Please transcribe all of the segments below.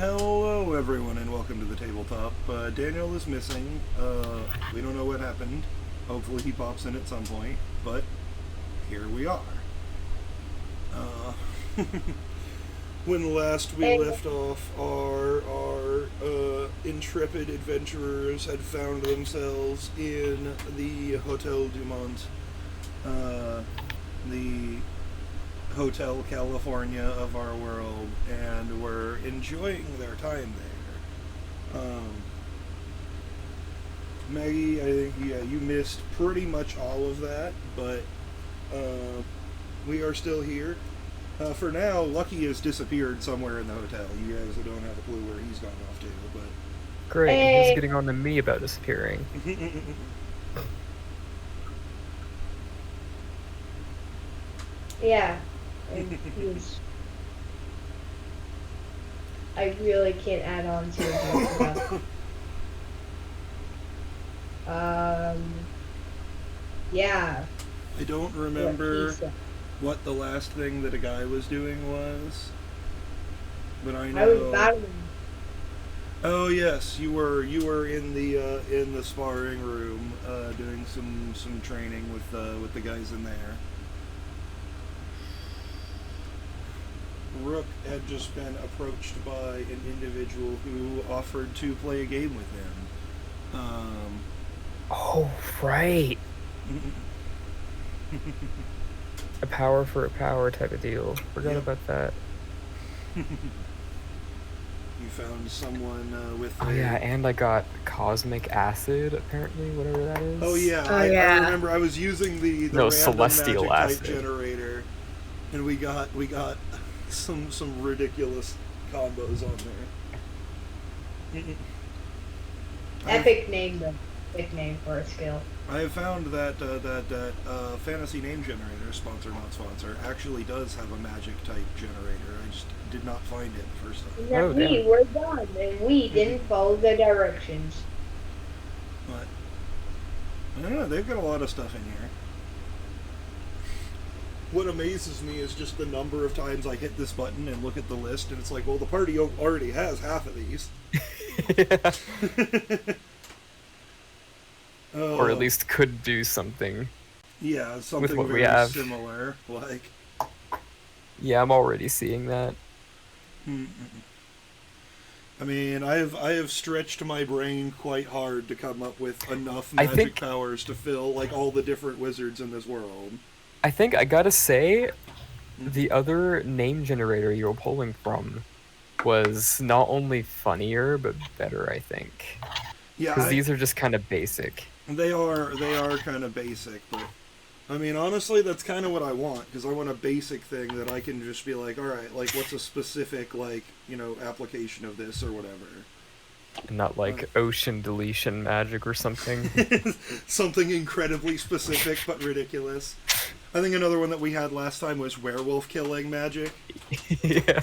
Hello, everyone, and welcome to the Tabletop. Daniel is missing. We don't know what happened. Hopefully, he pops in at some point, but here we are. Uh, when last we Hey, left off, our intrepid adventurers had found themselves in the Hotel Dumont, uh, the Hotel California of our world, and were enjoying their time there. Maggie, I think you missed pretty much all of that, but uh, we are still here. For now, Lucky has disappeared somewhere in the hotel. You guys don't have a clue where he's gone off to, Great, and he's hey, getting on to me about disappearing. but yeah, and he's. I really can't add on to it. Yeah, I don't what he remember said. what the last thing that a guy was doing was, but I I was know. battling. Oh yes, you were in the sparring room doing some training with the guys in there. Rook had just been approached by an individual who offered to play a game with him. Oh, right. A power for a power type of deal. Forgot Yep, about that. you found someone with Oh, a. yeah, and I got cosmic acid, apparently, whatever that is. Oh yeah, Oh I yeah. remember I was using the No, random celestial magic type acid. generator, and we got some ridiculous combos on there. I've, Epic name though. Epic name for a skill. I have found that fantasy name generator, sponsor not sponsor, actually does have a magic type generator. I just did not find it the first And time. that Oh, damn. we were done, and we didn't follow the directions. But I don't know, they've got a lot of stuff in here. What amazes me is just the number of times I hit this button and look at the list, and it's like, well, the party already has half of these. Yeah. Or at Oh, least could do something yeah, with something what we very have. similar. Like, Yeah, I'm already seeing that. I mean, I have stretched my brain quite hard to come up with enough I magic think powers to fill like all the different wizards in this world. I gotta say, the other name generator you were pulling from was not only funnier but better, I think. Yeah, Because these are just kind of basic. they are kind of basic, but I mean, honestly, that's kind of what I want because I want a basic thing that I can just be like, all right, like what's a specific application of this or whatever. And not Uh, like ocean deletion magic or something. Something incredibly specific but ridiculous. I think another one that we had last time was werewolf killing magic. Yeah.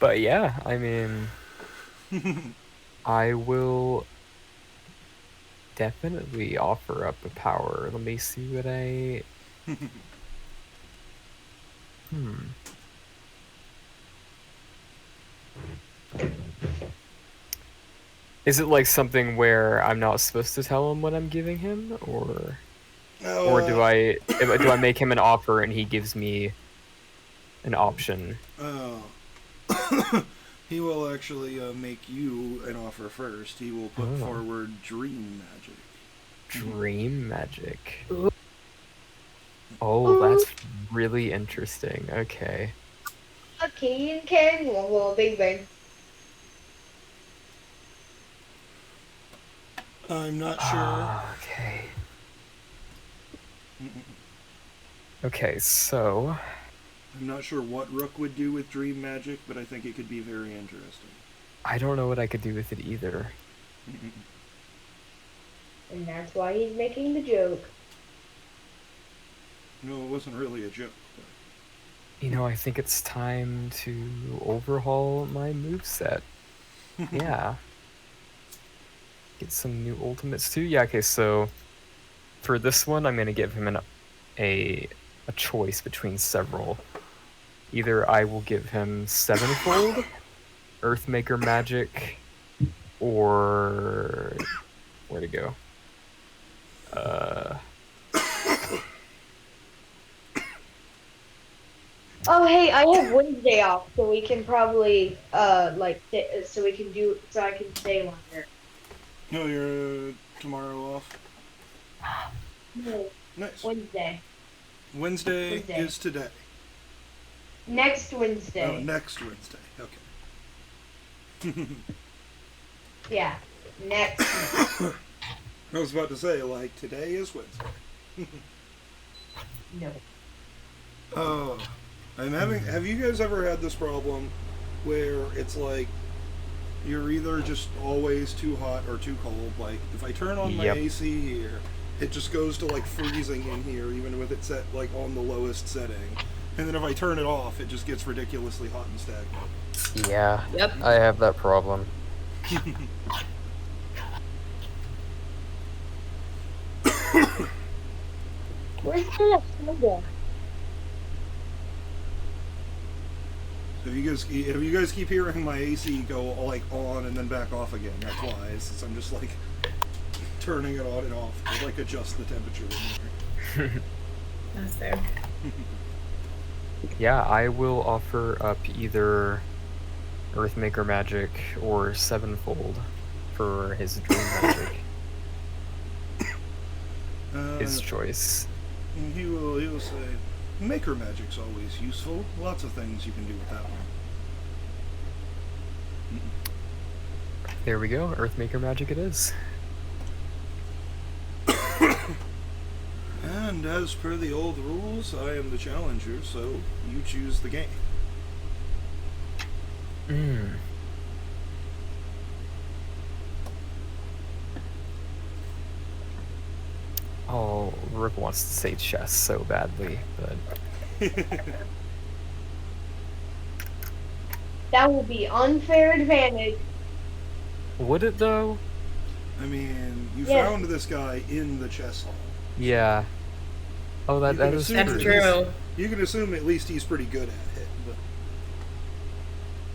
But yeah, I mean, I will definitely offer up a power. Let me see what I. Hmm. Is it like something where I'm not supposed to tell him what I'm giving him, or Oh, do I make him an offer and he gives me an option? oh. He will actually make you an offer first. He will put Oh, forward dream magic. dream magic. Oh, Ooh, that's really interesting. Okay. okay, and Ken, well, Big Bang. I'm not sure. Ah, okay. Okay, so I'm not sure what Rook would do with dream magic, but I think it could be very interesting. I don't know what I could do with it either. And that's why he's making the joke. No, it wasn't really a joke. I think it's time to overhaul my moveset. Yeah. Get some new ultimates too. Yeah, okay, so for this one, I'm gonna give him a choice between several. Either I will give him sevenfold, Earthmaker magic, or where to go? Oh, hey, I have Wednesday off, so we can probably, so I can stay longer. No, you're tomorrow off. No, Nice. Wednesday. Wednesday is today. Next Oh, Wednesday. next Wednesday. Okay. Yeah, next. I was about to say, like, today is Wednesday. No. Oh, have you guys ever had this problem where it's like you're either just always too hot or too cold? Like, if I turn on my Yep. AC here, it just goes to like freezing in here, even with it set like on the lowest setting. And then if I turn it off, it just gets ridiculously hot and stagnant. Yeah. Yep. I have that problem. Where's the soda? So if you guys keep hearing my AC go like on and then back off again, that's why. Since I'm just like turning it on and off to like adjust the temperature in here. That's fair. Yeah, I will offer up either Earthmaker magic or sevenfold for his dream magic. His choice. He will say, Maker magic's always useful. Lots of things you can do with that one. There we go. Earthmaker magic it is. And as per the old rules, I am the challenger, so you choose the game. Oh, Rook wants to say chess so badly, but That will be unfair advantage. would it though? I mean, you Yes. found this guy in the chess hall. Yeah. Oh, that You can is assume That's at true. true. least- You can assume at least he's pretty good at it. But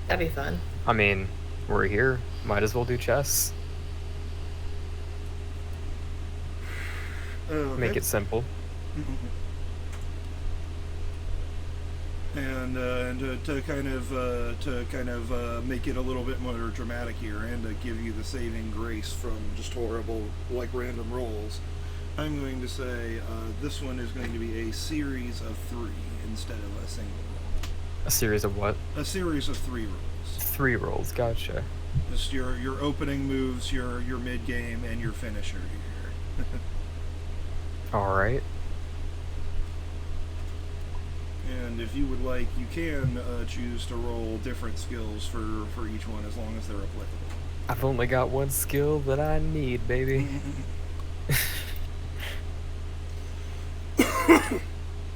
That'd be fun. I mean, we're here. Might as well do chess. okay. Make it simple. And to kind of make it a little bit more dramatic here, and to give you the saving grace from just horrible like random rolls, I'm going to say this one is going to be a series of 3 instead of a single roll. A series of what? A series of 3 rolls. 3 rolls. Gotcha. Just your opening moves, your mid game, and your finisher here. All right. And if you would like, you can choose to roll different skills for each one as long as they're applicable. I've only got one skill that I need, baby.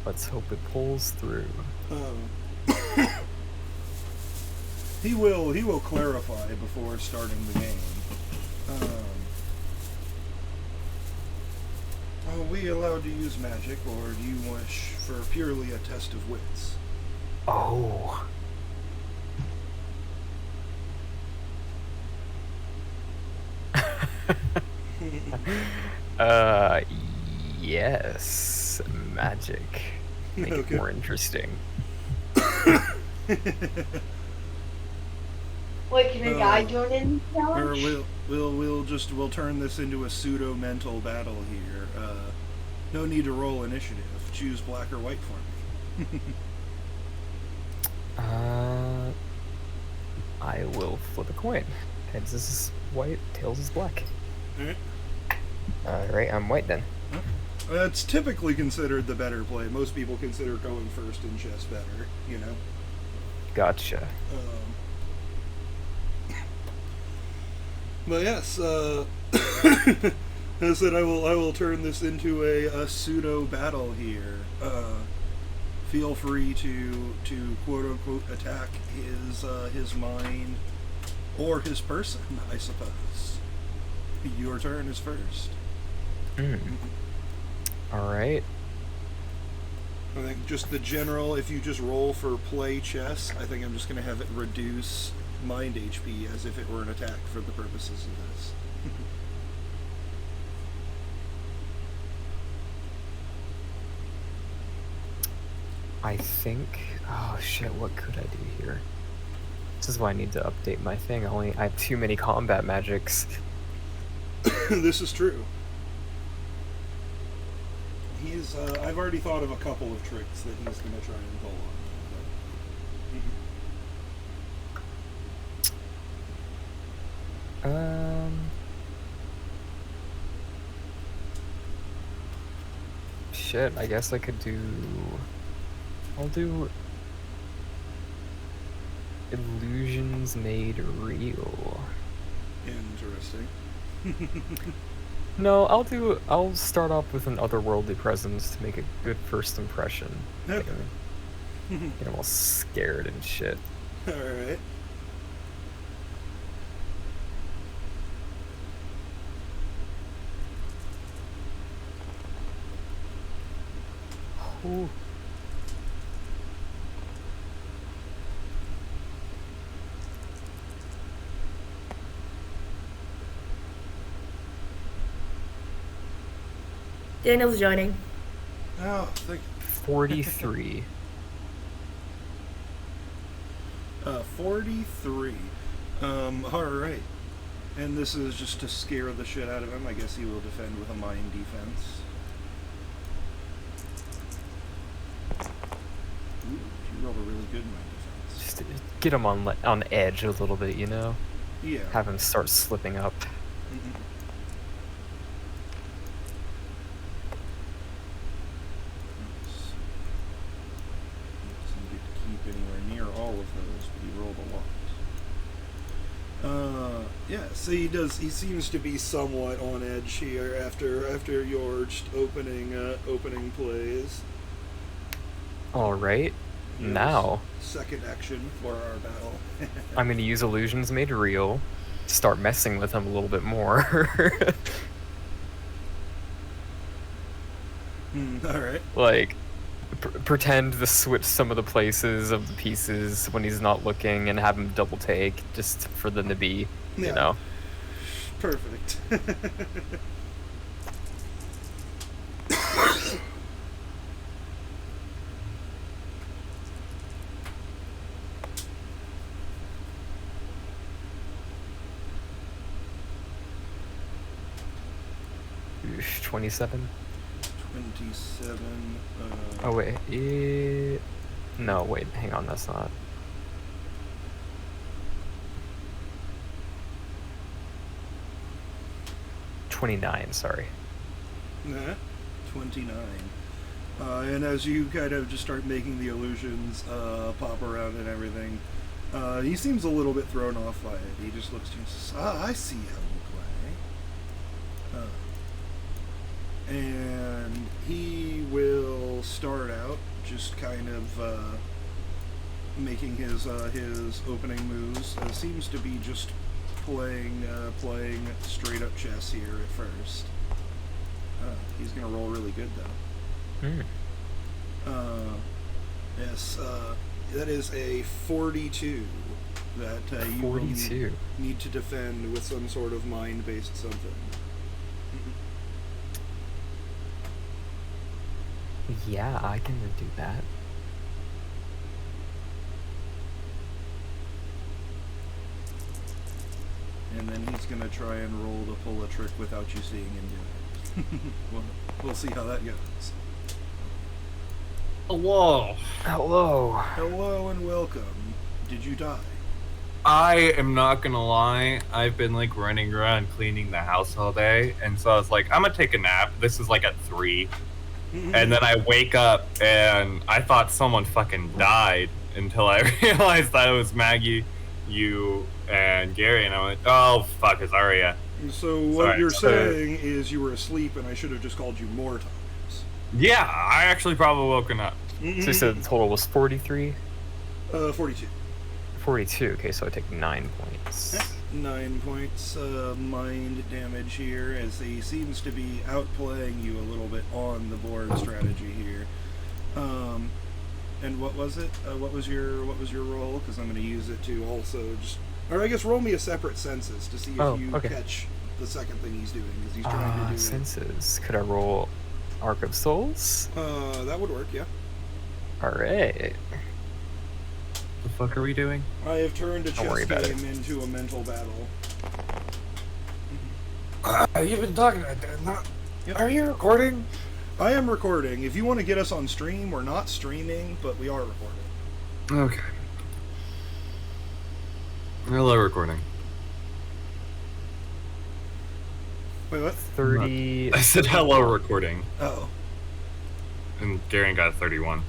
Let's hope it pulls through. He will clarify before starting the game. Are we allowed to use magic, or do you wish for purely a test of wits? Oh. Yes. Magic. Make Okay. it more interesting. Wait, can a guy join in the Or challenge? we'll turn this into a pseudo mental battle here. No need to roll initiative. Choose black or white for me. I will flip a coin. Heads is white, tails is black. Alright. Alright, I'm white then. It's typically considered the better play. Most people consider going first in chess better, you know. Gotcha. But yes, as I said, I will turn this into a pseudo battle here. Feel free to quote unquote attack his mind or his person, I suppose. Your turn is first. Alright. I think just the general, if you just roll for play chess, I think I'm just going to have it reduce mind HP as if it were an attack for the purposes of this. I think. Oh shit! What could I do here? This is why I need to update my thing. I have too many combat magics. This is true. I've already thought of a couple of tricks that he's going to try and pull on. Shit, I guess I could do... I'll do... Illusions Made Real. Interesting. No, I'll start off with an otherworldly presence to make a good first impression. Okay. Get them all scared and shit. Alright. Ooh. Daniel's joining. Oh, thank you. 43. 43. Alright. And this is just to scare the shit out of him. I guess he will defend with a mind defense. Ooh, you rolled a really good mind defense. Just to get him on edge a little bit, you know? Yeah. Have him start slipping up. Mm-hmm. Doesn't get to keep anywhere near all of those, but he rolled a lot. Yeah, so he seems to be somewhat on edge here after your opening plays. Alright. Here's Now, second action for our battle. I'm gonna use Illusions Made Real. Start messing with him a little bit more. Alright. Like, pretend to switch some of the places of the pieces when he's not looking and have him double take just for them to be, you Yeah. know. Perfect. Oosh, 27. 27. Oh wait, no wait, hang on, that's not. 29, sorry. 29. And as you kind of just start making the illusions pop around and everything, he seems a little bit thrown off by it. He just looks to you and says, I see how you play. And he will start out just kind of making his opening moves. Seems to be just playing straight up chess here at first. He's gonna roll really good though. Yes, that is a 42 that you will 42. need to defend with some sort of mind-based something. Yeah, I can do that. And then he's gonna try and roll to pull a trick without you seeing him do it. We'll see how that goes. Hello. Hello. Hello and welcome. Did you die? I am not gonna lie, I've been like running around cleaning the house all day, and so I was like, I'm gonna take a nap. This is like at 3. And then I wake up and I thought someone fucking died until I realized that it was Maggie, you, and Gary, and I went, oh fuck, it's Aria. So what you're saying is you were asleep and I should have just called you more times. Yeah, I actually probably woken up. So you said the total was 43? 42. 42, okay, so I take 9 points. 9 points mind damage here, as he seems to be outplaying you a little bit on the board strategy here. And what was it? What was your roll? Because I'm going to use it to also just, or I guess roll me a separate census to see if you okay. catch the second thing he's doing, because he's trying to do senses. Could I roll Arc of Souls? That would work, yeah. Alright. The fuck are we doing? I have turned a Don't worry chess about game into a mental battle. You've been talking about that. Yep. Are you recording? I am recording. If you want to get us on stream, we're not streaming, but we are recording. Okay. Hello, recording. Wait, what? 30. I said hello, recording. Oh. And Garen got 31.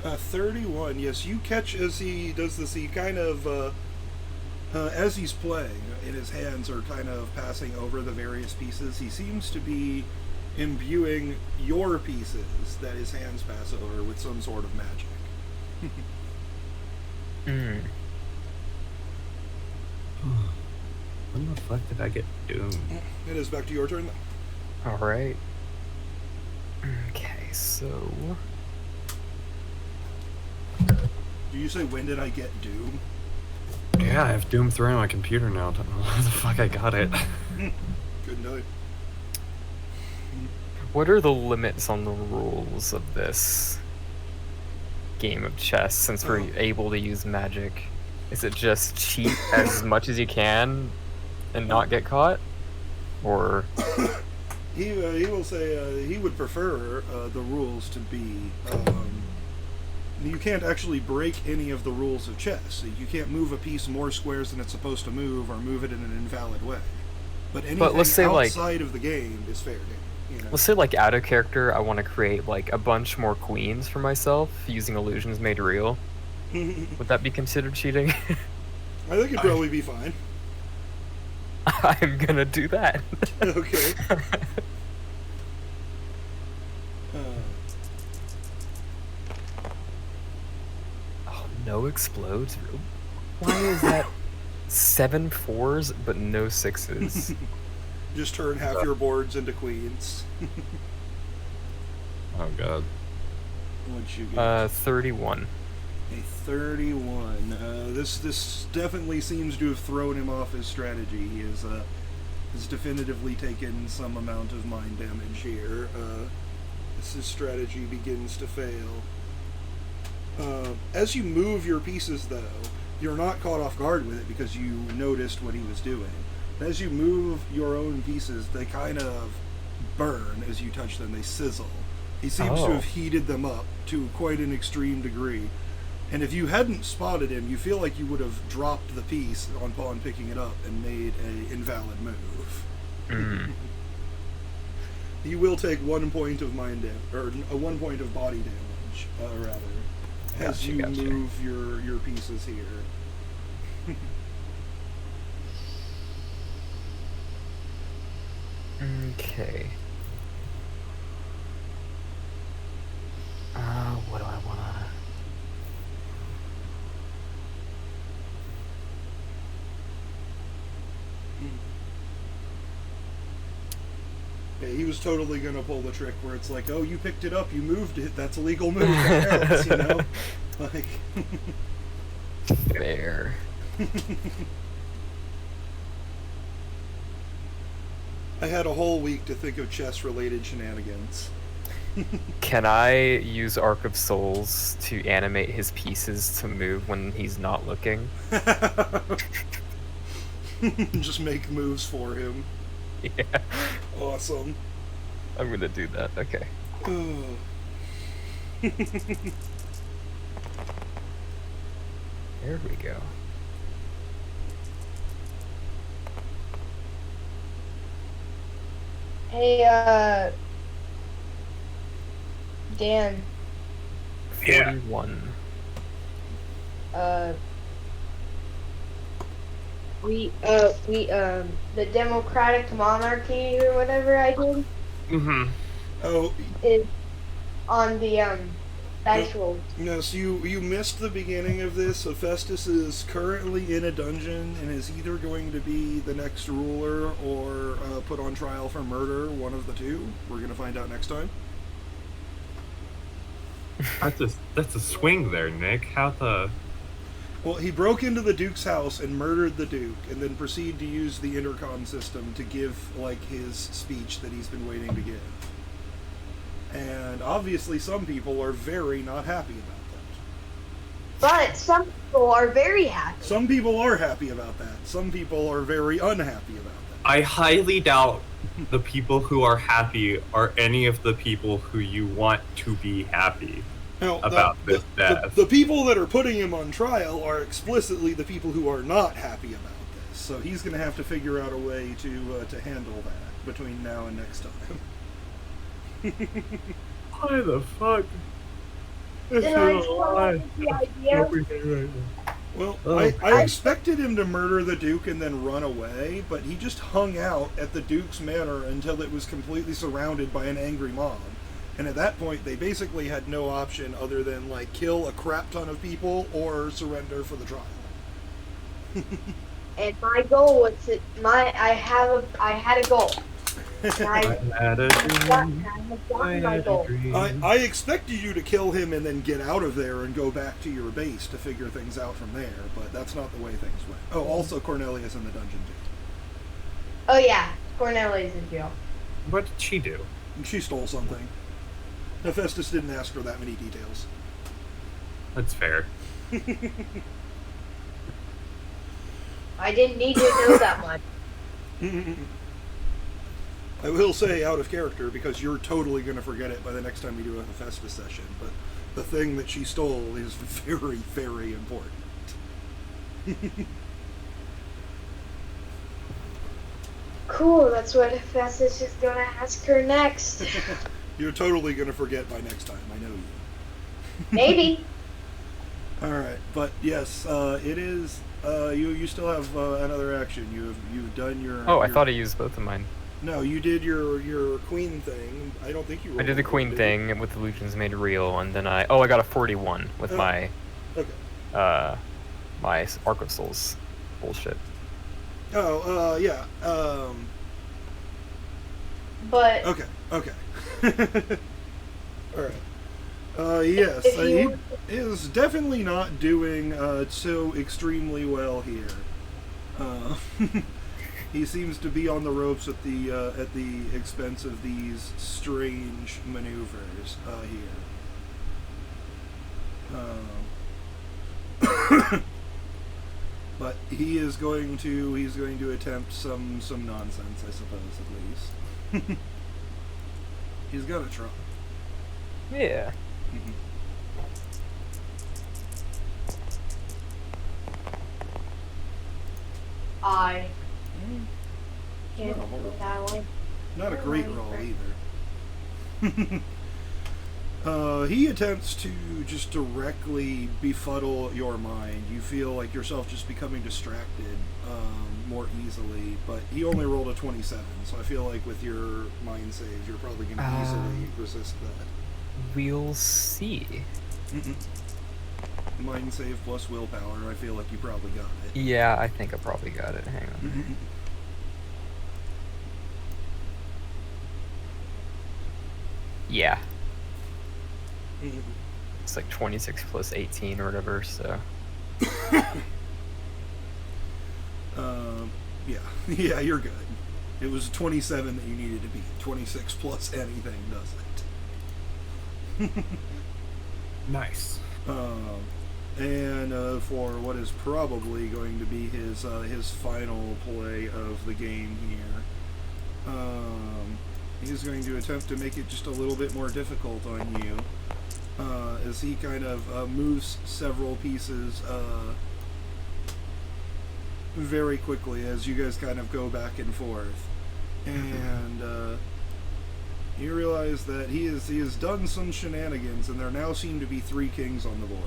31. Yes, you catch as he does this. He kind of, as he's playing, and his hands are kind of passing over the various pieces, he seems to be imbuing your pieces that his hands pass over with some sort of magic. When the fuck did I get doomed? It is back to your turn. Alright. Okay, so. Do you say, when did I get Doom? Yeah, I have Doom 3 on my computer now. I don't know where the fuck I got it. Good night. What are the limits on the rules of this game of chess since we're able to use magic? Is it just cheat as much as you can and not get caught? Or. He will say he would prefer the rules to be you can't actually break any of the rules of chess. You can't move a piece more squares than it's supposed to move, or move it in an invalid way. But anything let's say, outside of the game is fair game. You know? Let's say, like, out of character, I want to create, like, a bunch more queens for myself using illusions made real. Would that be considered cheating? I think it'd probably be fine. I'm gonna do that. Okay. Oh, no explodes? Why is that 7 4s but no 6s? Just turn half your boards into queens. Oh god. What'd you get? 31. A 31. This definitely seems to have thrown him off his strategy. He has definitively taken some amount of mind damage here. His strategy begins to fail. As you move your pieces, though, you're not caught off guard with it because you noticed what he was doing. As you move your own pieces, they kind of burn as you touch them. They sizzle. He seems to have heated them up to quite an extreme degree. And if you hadn't spotted him, you feel like you would have dropped the piece on pawn picking it up and made an invalid move. You will take 1 point of mind damage, or 1 point of body damage, rather, as you move your pieces here. Okay. What do I wanna... Yeah, he was totally gonna pull the trick where it's like, oh, you picked it up, you moved it, that's a legal move, else, you know? Like... Fair. I had a whole week to think of chess-related shenanigans. Can I use Arc of Souls to animate his pieces to move when he's not looking? Just make moves for him. Yeah. Awesome. I'm gonna do that, okay. There we go. Hey, Dan. 41. The Democratic Monarchy or whatever I did Oh, is on the dice roll. yes, you missed the beginning of this. Hephaestus is currently in a dungeon and is either going to be the next ruler or put on trial for murder, one of the two. We're going to find out next time. That's a swing there, Nick. How the? Well, he broke into the Duke's house and murdered the Duke, and then proceeded to use the intercom system to give, like, his speech that he's been waiting to give. And obviously some people are very not happy about that. But some people are very happy. Some people are happy about that. Some people are very unhappy about that. I highly doubt the people who are happy are any of the people who you want to be happy Now, about this death. The people that are putting him on trial are explicitly the people who are not happy about this. So he's going to have to figure out a way to handle that between now and next time. Why the fuck? Then I just wanted the idea. Well, Oh. I expected him to murder the Duke and then run away, but he just hung out at the Duke's manor until it was completely surrounded by an angry mob. And at that point, they basically had no option other than, like, kill a crap ton of people or surrender for the trial. And my goal was to I had a goal. And I had a dream. I've gotten my goal. I expected you to kill him and then get out of there and go back to your base to figure things out from there, but that's not the way things went. Oh, also Cornelius in the dungeon too. Oh yeah, Cornelia's in jail. What did she do? She stole something. Hephaestus didn't ask her that many details. That's fair. I didn't need to know that much. I will say out of character, because you're totally going to forget it by the next time we do a Hephaestus session, but the thing that she stole is very, very important. Cool, that's what Hephaestus is gonna ask her next. You're totally going to forget by next time, I know you. Maybe. Alright, but yes, it is, you still have another action. You've done your... Oh, I your- thought I used both of mine. No, you did your queen thing. I don't think you I did the rolled queen did you? thing with illusions made real, and then I got a 41 with Oh. my Okay. my Arc of Souls bullshit. Oh, yeah. But Okay. Alright. Yes, If he you- is definitely not doing so extremely well here. He seems to be on the ropes at the expense of these strange maneuvers here. But he's going to attempt some nonsense, I suppose, at least. He's got to try. Yeah. I can't Not a do that one. Not a great roll either. He attempts to just directly befuddle your mind. You feel like yourself just becoming distracted more easily, but he only rolled a 27, so I feel like with your mind save, you're probably going to easily resist that. We'll see. Mind save plus willpower, I feel like you probably got it. Yeah, I think I probably got it. Hang on. Yeah. It's like 26 plus 18 or whatever, so. Yeah. Yeah, you're good. It was 27 that you needed to beat. 26 plus anything does it. Nice. And for what is probably going to be his final play of the game here, he's going to attempt to make it just a little bit more difficult on you, as he kind of moves several pieces very quickly as you guys kind of go back and forth, and you realize that he has done some shenanigans, and there now seem to be 3 kings on the board.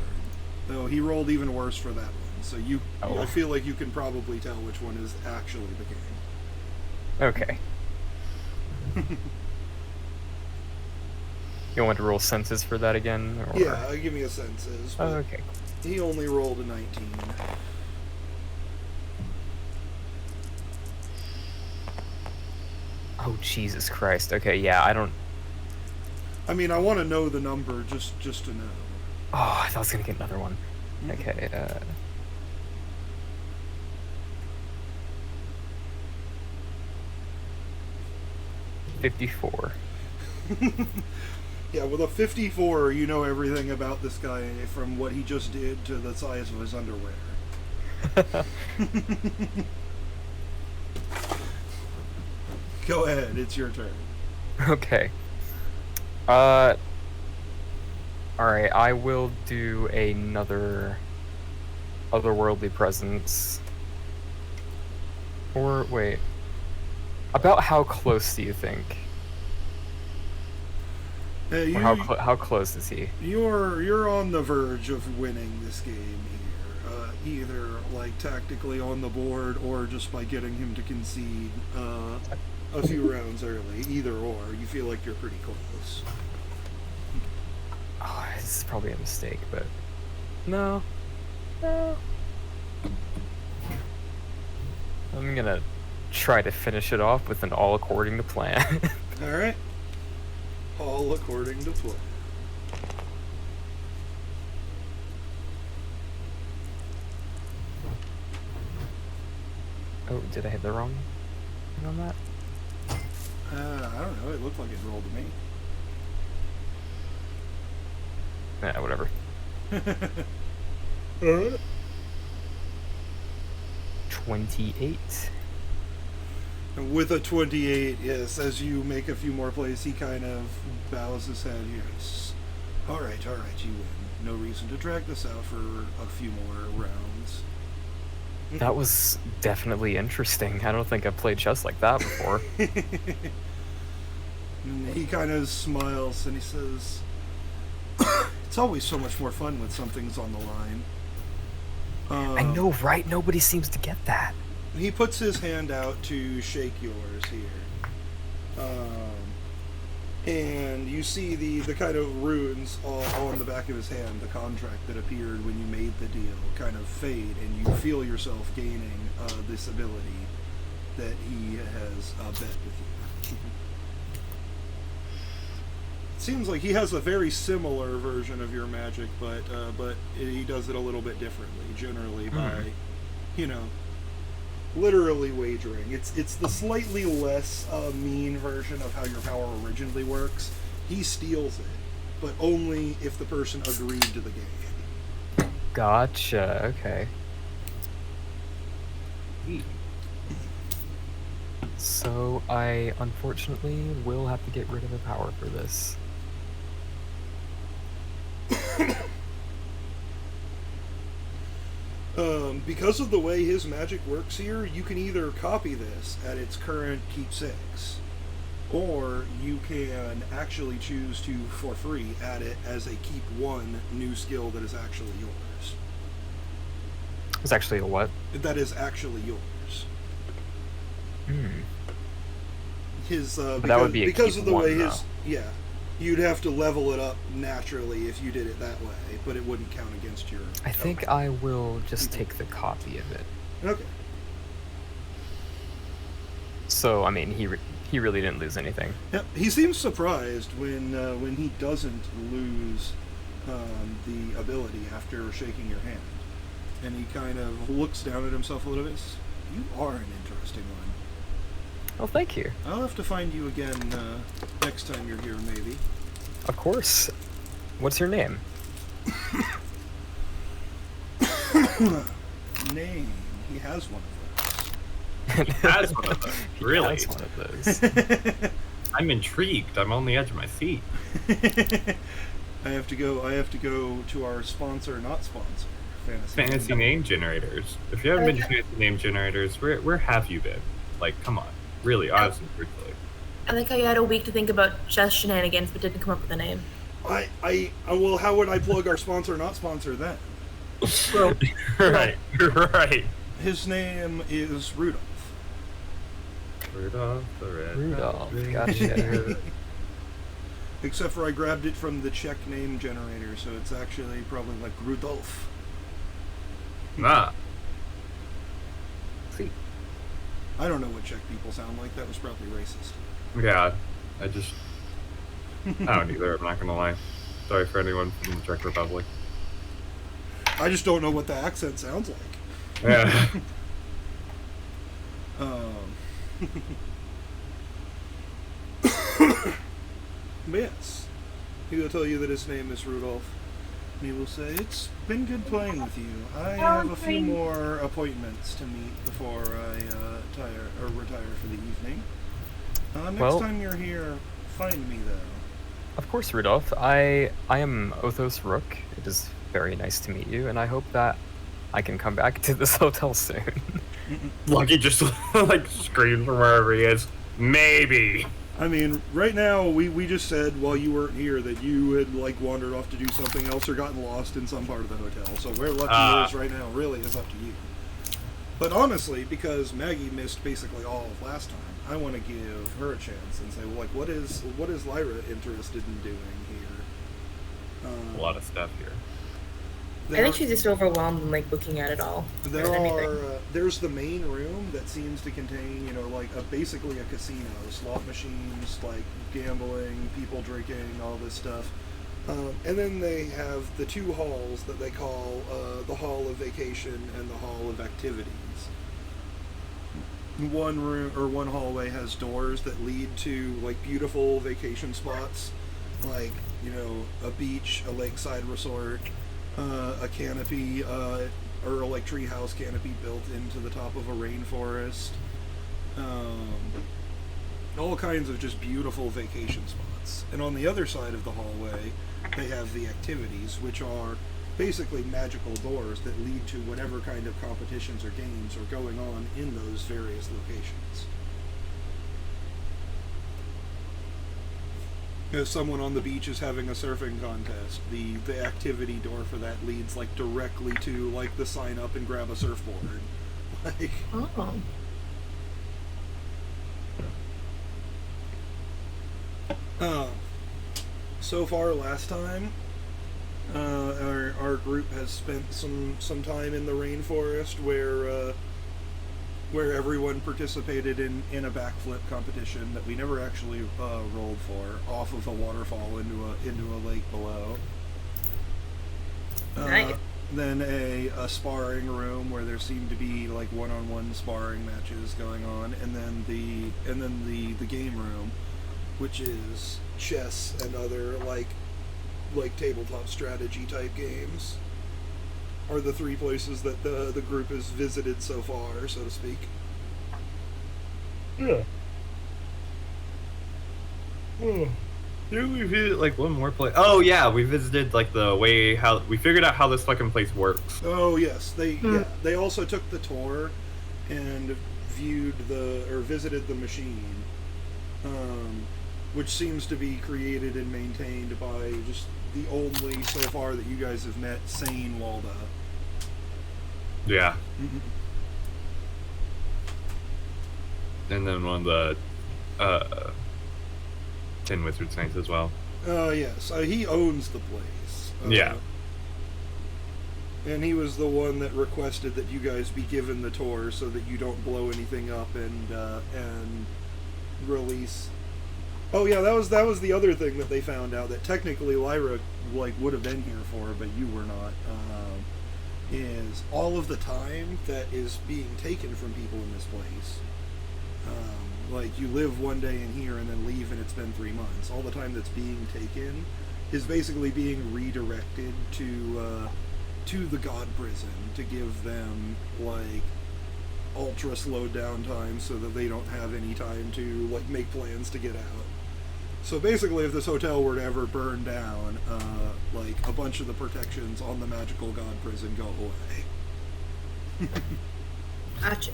Though he rolled even worse for that one, so I feel like you can probably tell which one is actually the king. Okay. You want to roll senses for that again? Or... Yeah, give me a senses. Oh, But okay. he only rolled a 19. Oh, Jesus Christ. Okay, yeah, I don't... I mean, I want to know the number just to know. Oh, I thought I was gonna get another one. Okay, 54. Yeah, with a 54, you know everything about this guy from what he just did to the size of his underwear. Go ahead, it's your turn. Okay. Alright, I will do another otherworldly presence. Or, wait. About how close do you think? Or how close is he? You're on the verge of winning this game here. Either like tactically on the board or just by getting him to concede a few rounds early. Either or, you feel like you're pretty close. Oh, this is probably a mistake, but no. I'm gonna try to finish it off with an all according to plan. All right. All according to plan. Oh, did I hit the wrong thing on that? I don't know. It looked like it rolled to me. Yeah, whatever. 28. With a 28, yes, as you make a few more plays, he kind of bows his head. Yes. All right, you win. No reason to drag this out for a few more rounds. That was definitely interesting. I don't think I've played chess like that before. And he kind of smiles and he says, "It's always so much more fun when something's on the line." I know, right? Nobody seems to get that. He puts his hand out to shake yours here. And you see the kind of runes on the back of his hand, the contract that appeared when you made the deal, kind of fade, and you feel yourself gaining this ability that he has bet with you. It seems like he has a very similar version of your magic, but he does it a little bit differently, generally by, literally wagering. It's the slightly less mean version of how your power originally works. He steals it, but only if the person agreed to the game. Gotcha, okay. So I unfortunately will have to get rid of the power for this. Because of the way his magic works here, you can either copy this at its current keep 6, or you can actually choose to, for free, add it as a keep 1 new skill that is actually yours. It's actually a what? That is actually yours. His that would be a because keep of the 1, way though. you'd have to level it up naturally if you did it that way, but it wouldn't count against your I think I will just take the copy of it. Okay. So, I mean, he really didn't lose anything. Yeah, he seems surprised when he doesn't lose the ability after shaking your hand, and he kind of looks down at himself a little bit. You are an interesting one. Oh, thank you. I'll have to find you again next time you're here, maybe. Of course. What's your name? Name. He has one of He has one of those. He Really? has one of those. those. I'm intrigued. I'm on the edge of my seat. I have to go to our sponsor, not sponsor, Fantasy name generators. If you haven't been to fantasy name generators, where have you been? Like, come on. Really, honestly, truthfully. I think I had a week to think about chess shenanigans, but didn't come up with a name. Well, how would I plug our sponsor, not sponsor then? Well, right. His name is Rudolph. Rudolph the Red. Rudolph, gotcha. Except for I grabbed it from the Czech name generator, so it's actually probably like Rudolph. Nah. Sweet. I don't know what Czech people sound like. That was probably racist. Yeah. I don't either. I'm not gonna lie. Sorry for anyone from the Czech Republic. I just don't know what the accent sounds like. Yeah. But yes, he will tell you that his name is Rudolph. And he will say, "It's been good playing with you. I have a few more appointments to meet before I retire for the evening. Next time you're here, find me though." Of course, Rudolph. I am Othos Rook. It is very nice to meet you, and I hope that I can come back to this hotel soon. Lucky just like screams from wherever he is. Maybe. I mean, right now, we just said while you weren't here that you had like wandered off to do something else or gotten lost in some part of the hotel. So where Lucky is right now really is up to you. But honestly, because Maggie missed basically all of last time, I want to give her a chance and say, well, like, what is Lyra interested in doing here? A lot of stuff here. I think she's just overwhelmed and like looking at it all. There's the main room that seems to contain, like basically a casino, slot machines, like gambling, people drinking, all this stuff. And then they have the two halls that they call the Hall of Vacation and the Hall of Activities. One hallway has doors that lead to like beautiful vacation spots, like a beach, a lakeside resort. A canopy, or like treehouse canopy built into the top of a rainforest. All kinds of just beautiful vacation spots. And on the other side of the hallway, they have the activities, which are basically magical doors that lead to whatever kind of competitions or games are going on in those various locations. If someone on the beach is having a surfing contest, the activity door for that leads like directly to like the sign up and grab a surfboard. Like, so far last time, our group has spent some time in the rainforest where everyone participated in a backflip competition that we never actually rolled for, off of a waterfall into a lake below. Nice. Then a sparring room where there seemed to be like one-on-one sparring matches going on, and then the game room, which is chess and other like tabletop strategy type games, are the three places that the group has visited so far, so to speak. Yeah. Did we visit like one more place? Oh yeah, we visited like we figured out how this fucking place works. Oh yes, they also took the tour and visited the machine, which seems to be created and maintained by just the only, so far that you guys have met, sane Walda. Yeah. And then one of the Tin Wizards Knights as well. Yes, he owns the place. Yeah. And he was the one that requested that you guys be given the tour so that you don't blow anything up and release. Oh yeah, that was the other thing that they found out, that technically Lyra would have been here for, but you were not. Is all of the time that is being taken from people in this place. Like you live one day in here and then leave and it's been 3 months. All the time that's being taken is basically being redirected to the God Prison to give them like ultra slow downtime so that they don't have any time to like make plans to get out. So basically, if this hotel were to ever burn down, like a bunch of the protections on the magical God Prison go away. Gotcha.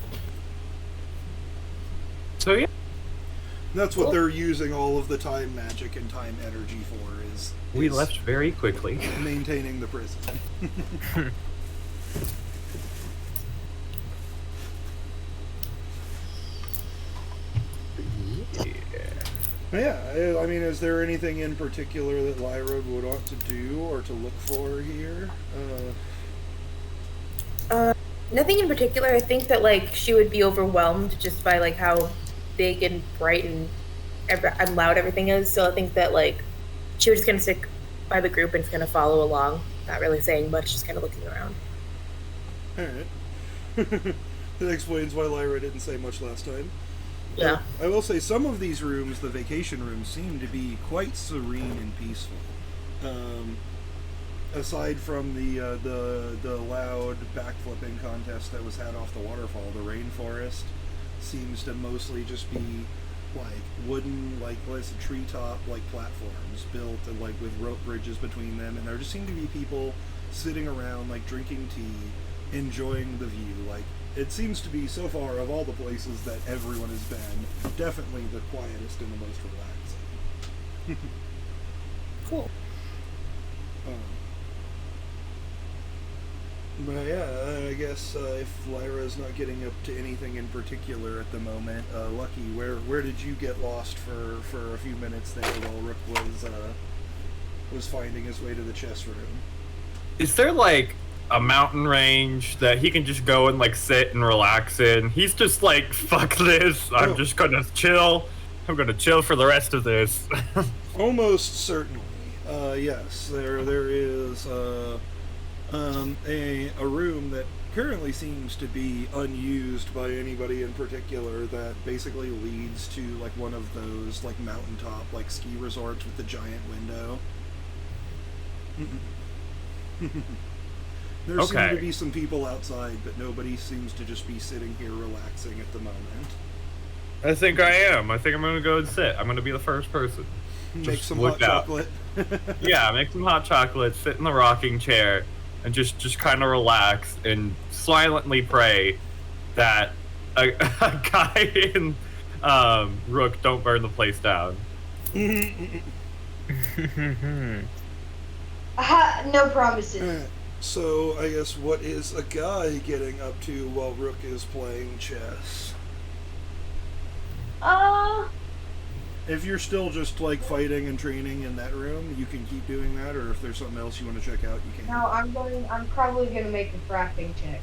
So yeah, That's what they're using all of the time magic and time energy for. Is we left very quickly. Maintaining the prison. Yeah, I mean, is there anything in particular that Lyra would want to do or to look for here? Nothing in particular. I think that like she would be overwhelmed just by like how big and bright and loud everything is. So I think that like she would just kind of stick by the group and kind of follow along, not really saying much, just kind of looking around. Alright. That explains why Lyra didn't say much last time. Yeah. I will say some of these rooms, the vacation rooms, seem to be quite serene and peaceful. Aside from the loud backflipping contest that was had off the waterfall, the rainforest seems to mostly just be like wooden, like treetop like platforms built and like with rope bridges between them, and there just seem to be people sitting around like drinking tea, enjoying the view. Like it seems to be, so far, of all the places that everyone has been, definitely the quietest and the most relaxing. Cool. But yeah, I guess if Lyra's not getting up to anything in particular at the moment, Lucky, where did you get lost for a few minutes there while Rook was finding his way to the chess room? Is there like a mountain range that he can just go and like sit and relax in? He's just like, fuck this, I'm just gonna chill. I'm gonna chill for the rest of this. Almost certainly. Yes, there is a room that currently seems to be unused by anybody in particular, that basically leads to like one of those like mountaintop like ski resorts with the giant window. There seem to be some people outside, but nobody seems to just be sitting here relaxing at the moment. I think I am. I think I'm gonna go and sit. I'm gonna be the first person. Make Just some look hot out. chocolate. Yeah, make some hot chocolate, sit in the rocking chair, and just kind of relax and silently pray that a guy in Rook don't burn the place down. No promises. So, I guess, what is a guy getting up to while Rook is playing chess? If you're still just, like, fighting and training in that room, you can keep doing that, or if there's something else you want to check out, you can. No, I'm probably gonna make a crafting check.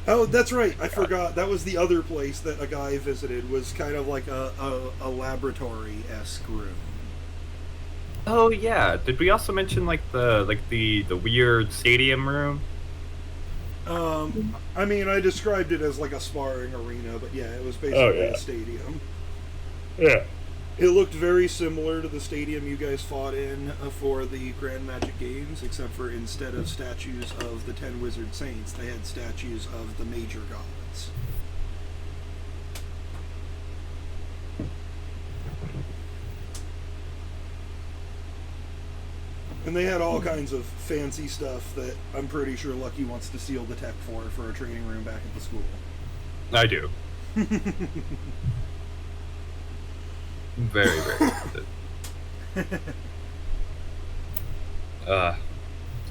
Oh, that's right, I forgot. That was the other place that a guy visited, was kind of like a laboratory-esque room. Oh yeah. Did we also mention like the weird stadium room? I mean, I described it as like a sparring arena, but yeah, it was basically a stadium. Yeah. It looked very similar to the stadium you guys fought in for the Grand Magic Games, except for instead of statues of the 10 Wizard Saints, they had statues of the major gods. And they had all kinds of fancy stuff that I'm pretty sure Lucky wants to steal the tech for a training room back at the school. I do. Very, very tempted.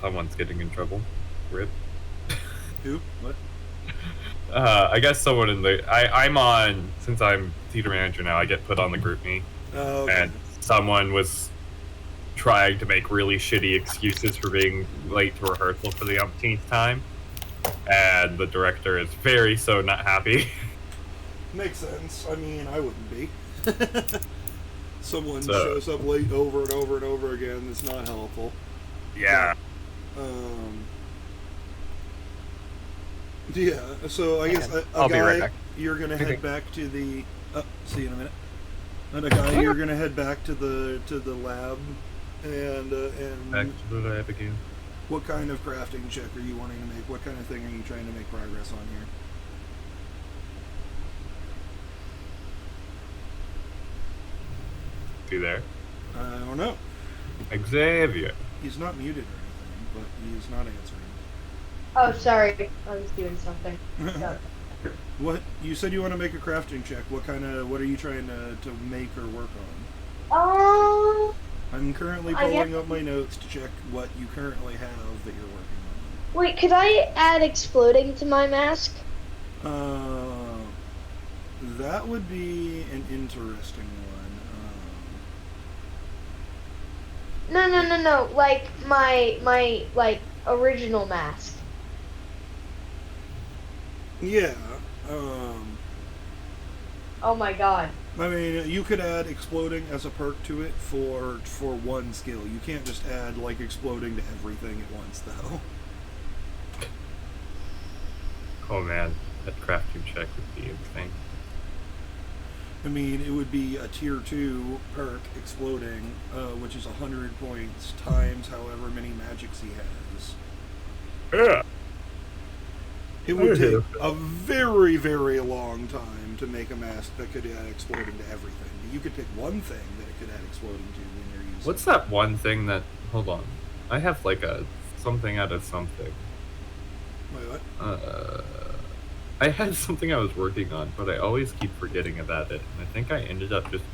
Someone's getting in trouble. Rip. Who? What? I guess someone in the... I'm on... Since I'm theater manager now, I get put on the group me. Oh, okay. And someone was trying to make really shitty excuses for being late to rehearsal for the umpteenth time. And the director is very so not happy. Makes sense. I mean, I wouldn't be. Someone shows up late over and over and over again. That's not helpful. Yeah. Yeah, so I guess I'll be right back. You're gonna head back to the. See you in a minute. And a guy, you're gonna head back to the lab, and Back to the lab again. what kind of crafting check are you wanting to make? What kind of thing are you trying to make progress on here? You there? I don't know. Xavier. He's not muted or anything, but he's not answering. Oh, sorry, I was doing something. Sorry. What you said you want to make a crafting check? What are you trying to make or work on? I'm currently pulling up my notes to check what you currently have that you're working on. Wait, could I add exploding to my mask? That would be an interesting one. No. Like my like original mask. Yeah. Oh my god. I mean, you could add exploding as a perk to it for one skill. You can't just add, like, exploding to everything at once, though. Oh man, that crafting check would be insane. I mean, it would be a tier 2 perk, exploding, which is 100 points times however many magics he has. Yeah. It would take a very, very long time to make a mask that could add exploding to everything. You could pick one thing that it could add exploding to when you're using What's that one thing that... Hold on. I have like a something out of something. Wait, what? I had something I was working on, but I always keep forgetting about it. And I think I ended up just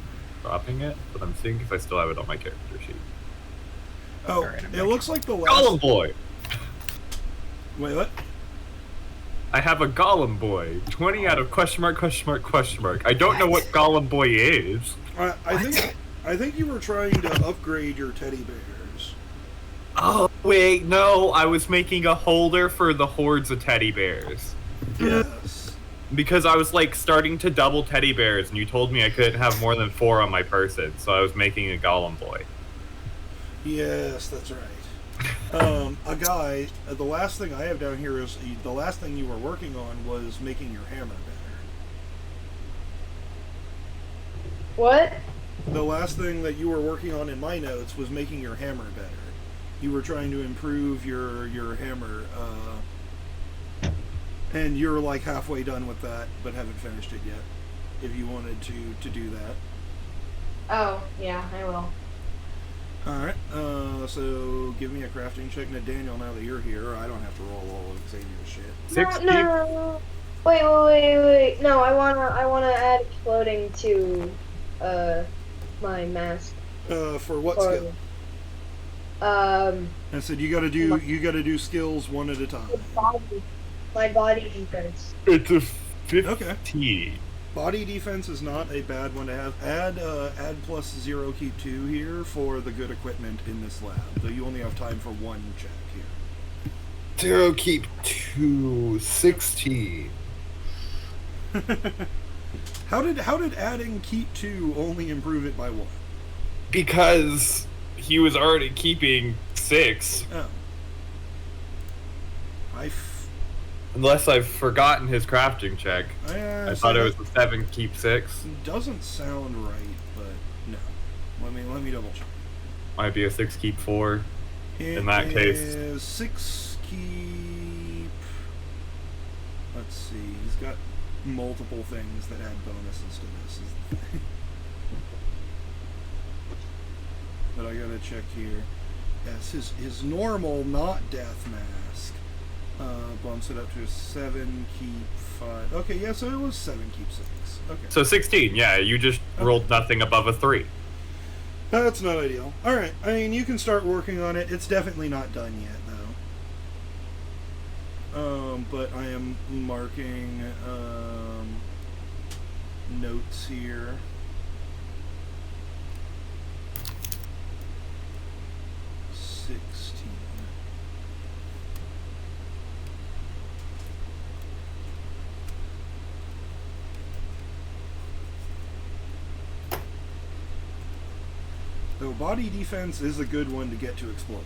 dropping it, but I'm seeing if I still have it on my character sheet. Oh, Alright, I'm it back. looks like the last... Golem Boy! Wait, what? I have a Golem Boy. 20 out of question mark, question mark, question mark. I don't know what Golem Boy is. I think you were trying to upgrade your teddy bears. Oh, wait, no. I was making a holder for the hordes of teddy bears. Yes. Because I was like starting to double teddy bears, and you told me I couldn't have more than 4 on my person, so I was making a Golem Boy. Yes, that's right. A guy, the last thing I have down here is the last thing you were working on was making your hammer better. What? The last thing that you were working on in my notes was making your hammer better. You were trying to improve your hammer, and you're like halfway done with that, but haven't finished it yet. If you wanted to do that. Oh, yeah, I will. Alright, so give me a crafting check. Now, Daniel, now that you're here, I don't have to roll all of Xavier's shit. 6 No. Wait. No, I wanna add exploding to my mask. For what Or, skill? I said you gotta do skills one at a time. my body defense. It's a 50. Okay. Body defense is not a bad one to have. Add plus 0, keep 2 here for the good equipment in this lab. Though you only have time for one check here. 0, keep 2, 16. How did adding keep 2 only improve it by 1? Because he was already keeping 6. Oh. Unless I've forgotten his crafting check. I thought it was a 7, keep 6. Doesn't sound right, but no. Let me double check. Might be a 6, keep 4. In that case. 6 keep. Let's see. He's got multiple things that add bonuses to this. Is the thing. But I gotta check here. Yes, his normal, not death mask. Bumps it up to a 7, keep 5. Okay, yeah, so it was 7, keep 6. Okay. So 16, yeah, you just rolled nothing above a 3. That's not ideal. Alright, I mean, you can start working on it. It's definitely not done yet, though. But I am marking, notes here. So body defense is a good one to get to explode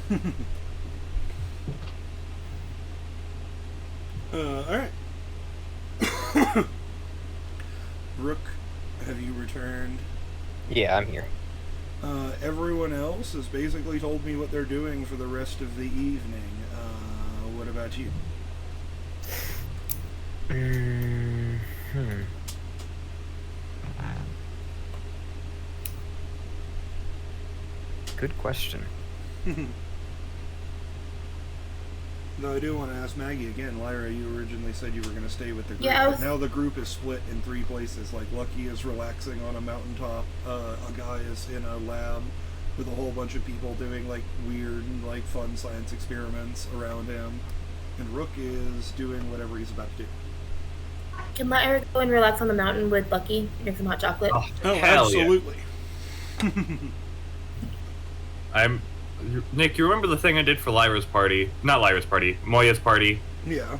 those. Alright. Rook, have you returned? Yeah, I'm here. Everyone else has basically told me what they're doing for the rest of the evening. What about you? Good question. Though I do want to ask Maggie again. Lyra, you originally said you were going to stay with the group. Yeah, But now the group is split in 3 places. Like, Lucky is relaxing on a mountaintop. A guy is in a lab with a whole bunch of people doing, like, weird, like, fun science experiments around him. And Rook is doing whatever he's about to do. Can Lyra go and relax on the mountain with Lucky? Drink some hot chocolate? Oh, Oh, hell absolutely. Nick, you remember the thing I did for Lyra's party? Not Lyra's party, Moya's party. Yeah.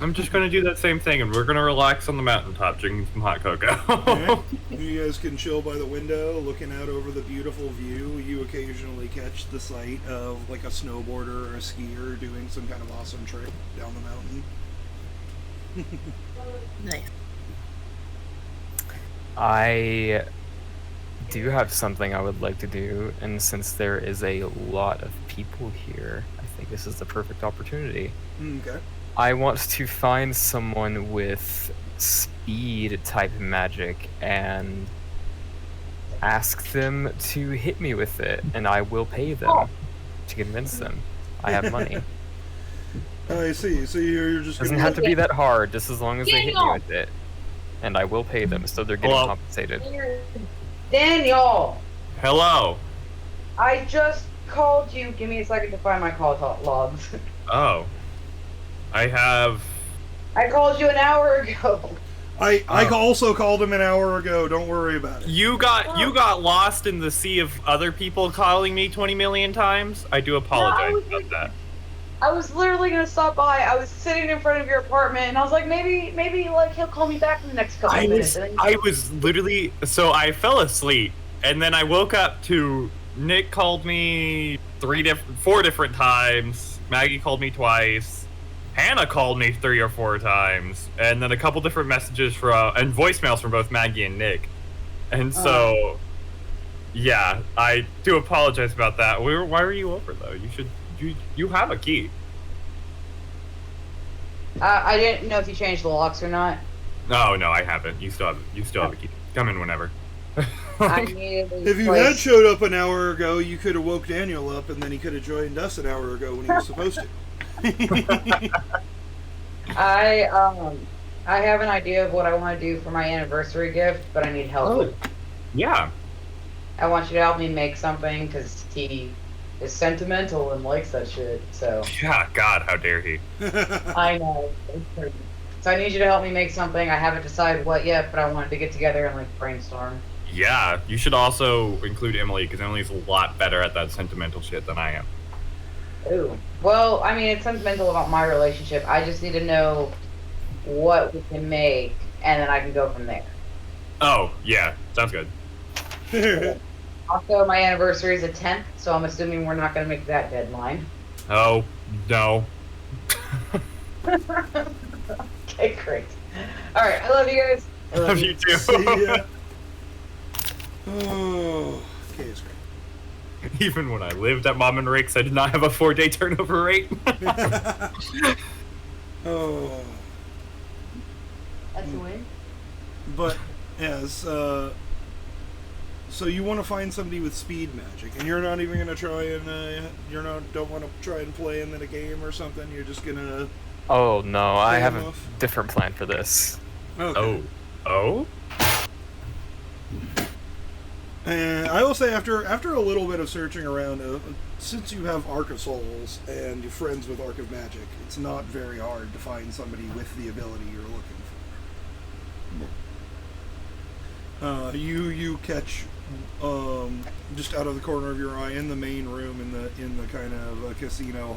I'm just gonna do that same thing, and we're gonna relax on the mountaintop, drinking some hot cocoa. Alright. You guys can chill by the window, looking out over the beautiful view. You occasionally catch the sight of like a snowboarder or a skier doing some kind of awesome trick down the mountain. Nice. I do have something I would like to do, and since there is a lot of people here, I think this is the perfect opportunity. Okay. I want to find someone with speed type magic and ask them to hit me with it, and I will pay them to convince them. I have money. I see. So you're just Doesn't gonna have to be that hard, just as long as they hit me with it. And I will pay them, so they're getting Hello? compensated. Daniel, Hello. I just called you. Give me a second to find my call logs. Oh. I have. I called you an hour ago. I also called him an hour ago. Don't worry about it. You got lost in the sea of other people calling me 20 million times. I do apologize about that. I was literally gonna stop by. I was sitting in front of your apartment, and I was like, maybe like he'll call me back in the next couple of minutes. I was literally, so I fell asleep, and then I woke up to Nick called me 4 different times. Maggie called me twice. Hannah called me 3 or 4 times, and then a couple different messages and voicemails from both Maggie and Nick. And so, yeah, I do apologize about that. Why were you over though? You have a key. I didn't know if you changed the locks or not. No, I haven't. You still have a key. Come in whenever. I needed to If you had showed up an hour ago, you could have woke Daniel up, and then he could have joined us an hour ago when he was supposed to. I have an idea of what I want to do for my anniversary gift, but I need help with. Yeah. I want you to help me make something because he is sentimental and likes that shit. So Yeah, God, how dare he? I know. So I need you to help me make something. I haven't decided what yet, but I wanted to get together and like brainstorm. Yeah, you should also include Emily, because Emily's a lot better at that sentimental shit than I am. Ooh. Well, I mean, it's sentimental about my relationship. I just need to know what we can make, and then I can go from there. Oh, yeah, sounds good. Also, my anniversary is the 10th, so I'm assuming we're not going to make that deadline. Oh, no. Okay, great. All right, I love you guys. I Love you too. See ya. Oh, okay, it's great. Even when I lived at Mom and Rick's, I did not have a 4-day turnover rate. Oh, That's a win. but yes. So you want to find somebody with speed magic, and you're not even gonna try and don't want to try and play in a game or something. You're just gonna. Oh no, I Pay have him a off? different plan for this. Okay. Oh? And I will say, after a little bit of searching around, since you have Arc of Souls and you're friends with Arc of Magic, it's not very hard to find somebody with the ability you're looking for. You catch just out of the corner of your eye in the main room in the kind of casino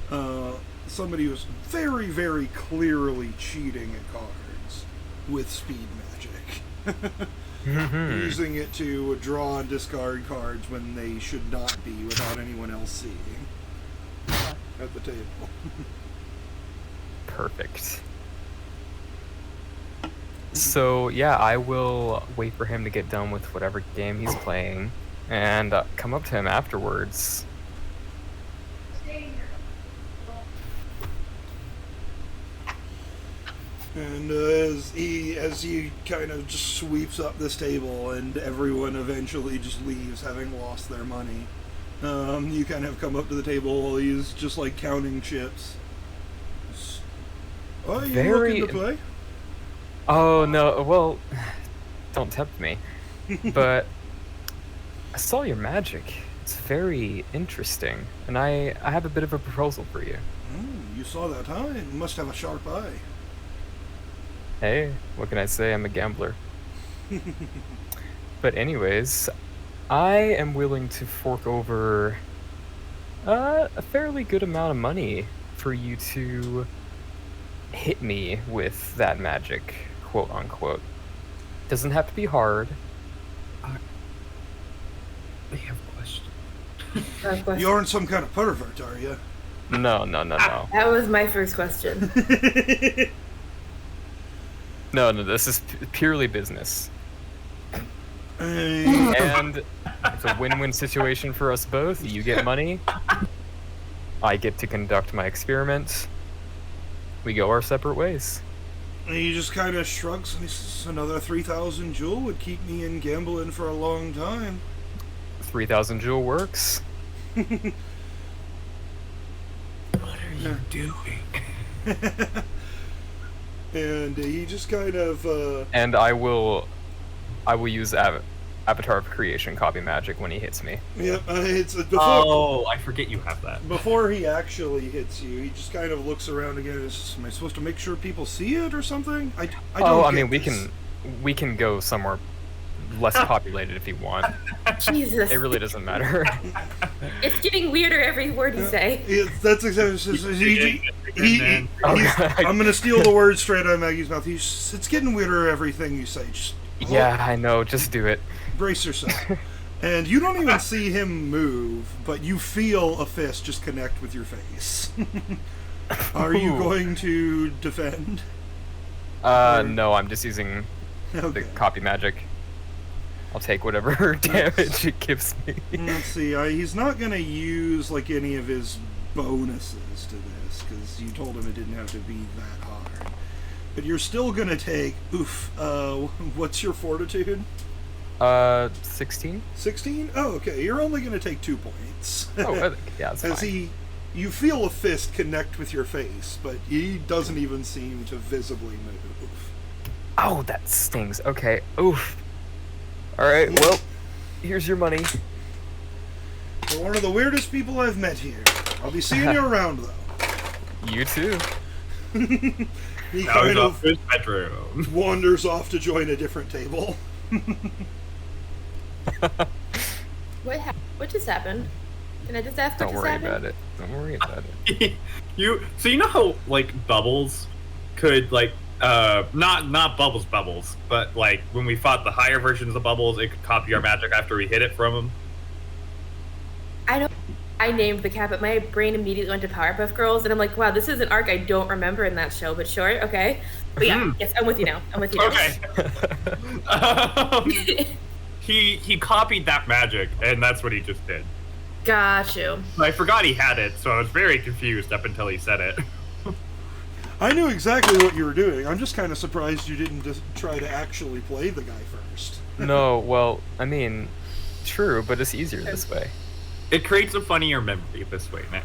hall. Somebody who's very, very clearly cheating at cards with speed magic. Using it to draw and discard cards when they should not be without anyone else seeing at the table. Perfect. So yeah, I will wait for him to get done with whatever game he's playing, and come up to him afterwards. And as he kind of just sweeps up this table, and everyone eventually just leaves, having lost their money, you kind of come up to the table while he's just like counting chips. Oh, you looking to play? Oh no, well, don't tempt me. But I saw your magic. It's very interesting, and I have a bit of a proposal for you. You saw that, huh? You must have a sharp eye. Hey, what can I say? I'm a gambler. But anyways, I am willing to fork over a fairly good amount of money for you to hit me with that magic, quote unquote. Doesn't have to be hard. I have a question. You aren't some kind of pervert, are you? No. That was my first question. No, this is purely business. Hey. And it's a win-win situation for us both. You get money. I get to conduct my experiments. We go our separate ways. And he just kind of shrugs and he says, another 3,000 jewel would keep me in gambling for a long time. 3,000 jewel works. What are you doing? And he just kind of And I will use Avatar of Creation copy magic when he hits me. yeah, it's before I forget you have that. before he actually hits you, he just kind of looks around again. Am I supposed to make sure people see it or something? I don't get this. we can go somewhere less populated if you want. Jesus. It really doesn't matter. It's getting weirder every word you say. That's exactly. I'm gonna steal the words straight out of Maggie's mouth. It's getting weirder everything you say. Just Yeah, I know. Just do it. brace yourself. And you don't even see him move, but you feel a fist just connect with your face. Are you Ooh. going to defend? No, I'm just using the Okay. copy magic. I'll take whatever damage it gives me. Let's see. He's not going to use like any of his bonuses to this because you told him it didn't have to be that hard. But you're still going to take. Oof. What's your fortitude? 16? 16? Oh, okay. You're only going to take 2 points. Oh, yeah, that's As fine. you feel a fist connect with your face, but he doesn't even seem to visibly move. Oh, that stings. Okay. Oof. Alright, well, here's your money. You're one of the weirdest people I've met here. I'll be seeing you around, though. You too. He Now kind he's of off to his bedroom. wanders off to join a different table. What just happened? Can I just ask what Don't just worry happened? about it. Don't worry about it. you know how like bubbles could like not bubbles, but like when we fought the higher versions of bubbles, it could copy our magic after we hit it from them. I know I named the cat, but my brain immediately went to Powerpuff Girls, and I'm like, wow, this is an arc I don't remember in that show, but sure, okay. But yeah, yes, I'm with you now. Okay. He copied that magic, and that's what he just did. Got you. I forgot he had it, so I was very confused up until he said it. I knew exactly what you were doing. I'm just kind of surprised you didn't just try to actually play the guy first. No, well, I mean, true, but it's easier this way. It creates a funnier memory this way, Nick.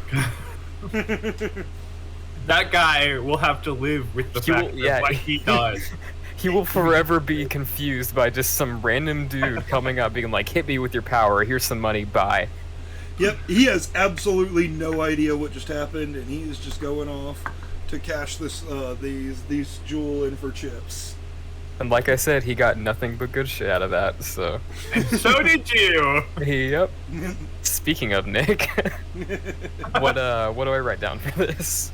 That guy will have to live with the fact of what he does. He will forever be confused by just some random dude coming up being like, hit me with your power, here's some money, bye. Yep, he has absolutely no idea what just happened, and he is just going off to cash this these jewel in for chips. And like I said, he got nothing but good shit out of that, so... And so did you! Yep. Speaking of Nick, what do I write down for this?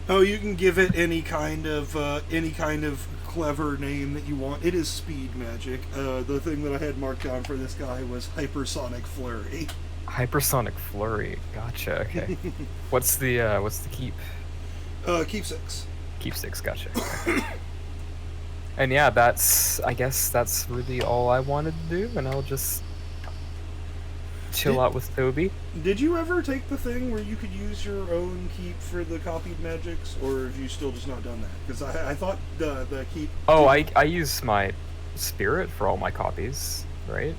Oh, you can give it any kind of clever name that you want. It is speed magic. The thing that I had marked down for this guy was hypersonic flurry. Hypersonic flurry. Gotcha. Okay. What's the keep? Keep 6. Keep 6. Gotcha. Okay. And yeah, I guess that's really all I wanted to do, and I'll just chill out with Toby. Did you ever take the thing where you could use your own keep for the copied magics, or have you still just not done that? Because I thought the keep... Oh, I use my spirit for all my copies, right?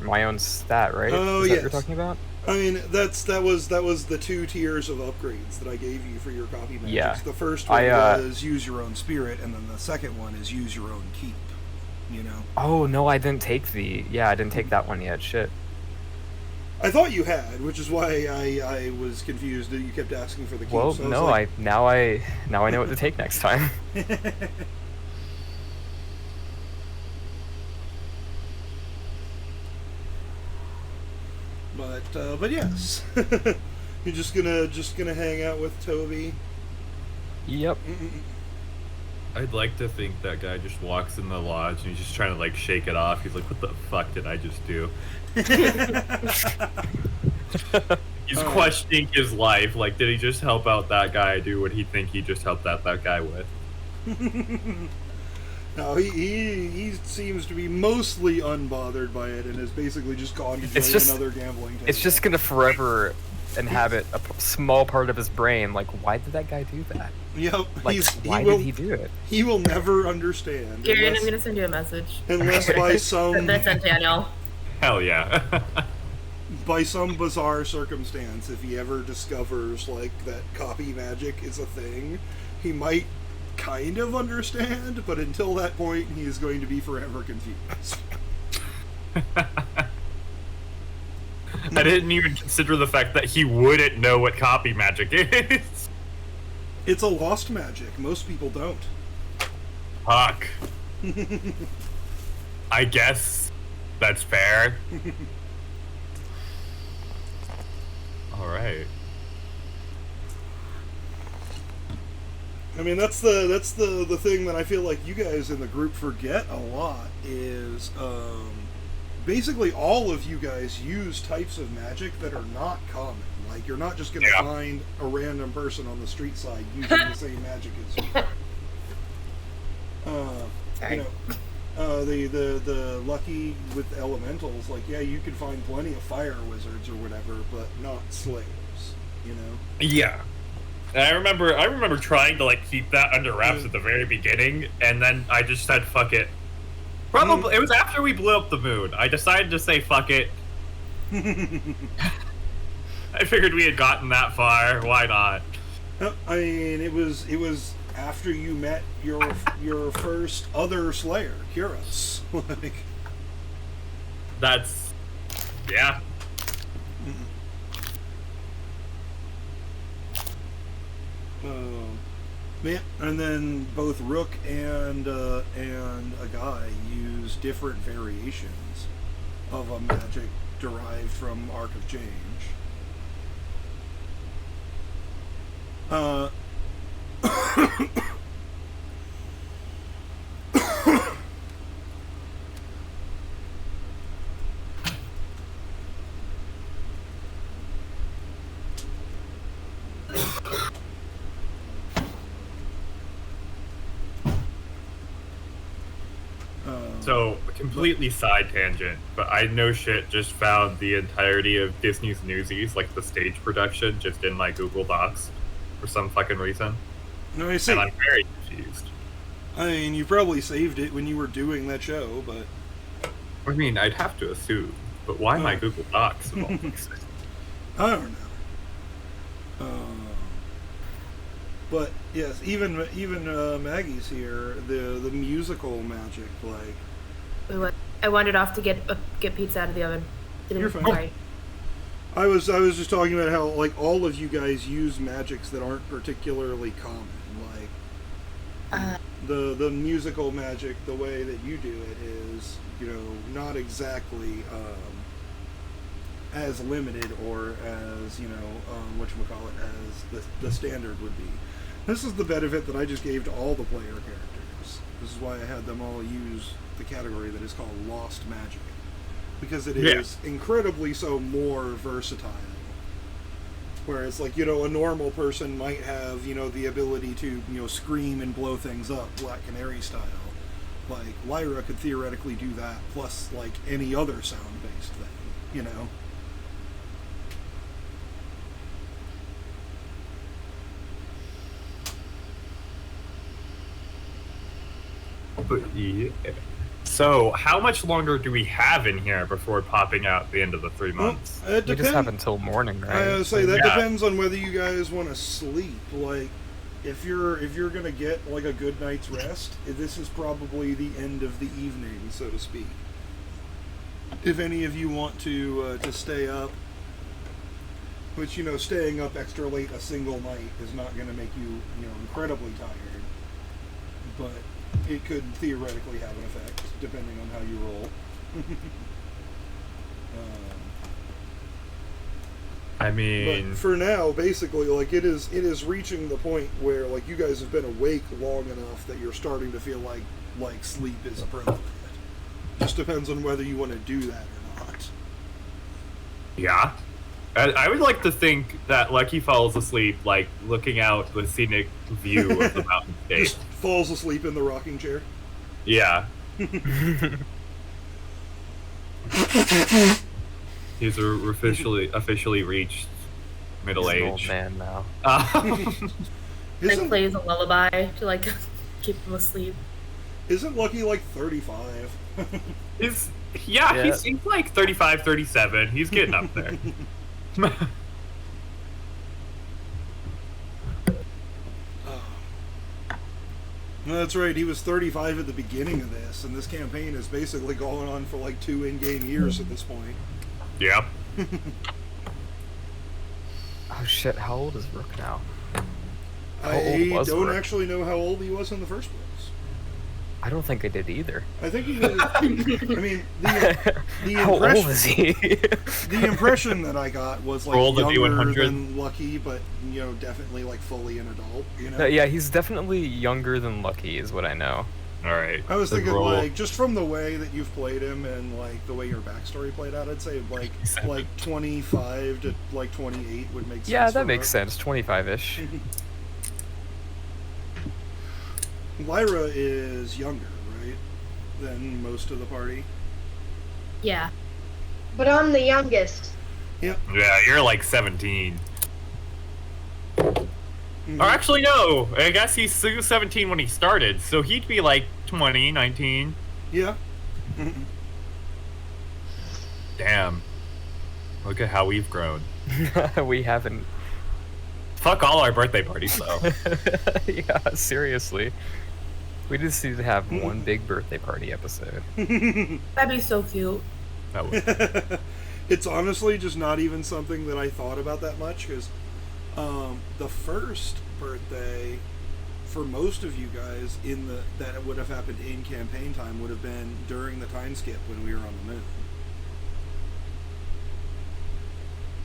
My own stat, right? Oh, Is that yes. what you're talking about? I mean, that was the 2 tiers of upgrades that I gave you for your copy magics. Yeah. The first one was use your own spirit, and then the second one is use your own keep. You know. Oh no, I didn't take I didn't take that one yet. Shit. I thought you had, which is why I was confused that you kept asking for the keep. Well, so no, like... now I know what to take next time. But yes. You're just gonna hang out with Toby. Yep. I'd like to think that guy just walks in the lodge and he's just trying to like shake it off. He's like, "What the fuck did I just do?" He's questioning his life. Like, did he just help out that guy do what he think he just helped out that guy with? No, he seems to be mostly unbothered by it and has basically just gone to join another gambling table. It's just gonna forever inhabit a small part of his brain. Like, why did that guy do that? Yep. Like, why did he do it? He will never understand. Garen, I'm gonna send you a message. Unless by some That's on Daniel. Hell yeah. by some bizarre circumstance, if he ever discovers like that copy magic is a thing, he might kind of understand, but until that point, he is going to be forever confused. I didn't even consider the fact that he wouldn't know what copy magic is. It's a lost magic. Most people don't. Fuck. I guess that's fair. Alright. I mean, that's the thing that I feel like you guys in the group forget a lot is basically all of you guys use types of magic that are not common. Like, you're not just going to find a random person on the street side using the same magic as you. Sorry. You know, the lucky with elementals, like, yeah, you can find plenty of fire wizards or whatever, but not slayers, you know? Yeah. And I remember trying to like keep that under wraps at the very beginning, and then I just said fuck it. Probably it was after we blew up the moon. I decided to say fuck it. I figured we had gotten that far. Why not? I mean, it was after you met your first other Slayer, Kyros. Like, that's yeah. Yeah, and then both Rook and a guy use different variations of a magic derived from Arc of Change. So, completely side tangent, but I no shit just found the entirety of Disney's Newsies, like the stage production, just in my Google Docs for some fucking reason. No, I see. And I'm very confused. I mean, you probably saved it when you were doing that show, but... I mean, I'd have to assume, but why my Google Docs of all places? I don't know. But yes, even Maggie's here. The musical magic, like. I wandered off to get pizza out of the oven. You're fine. Sorry. I was just talking about how like all of you guys use magics that aren't particularly common, like the musical magic. The way that you do it is, you know, not exactly as limited or as, you know, whatchamacallit, as the standard would be. This is the benefit that I just gave to all the player characters. This is why I had them all use the category that is called Lost Magic. Because it is incredibly so more versatile. Whereas, like, you know, a normal person might have, you know, the ability to, you know, scream and blow things up, Black Canary style. Like, Lyra could theoretically do that, plus, like, any other sound-based thing, you know? But yeah. So, how much longer do we have in here before popping out at the end of the 3 months? Well, it We just depends. have until morning, right? I say that Yeah. depends on whether you guys want to sleep. Like, if you're gonna get like a good night's rest, this is probably the end of the evening, so to speak. If any of you want to stay up, which, you know, staying up extra late a single night is not going to make you, you know, incredibly tired, but it could theoretically have an effect depending on how you roll. I mean, but for now, basically, like it is reaching the point where like you guys have been awake long enough that you're starting to feel like sleep is appropriate. Just depends on whether you want to do that or not. yeah. I would like to think that Lucky falls asleep, like, looking out the scenic view of the mountain state. Just falls asleep in the rocking chair. Yeah. He's officially reached middle He's an age. old man now. And Isn't, plays a lullaby to like keep him asleep. isn't Lucky like 35? He's Yeah. he's like 35, 37. He's getting up there. No, that's right. He was 35 at the beginning of this, and this campaign is basically going on for like 2 in-game years at this point. Yep. Oh shit! How old is Rook now? How old I was don't Rook? actually know how old he was in the first place. I don't think I did either. I think he was. I mean, the How old impression, is he? the impression that I got was like Roll the younger D100. than Lucky, but definitely like fully an adult. You know. Yeah, he's definitely younger than Lucky, is what I know. All right. I was Then thinking roll. like just from the way that you've played him and like the way your backstory played out, I'd say like 25 to like 28 would make sense. Yeah, for that makes Rook. sense. 25-ish. Lyra is younger, right, than most of the party. Yeah. But I'm the youngest. Yeah, you're like 17. Mhm. Or actually, no. I guess he's 17 when he started, so he'd be like 20, 19. Yeah. Damn. Look at how we've grown. We haven't. Fuck all our birthday parties, though. Yeah, seriously. We just need to have one big birthday party episode. That'd be so cute. That would. It's honestly just not even something that I thought about that much because the first birthday for most of you guys that it would have happened in campaign time would have been during the time skip when we were on the moon.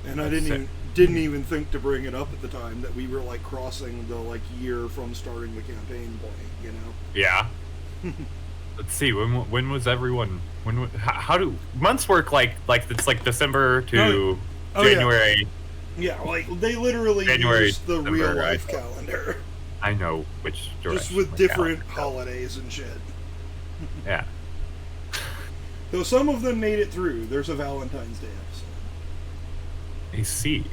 And I didn't even think to bring it up at the time that we were like crossing the like year from starting the campaign point, you know. Yeah. Let's see. When was everyone? How do months work? Like it's like December to Oh, yeah. January. Yeah, like they literally January, use the December, real life right? calendar, I know which direction. just with my different calendar holidays and shit. goes. Yeah. Though some of them made it through. There's a Valentine's Day I see.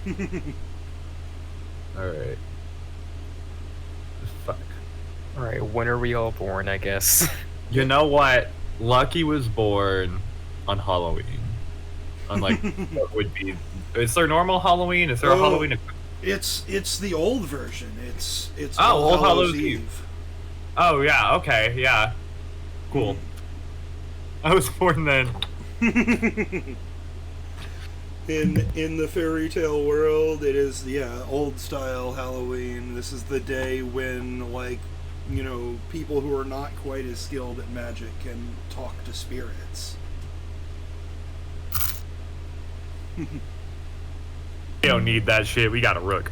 episode. All right. Fuck. Alright, when are we all born, I guess? You know what? Lucky was born on Halloween. On like what would be? Is there normal Halloween? Is there a Oh. Halloween? It's the old version. It's Oh, All Old Hallows Hallows Eve. Oh yeah. Okay. Yeah. Cool. I was born then. In the fairy tale world, it is old style Halloween. This is the day when people who are not quite as skilled at magic can talk to spirits. We don't need that shit. We got a rook.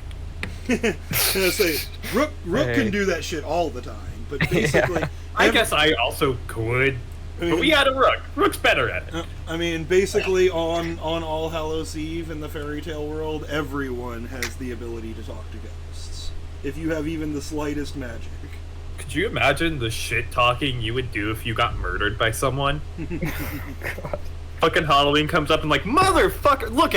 And I say Rook Hey. can do that shit all the time, but basically, I guess I also could, but we had a rook. Rook's better at it. I mean, basically on All Hallows Eve in the fairy tale world, everyone has the ability to talk to ghosts if you have even the slightest magic. Could you imagine the shit talking you would do if you got murdered by someone? Fucking Halloween comes up and like, motherfucker, look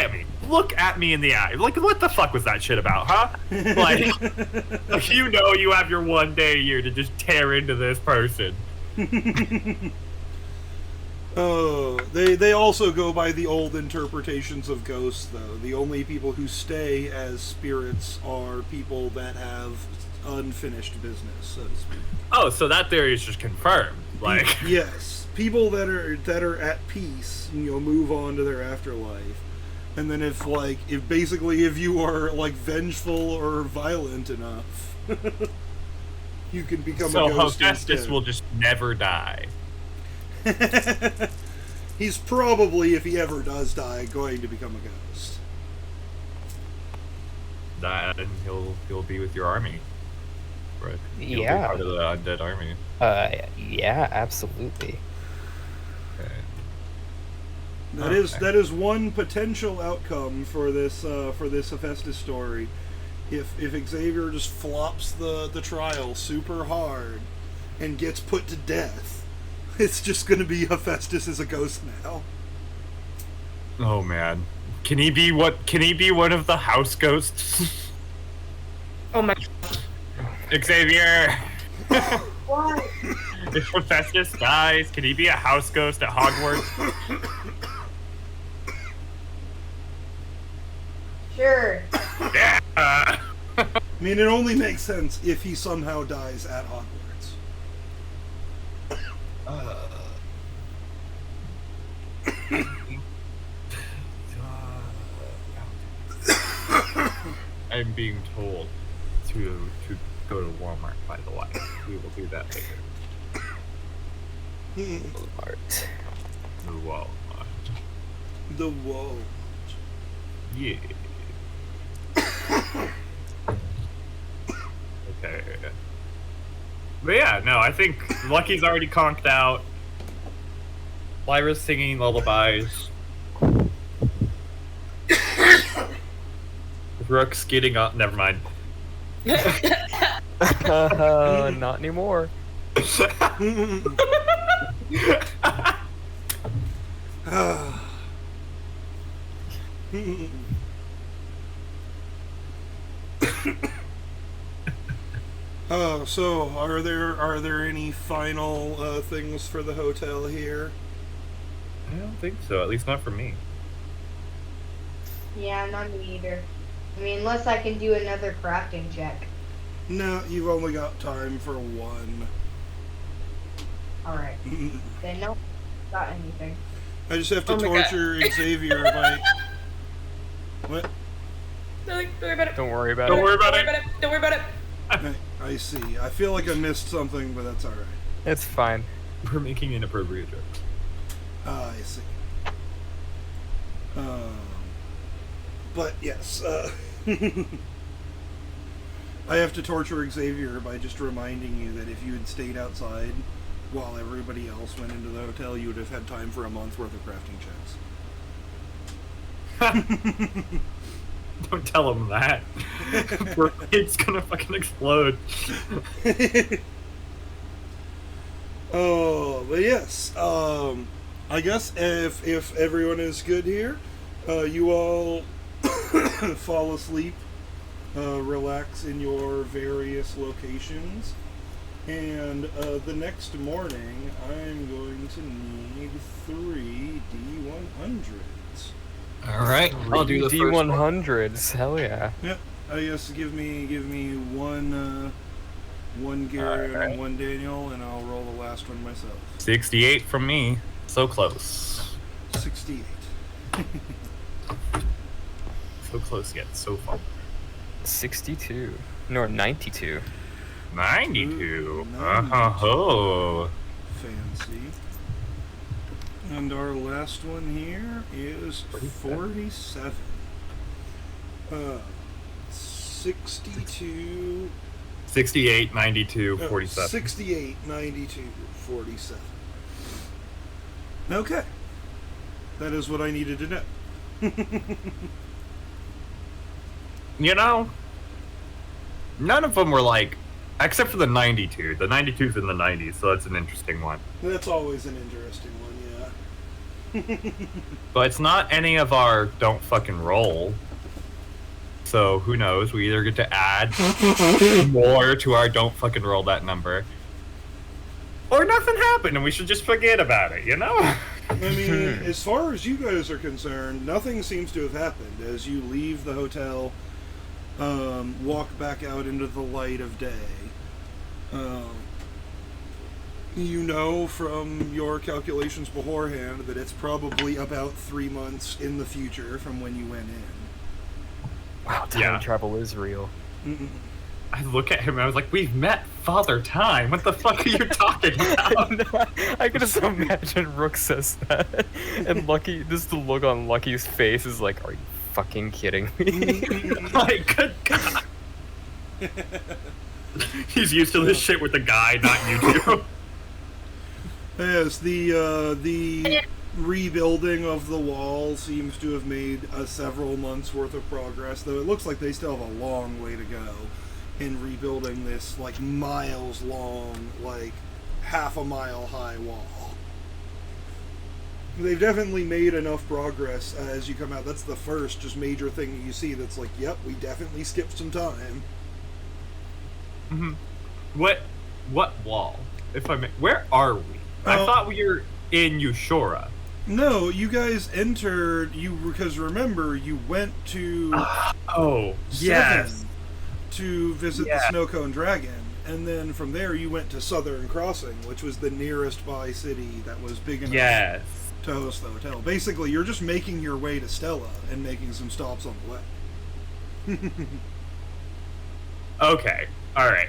at me in the eye. Like, what the fuck was that shit about, huh? Like, you have your one day a year to just tear into this person. Oh, they also go by the old interpretations of ghosts, though. The only people who stay as spirits are people that have unfinished business, so to speak. Oh, so that theory is just confirmed. Like, Yes, people that are at peace, move on to their afterlife. And then if you are like vengeful or violent enough, you can become so a ghost Hephaestus instead. will just never die. He's probably, if he ever does die, going to become a ghost. that, and he'll be with your army. Right. He'll be Yeah. part of the undead army. Yeah, absolutely. Okay. That is one potential outcome for this Hephaestus story. If Xavier just flops the trial super hard and gets put to death, it's just going to be Hephaestus as a ghost now. Oh man, can he be one of the house ghosts? Oh my. Xavier. Why? If Hephaestus dies, can he be a house ghost at Hogwarts? Sure. Yeah. I mean, it only makes sense if he somehow dies at Hogwarts. I'm being told to go to Walmart, by the way. We will do that later. Walmart. The Walmart. The wall. Yeah. Okay. But yeah, no, I think Lucky's already conked out. Lyra's singing lullabies. Rook's getting up. Never mind. Not anymore. So are there any final things for the hotel here? I don't think so. At least not for me. Yeah, not me either. I mean, unless I can do another crafting check. No, you've only got time for one. Alright. Then no, got anything. I just have to Oh my God. torture Xavier by... What? No, don't worry about it. Don't worry about Don't it. worry about Don't it. Don't worry about it. I see. I feel like I missed something, but that's alright. It's fine. We're making inappropriate jokes. I see. But yes, I have to torture Xavier by just reminding you that if you had stayed outside while everybody else went into the hotel, you would have had time for a month worth of crafting checks. Don't tell him that. It's gonna fucking explode. Oh, but yes. I guess if everyone is good here, you all fall asleep, relax in your various locations, and the next morning I'm going to need 3 D100s. All right, I'll do the first one. D100s. Hell yeah. Yep. Yes, give me one Gary Alright. and one Daniel, and I'll roll the last one myself. 68 from me. So close. 68. So close yet so far. 62. No, 92. 92. Ooh, Oh. Fancy. And our last one here is 47. 62. 68, 92, 47. 68, 92, 47. Okay. That is what I needed to know. You know, none of them were like, except for the 92. The 92's in the 90s, so that's an interesting one. That's always an interesting one, yeah. But it's not any of our don't fucking roll. So who knows? We either get to add more to our don't fucking roll that number, or nothing happened and we should just forget about it, you know? I mean, as far as you guys are concerned, nothing seems to have happened as you leave the hotel, walk back out into the light of day. You know from your calculations beforehand that it's probably about 3 months in the future from when you went in. Wow, time travel is real. Mm-mm. I look at him and I was like, we've met Father Time. What the fuck are you talking about? I can just imagine Rook says that, and Lucky, just the look on Lucky's face is like, "Are you fucking kidding me? My good God. He's used to this shit with the guy, not you two. Yes, the rebuilding of the wall seems to have made several months worth of progress, though it looks like they still have a long way to go in rebuilding this, like, miles long, like, half a mile high wall. They've definitely made enough progress as you come out. That's the first just major thing that you see that's like, yep, we definitely skipped some time. Mm-hmm. What wall? If I may, where are we? I thought we were in Eushora. No, you guys entered, because remember, you went to yes, to visit the Snowcone Dragon, and then from there you went to Southern Crossing, which was the nearest by city that was big enough to host the hotel. Basically, you're just making your way to Stella and making some stops on the way. Okay, alright.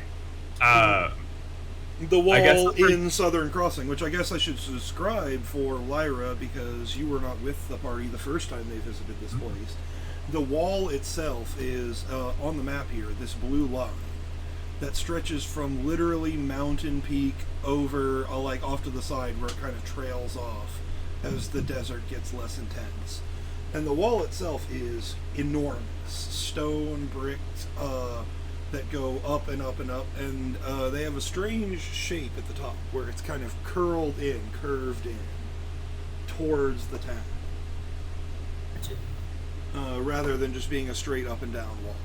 The wall in Southern Crossing, which I guess I should describe for Lyra, because you were not with the party the first time they visited this place. The wall itself is, on the map here, this blue line that stretches from literally Mountain Peak over, like, off to the side where it kind of trails off as the desert gets less intense. And the wall itself is enormous. Stone, bricked, that go up and up and up, and they have a strange shape at the top where it's kind of curved in towards the town, rather than just being a straight up and down wall.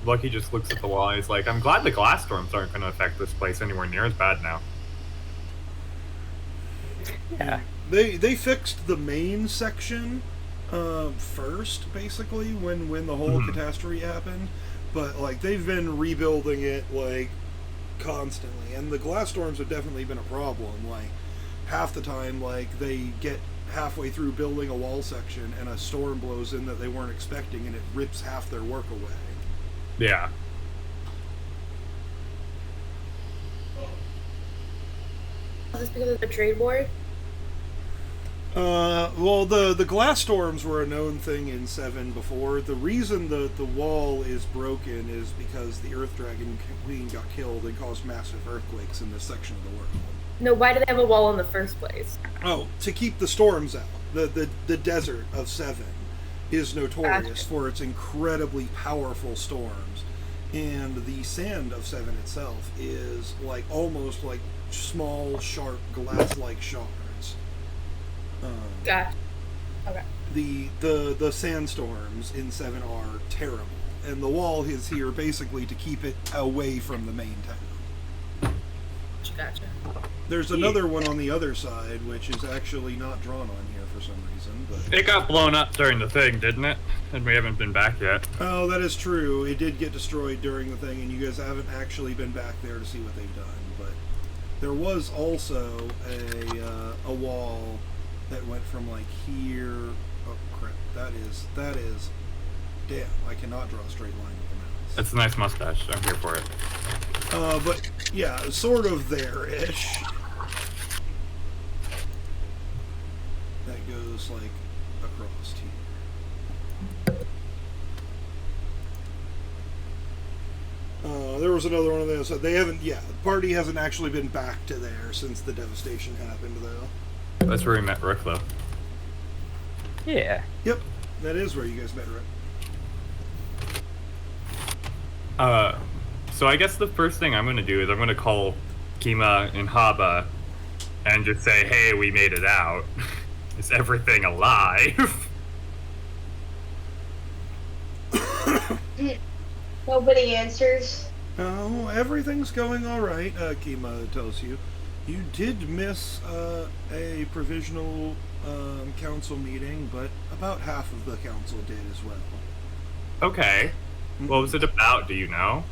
Lucky just looks at the wall and he's like, I'm glad the glass storms aren't going to affect this place anywhere near as bad now. Yeah. They fixed the main section first, basically, when the whole catastrophe happened. But, like, they've been rebuilding it, like, constantly. And the glass storms have definitely been a problem. Like, half the time, like, they get halfway through building a wall section and a storm blows in that they weren't expecting and it rips half their work away. Yeah. Is this because of the trade war? Well, the glass storms were a known thing in 7 before. The reason the wall is broken is because the Earth Dragon Queen got killed and caused massive earthquakes in this section of the world. No, why did they have a wall in the first place? Oh, to keep the storms out. The desert of 7 is notorious for its incredibly powerful storms. And the sand of 7 itself is like almost like small, sharp, glass-like shards. Gotcha. Okay. The sandstorms in 7 are terrible, and the wall is here basically to keep it away from the main town. Gotcha. There's another one on the other side, which is actually not drawn on here for some reason. But It got blown up during the thing, didn't it? And we haven't been back yet. oh, that is true. It did get destroyed during the thing, and you guys haven't actually been back there to see what they've done. But there was also a wall that went from like here. Oh crap! That is. Damn! I cannot draw a straight line with a mouse. It's a nice mustache. I'm here for it. But yeah, sort of there-ish. That goes like across here. There was another one of those. So they haven't. Yeah, the party hasn't actually been back to there since the devastation happened, though. That's where we met Rook, though. Yeah. Yep, that is where you guys met, right? So I guess the first thing I'm going to do is I'm going to call Kima and Haba and just say, hey, we made it out. Is everything alive? Nobody answers. Oh, everything's going all right, Kima tells you. You did miss a provisional council meeting, but about half of the council did as well. Okay. What was it about, do you know?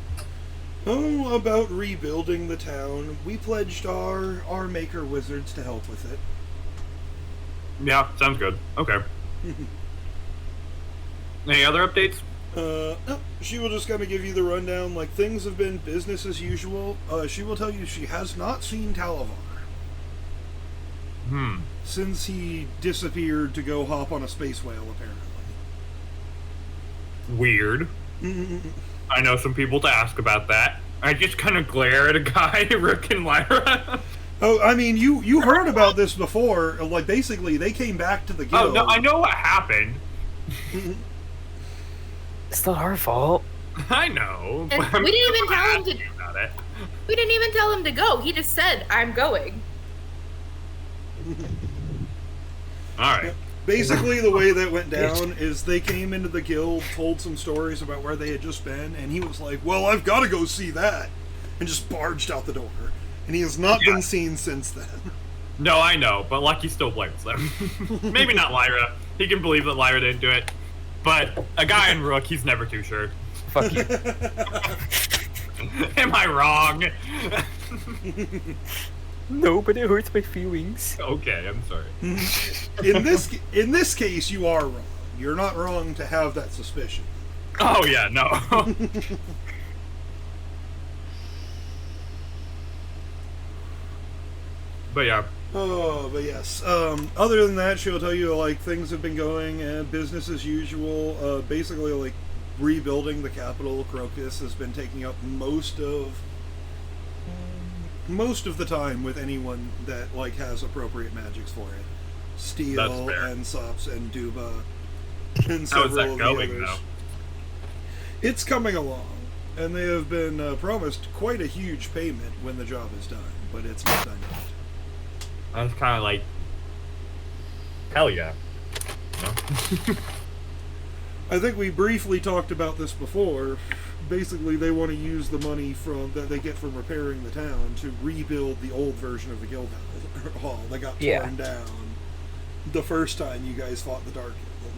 Oh, about rebuilding the town. We pledged our maker wizards to help with it. Yeah, sounds good. Okay. Any other updates? No, she will just kind of give you the rundown. Like, things have been business as usual. She will tell you she has not seen Talavar. Hmm. Since he disappeared to go hop on a space whale, apparently. weird. I know some people to ask about that. I just kind of glare at a guy, Rook and Lyra. Oh, I mean, you heard about this before. Like, basically, they came back to the guild. Oh, no, I know what happened. It's not our fault. I know. And but we didn't even tell him asking to. about it. We didn't even tell him to go. He just said, "I'm going." All right. Basically, the way that went down is they came into the guild, told some stories about where they had just been, and he was like, well, I've got to go see that, and just barged out the door. And he has not been seen since then. No, I know, but Lucky still blames them. Maybe not Lyra. He can believe that Lyra didn't do it. But a guy in Rook, he's never too sure. Fuck you. Am I wrong? No, but it hurts my feelings. Okay, I'm sorry. In this case, you are wrong. You're not wrong to have that suspicion. Oh, yeah, no. But yeah. Oh, but yes. Other than that, she'll tell you, like, things have been going, business as usual. Basically, like, rebuilding the capital, Crocus, has been taking up most of the time with anyone that, like, has appropriate magics for it. Steel, and Sops, and Duba, and several How's that of going, the others. though? It's coming along, and they have been promised quite a huge payment when the job is done, but it's not done yet. That's kind of like, hell yeah. No? I think we briefly talked about this before. Basically, they want to use the money that they get from repairing the town to rebuild the old version of the guild hall that got torn down the first time you guys fought the Dark Guild.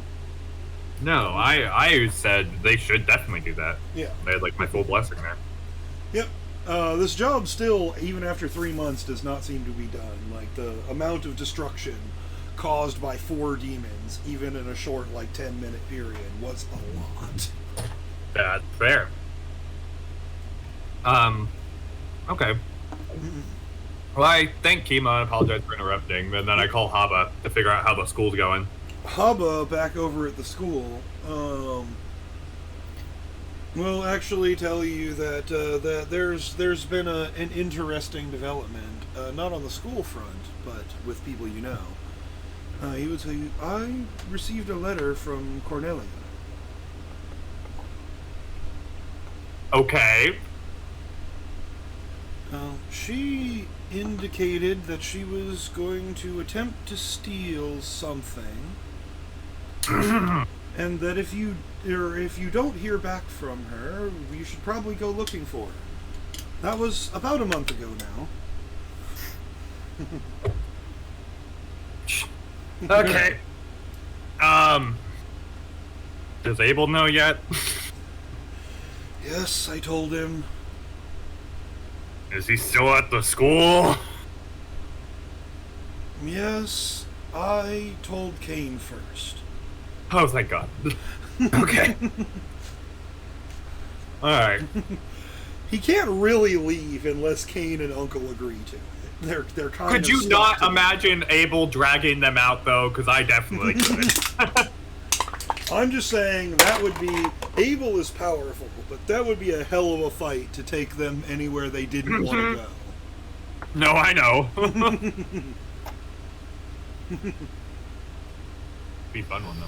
No, I said they should definitely do that. Yeah. They had like my full blessing there. Yep. This job still, even after 3 months, does not seem to be done. Like, the amount of destruction caused by 4 demons, even in a short, like, 10-minute period, was a lot. That's fair. Okay. Well, I thank Kima and apologize for interrupting, but then I call Haba to figure out how the school's going. Haba, back over at the school, will actually tell you that that there's been an interesting development, not on the school front, but with people you know. He would tell you, I received a letter from Cornelia. Okay. She indicated that she was going to attempt to steal something, and that if you don't hear back from her, you should probably go looking for her. That was about a month ago now. Okay. Does Abel know yet? Yes, I told him. Is he still at the school? Yes, I told Kane first. Oh, thank God. Okay. Alright. He can't really leave unless Kane and Uncle agree to it. They're kind Could of you stuck not together. imagine Abel dragging them out, though? Because I definitely could. I'm just saying that would be... Abel is powerful, but that would be a hell of a fight to take them anywhere they didn't want to go. No, I know. Be a fun one, though.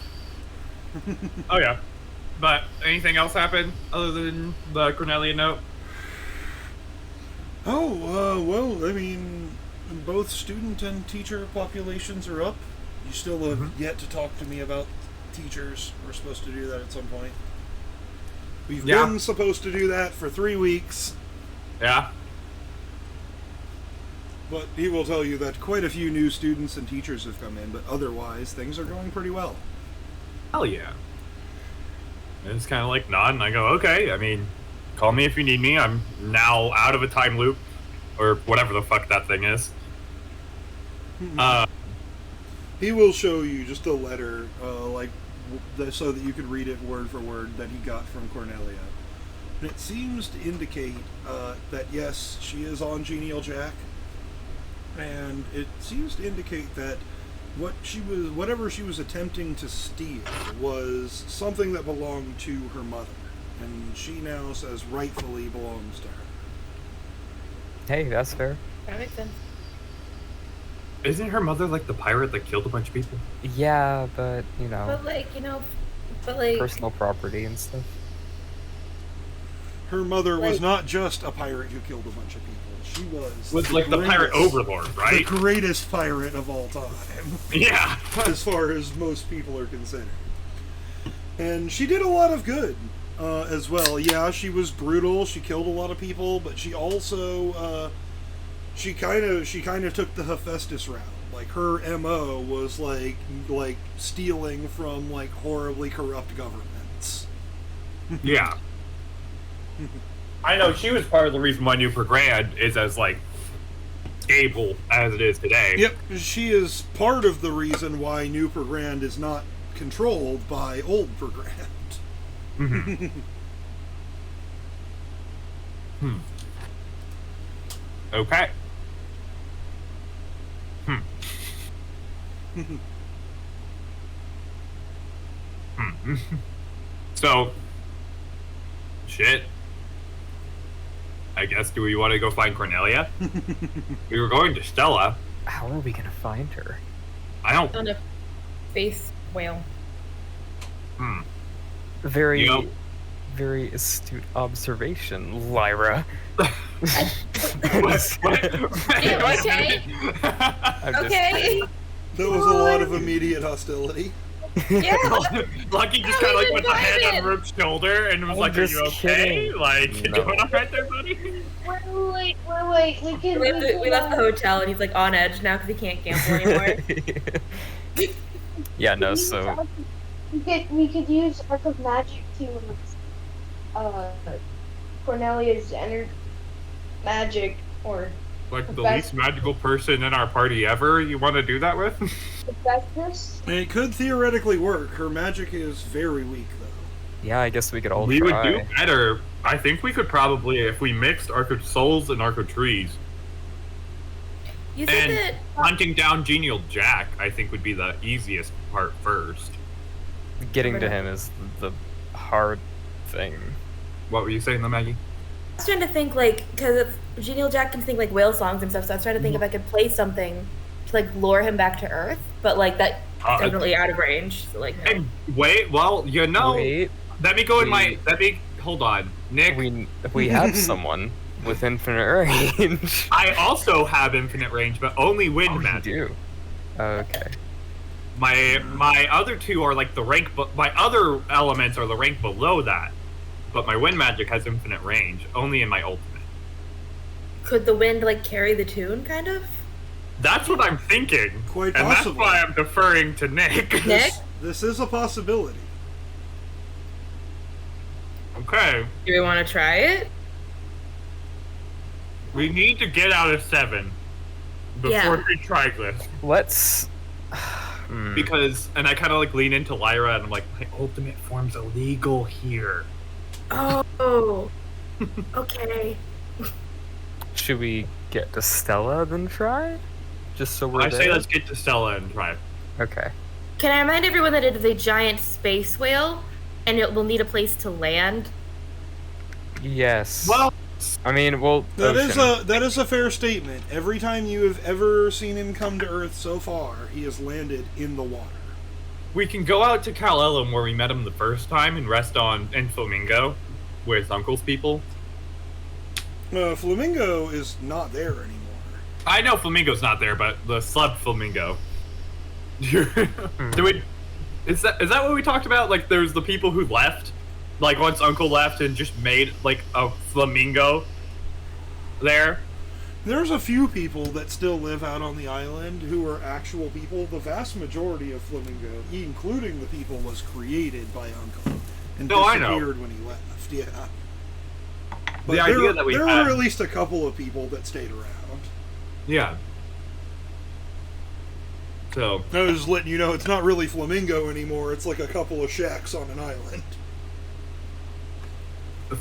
Oh, yeah. But anything else happen other than the Cornelia note? Oh, well, I mean, both student and teacher populations are up. You still have yet to talk to me about teachers. We're supposed to do that at some point. We've been supposed to do that for 3 weeks. Yeah. But he will tell you that quite a few new students and teachers have come in, but otherwise, things are going pretty well. Hell yeah. And it's kind of like nod, and I go, okay, I mean, call me if you need me. I'm now out of a time loop, or whatever the fuck that thing is. He will show you just a letter, so that you could read it word for word, that he got from Cornelia. And it seems to indicate that, yes, she is on Genial Jack, and it seems to indicate that whatever she was attempting to steal was something that belonged to her mother, and she now says rightfully belongs to her. Hey, that's fair. That makes sense. Isn't her mother like the pirate that killed a bunch of people? Yeah, but But like, personal property and stuff. Her mother was not just a pirate who killed a bunch of people. She was like the pirate overlord, right? The greatest pirate of all time. Yeah. As far as most people are concerned. And she did a lot of good as well. Yeah, she was brutal. She killed a lot of people, but she also she kind of took the Hephaestus route. Like her MO was like stealing from like horribly corrupt governments. Yeah. I know she was part of the reason why New Grand is as like stable as it is today. Yep, she is part of the reason why New Grand is not controlled by Old Grand. Okay. So, shit. I guess, do we want to go find Cornelia? We were going to Stella. How are we gonna find her? I don't... On a face whale. Very, very astute observation, Lyra. Okay. Okay. There was a lot of immediate hostility. Yeah. Lucky just kind of like put the hand on Rook's shoulder and was I'm like, "Are just you okay? kidding. Like, you No. doing all right there, buddy?" Wait. We left the hotel and he's like on edge now because he can't gamble anymore. Yeah, no, so we could use Arc of Magic to Cornelia's magic or Like the Best- least magical person in our party ever. You want to do that with? Hephaestus. It could theoretically work. Her magic is very weak, though. yeah, I guess we could all We try. would do better. I think we could probably, if we mixed Arc of Souls and Arc of Trees, You said and that hunting down Genial Jack, I think would be the easiest part first. Getting to him is the hard thing. What were you saying, though, Maggie? I was trying to think because Genial Jack can sing like whale songs and stuff, so I was trying to think if I could play something to like lure him back to Earth, but like that definitely out of range. So like no. Hey, wait, well, Wait, let me go in my, hold on, Nick. we have someone with infinite range. I also have infinite range, but only wind You magic. do. Okay. My other two are like the rank, but my other elements are the rank below that. But my wind magic has infinite range, only in my ultimate. Could the wind like carry the tune, kind of? That's what I'm thinking. Quite and possible. that's why I'm deferring to Nick. Nick? This is a possibility. Okay. Do we want to try it? We need to get out of 7 before Yeah. we try this. Let's. Because, and I kind of like lean into Lyra and I'm like, my ultimate form's illegal here. Oh. Okay. Should we get to Stella then try? Just so we're I say there? let's get to Stella and try it. Okay. Can I remind everyone that it is a giant space whale, and it will need a place to land? Yes. Well, I mean, well, That ocean. is a fair statement. Every time you have ever seen him come to Earth so far, he has landed in the water. we can go out to Cal-Elum where we met him the first time and rest in Flamingo with Uncle's people. Flamingo is not there anymore. I know Flamingo's not there, but the slub Flamingo. Is that what we talked about? Like, there's the people who left, like once Uncle left and just made like a flamingo there. There's a few people that still live out on the island who are actual people. The vast majority of Flamingo, including the people, was created by Uncle and No, I know. disappeared when he left. Yeah. But The idea that we there had- were at least a couple of people that stayed around. Yeah. So I was just letting you know it's not really Flamingo anymore. It's like a couple of shacks on an island.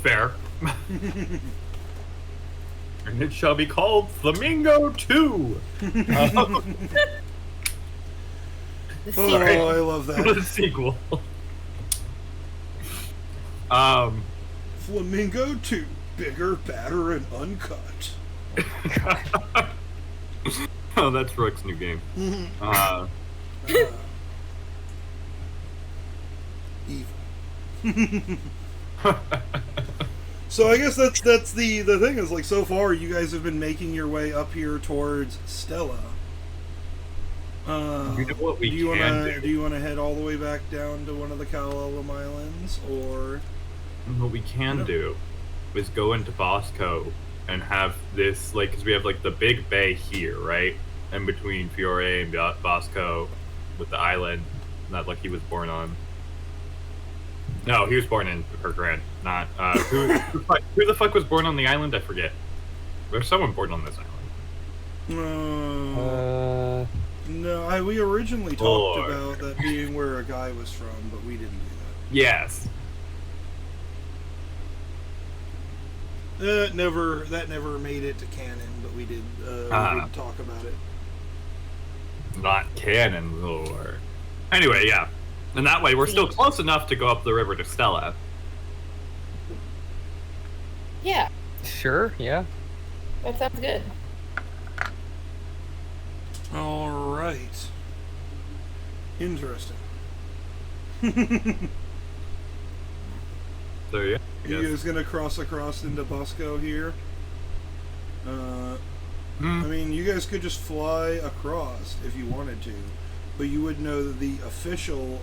fair. And it shall be called Flamingo 2. The Oh, secret. I love The that. sequel. Flamingo 2, bigger, badder, and uncut. Oh, that's Rook's new game. Evil. So I guess that's the thing is, like, so far you guys have been making your way up here towards Stella. You know what we do you can wanna do? do you wanna head all the way back down to one of the Kalalam Islands, or What we can No. do is go into Bosco and have this, like, because we have, like, the big bay here, right? In between Fiore and Bosco with the island that Lucky was born on. No, he was born in her grand, not, who the fuck was born on the island? I forget. There's someone born on this island. no, we originally talked Lord. about that being where a guy was from, but we didn't do Yes. that. That never made it to canon, but we did talk about it. Not canon lore. Anyway, yeah. And that way, we're still close enough to go up the river to Stella. Yeah, Sure, yeah. that sounds good. All right. Interesting. So, yeah. I You guess. guys gonna cross across into Bosco here? I mean, you guys could just fly across if you wanted to, but you would know that the official,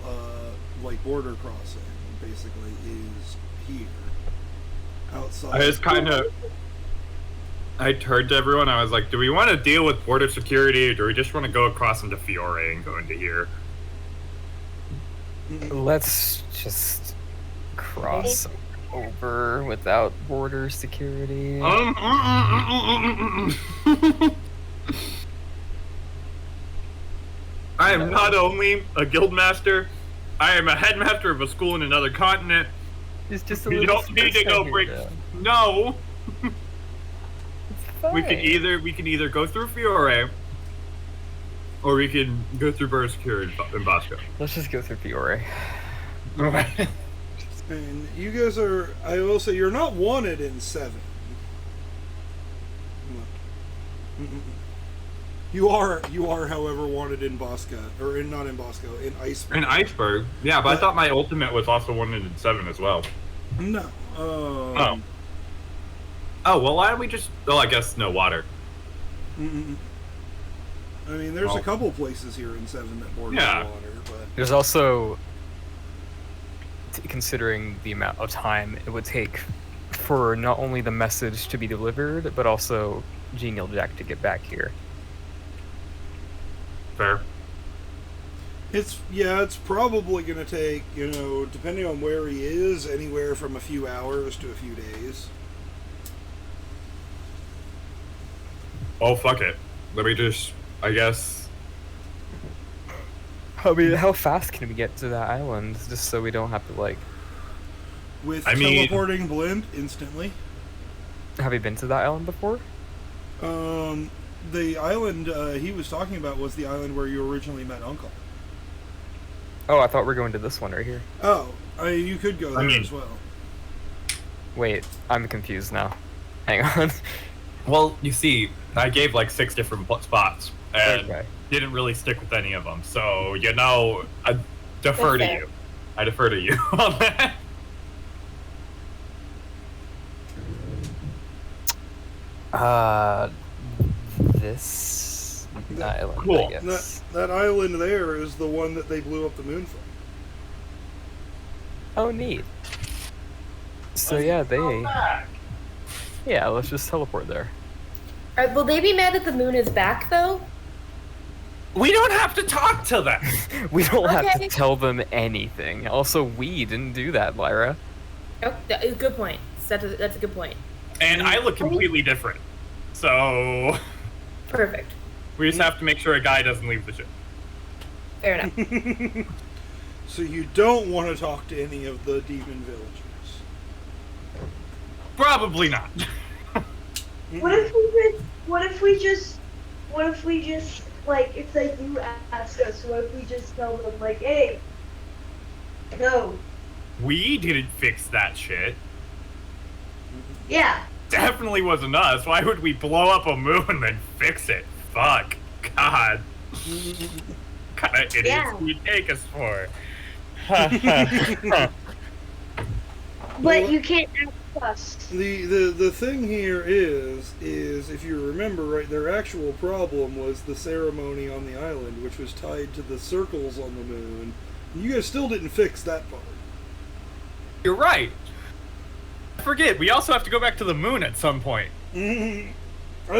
like, border crossing basically is here, outside. I turned to everyone, I was like, do we want to deal with border security, or do we just want to go across into Fiore and go into here? Let's just cross over without border security. I am not only a guild master, I am a headmaster of a school in another continent. It's just a You little don't need to stressed go out break. here, No, though. we can either go through Fiore, or we can go through border security in Bosco. Let's just go through Fiore. And you guys are, I will say, you're not wanted in 7. You are, however, wanted in Bosco, or not in Bosco, in Iceberg. In Iceberg, yeah, but I thought my ultimate was also 1 in 7 as well. No. Oh, well, why don't we just... Oh, I guess no water. I mean, there's Well. a couple places here in 7 that border Yeah. water, but... There's also, considering the amount of time it would take for not only the message to be delivered, but also Genial Jack to get back here. Fair. It's probably going to take, depending on where he is, anywhere from a few hours to a few days. Oh, fuck it. Let me just... I guess... I mean, how fast can we get to that island, just so we don't have to, like... With I mean- teleporting Blend instantly. Have you been to that island before? The island he was talking about was the island where you originally met Uncle. Oh, I thought we were going to this one right here. Oh, you could go there mean- as well. Wait, I'm confused now. Hang on. Well, you see, I gave like 6 different spots, and Okay. didn't really stick with any of them. So, I defer to That's fair. you. I defer to you on that. This island, Cool. I guess. That island there is the one that they blew up the moon from. Oh, neat. So yeah, yeah, let's just teleport there. Will they be mad that the moon is back, though? We don't have to talk to them. We don't have to Okay. tell them anything. Also, we didn't do that, Lyra. Oh, good point. That's a good point. And I look completely different. So, Perfect. we just have to make sure a guy doesn't leave the ship. Fair enough. So you don't want to talk to any of the demon villagers. Probably not. What if we just like, it's like you asked us, what if we just tell them, like, hey, no. We didn't fix that shit. Yeah. Definitely wasn't us. Why would we blow up a moon and then fix it? Fuck. God. What kind of idiots do you take us for? But you can't ask us. The thing here is if you remember right, their actual problem was the ceremony on the island, which was tied to the circles on the moon. And you guys still didn't fix that part. You're right. Forget, we also have to go back to the moon at some point. I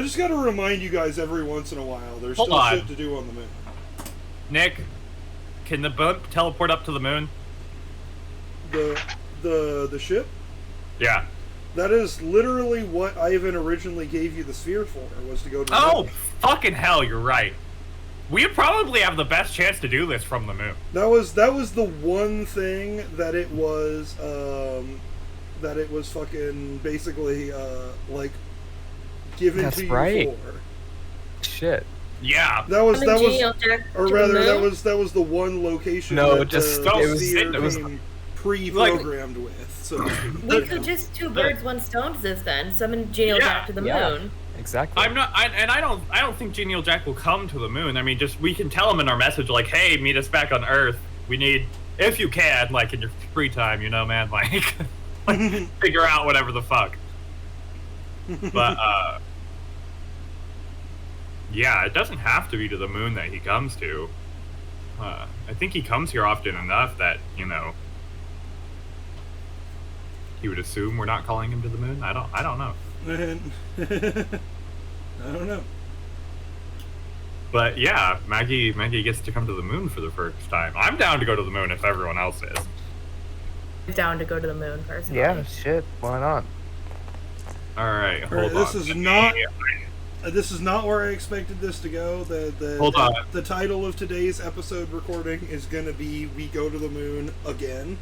just gotta remind you guys every once in a while, there's Hold still on. shit to do on the moon. Nick, can the blimp teleport up to the moon? The ship? Yeah. That is literally what Ivan originally gave you the sphere for, was to go to the Oh, moon. fucking hell, you're right. We probably have the best chance to do this from the moon. That was the one thing that it was fucking basically like given That's to you right. for. Shit. Yeah. That was or rather that that was the one location No, that just- the it was- sphere it was- came pre-programmed with. So to speak. We could just two birds, one stone this then. Summon Genial Yeah. Jack to the Yeah. moon. Exactly. I don't think Genial Jack will come to the moon. I mean, just we can tell him in our message, like, hey, meet us back on Earth. We need, if you can, like in your free time, you know, man, like figure out whatever the fuck. But yeah, it doesn't have to be to the moon that he comes to. I think he comes here often enough that, you know, he would assume we're not calling him to the moon. I don't know. I don't know. But yeah, Maggie gets to come to the moon for the first time. I'm down to go to the moon if everyone else is. I'm down to go to the moon personally. Yeah, shit. Why not? All right, hold Alright, on. this is not where I expected this to go. Hold on. The title of today's episode recording is gonna be "We Go to the Moon Again."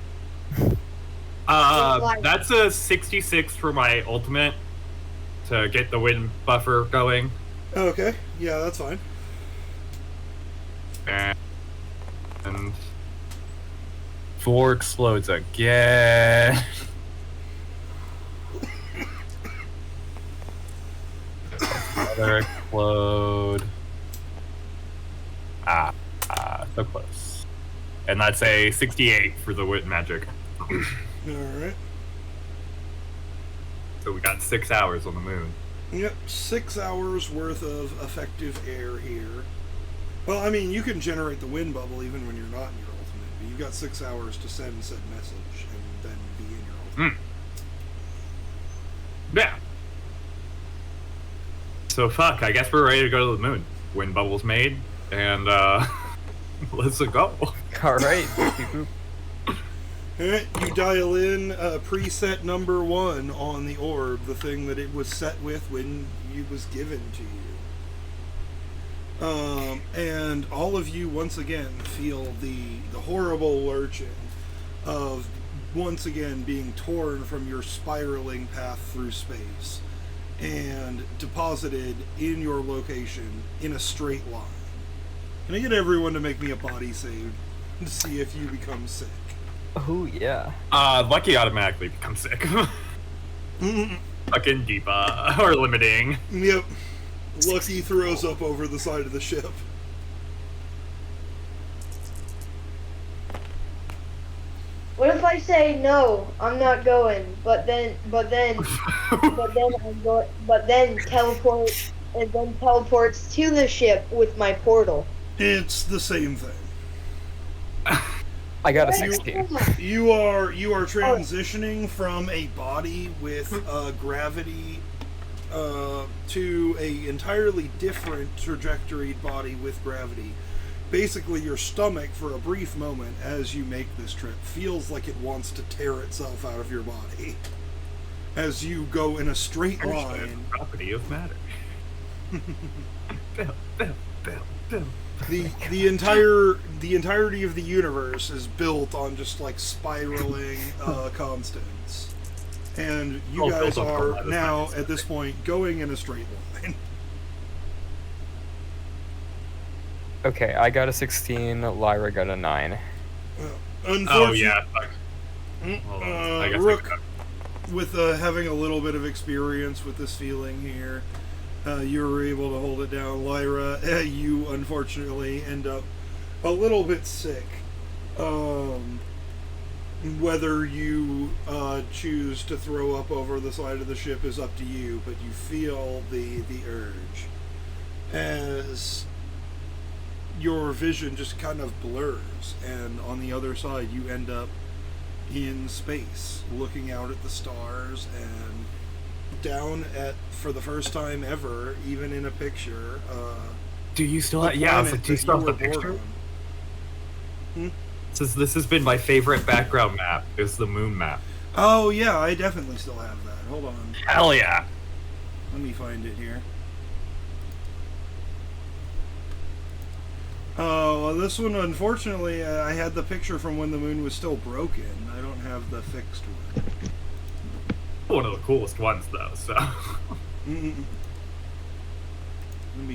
That's a 66 for my ultimate to get the wind buffer going. Okay, yeah, that's fine. And 4 explodes again. Another explode. So close. And that's a 68 for the wit magic. Alright. So we got 6 hours on the moon. Yep, 6 hours worth of effective air here. Well, I mean, you can generate the wind bubble even when you're not in your ultimate, but you've got 6 hours to send said message and then be in your ultimate. Yeah. So fuck, I guess we're ready to go to the moon. Wind bubble's made, and let's go. All right. Alright, you dial in preset number 1 on the orb, the thing that it was set with when it was given to you. And all of you once again feel the horrible lurching of once again being torn from your spiraling path through space and deposited in your location in a straight line. Can I get everyone to make me a body save to see if you become sick? Oh yeah. Lucky automatically becomes sick. Fucking Deepa or limiting. Yep. Lucky throws up over the side of the ship. What if I say no, I'm not going, but then teleports to the ship with my portal. It's the same thing. I got a 16. You are transitioning from a body with gravity to a entirely different trajectoried body with gravity. Basically, your stomach, for a brief moment, as you make this trip, feels like it wants to tear itself out of your body. As you go in a straight line. Property of matter. The entirety of the universe is built on just like spiraling constants. And you guys are now, at this point, going in a straight line. Okay, I got a 16, Lyra got a 9. Oh yeah. Fuck. Hold on. I guess Rook, with having a little bit of experience with this feeling here, you were able to hold it down. Lyra, you unfortunately end up a little bit sick. Whether you choose to throw up over the side of the ship is up to you, but you feel the urge as your vision just kind of blurs, and on the other side you end up in space, looking out at the stars and down at, for the first time ever, even in a picture, do you still have, yeah, I was like, do you still have the picture? Says this has been my favorite background map, is the moon map. Oh yeah, I definitely still have that. Hold on. Hell yeah. Let me find it here. Oh, well, this one, unfortunately, I had the picture from when the moon was still broken. I don't have the fixed one. One of the coolest ones, though, so. Let me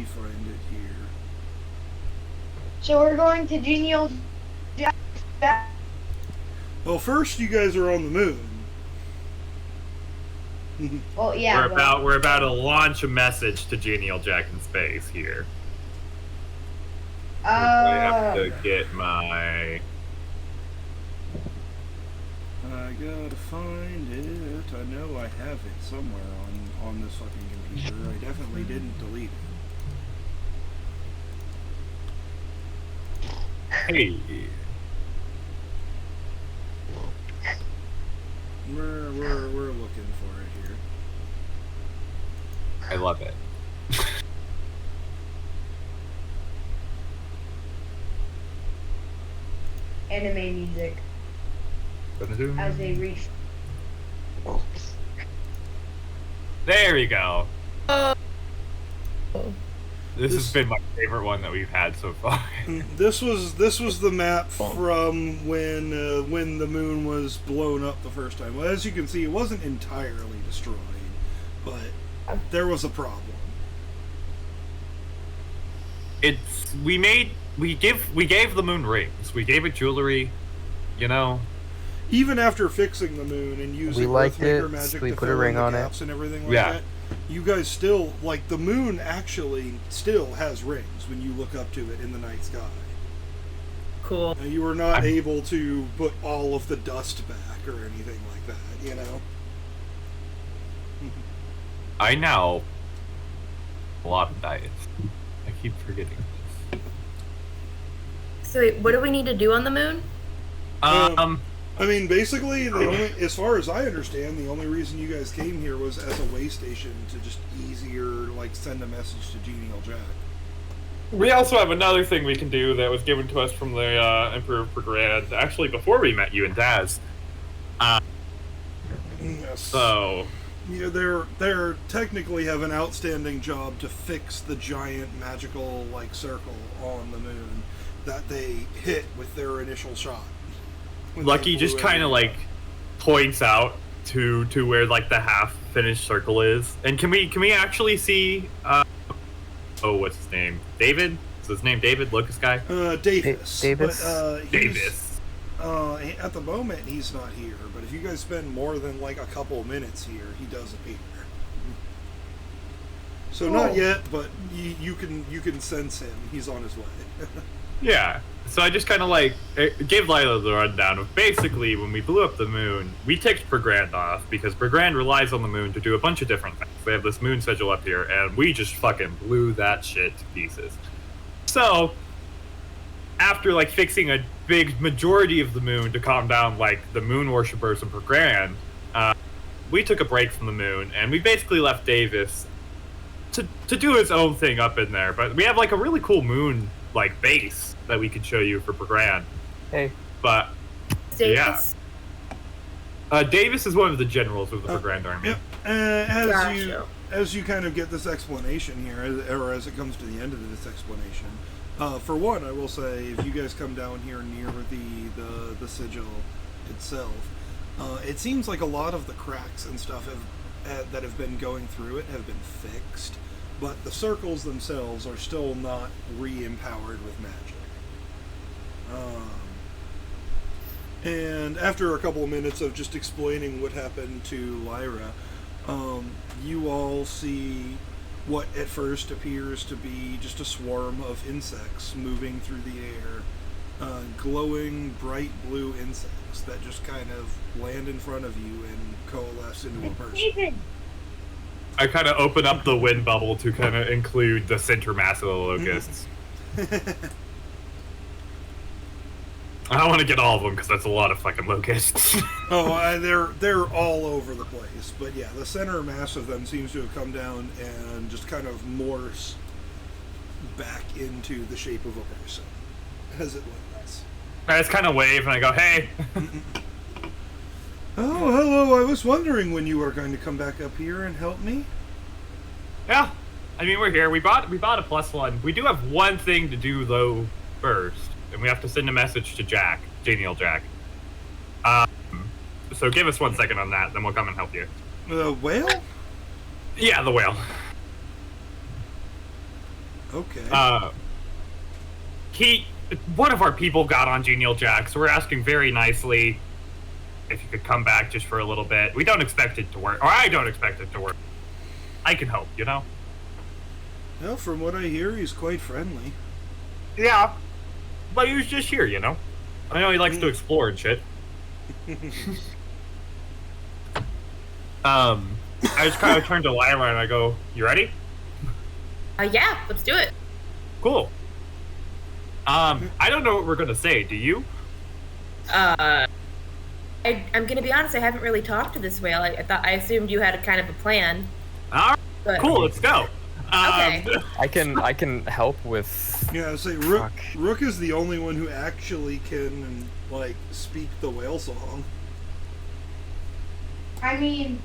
find it here. So we're going to Genial Jack. Well, first you guys are on the moon. Well, yeah. We're about to launch a message to Genial Jack in space here. I have to get my. I gotta find it. I know I have it somewhere on this fucking computer. I definitely didn't delete it. Hey. We're looking for it here. I love it. Anime music as they reach. There you go. Oh. This has been my favorite one that we've had so far. This was the map from when the moon was blown up the first time. Well, as you can see, it wasn't entirely destroyed, but there was a problem. We gave the moon rings. We gave it jewelry, you know. Even after fixing the moon and using Earthmaker magic to fill in the gaps and everything like that, you guys still, like, the moon actually still has rings when you look up to it in the night sky. Cool. Now, you were not able to put all of the dust back or anything like that, you know? I know a lot of diets. I keep forgetting this. So wait, what do we need to do on the moon? I mean, basically, as far as I understand, the only reason you guys came here was as a way station to just easier, like, send a message to Genial Jack. We also have another thing we can do that was given to us from the Emperor of Brigade, actually before we met you and Daz. Yes. So... Yeah, they're technically have an outstanding job to fix the giant magical, like, circle on the moon that they hit with their initial shot. Lucky just kind of, like, points out to where, like, the half-finished circle is. And can we actually see, what's his name? David? Is his name David? Locus guy? Davis. Davis? But, Davis. At the moment, he's not here, but if you guys spend more than, like, a couple minutes here, he does appear. So not yet, but you can sense him. He's on his way. Yeah. So I just kind of, like, gave Lila the rundown of basically when we blew up the moon, we ticked Brigand off because Brigand relies on the moon to do a bunch of different things. They have this moon sigil up here, and we just fucking blew that shit to pieces. So, after, like, fixing a big majority of the moon to calm down, like, the moon worshippers of Brigand, we took a break from the moon, and we basically left Davis to do his own thing up in there. But we have, like, a really cool moon, like, base that we could show you for Brigand. Hey. But, Davis? yeah. Davis is one of the generals of the Brigand army. Yep. As you kind of get this explanation here, or as it comes to the end of this explanation, for one, I will say, if you guys come down here near the sigil itself, it seems like a lot of the cracks and stuff that have been going through it have been fixed. but the circles themselves are still not re-empowered with magic. And after a couple of minutes of just explaining what happened to Lyra, you all see what at first appears to be just a swarm of insects moving through the air, glowing bright blue insects that just kind of land in front of you and coalesce into a person. I kind of open up the wind bubble to kind of include the center mass of the locusts. I don't want to get all of them because that's a lot of fucking locusts. They're all over the place. But yeah, the center mass of them seems to have come down and just kind of morphs back into the shape of a person, as it was. I just kind of wave and I go, hey. Oh, hello. I was wondering when you were going to come back up here and help me. Yeah, I mean, we're here. We bought a +1. We do have one thing to do, though, first. And we have to send a message to Jack, Genial Jack. So give us 1 second on that, then we'll come and help you. The whale? Yeah, the whale. Okay. One of our people got on Genial Jack, so we're asking very nicely if you could come back just for a little bit. We don't expect it to work, or I don't expect it to work. I can help, you know? Well, from what I hear, he's quite friendly. Yeah. But he was just here, you know? I know he likes to explore and shit. I just kind of turn to Lyra and I go, you ready? Yeah, let's do it. Cool. I don't know what we're gonna say, do you? I'm gonna be honest, I haven't really talked to this whale. I assumed you had a kind of a plan. Alright, But, cool, let's go. Okay. I can help with. Yeah, say Rook is the only one who actually can speak the whale song. I mean,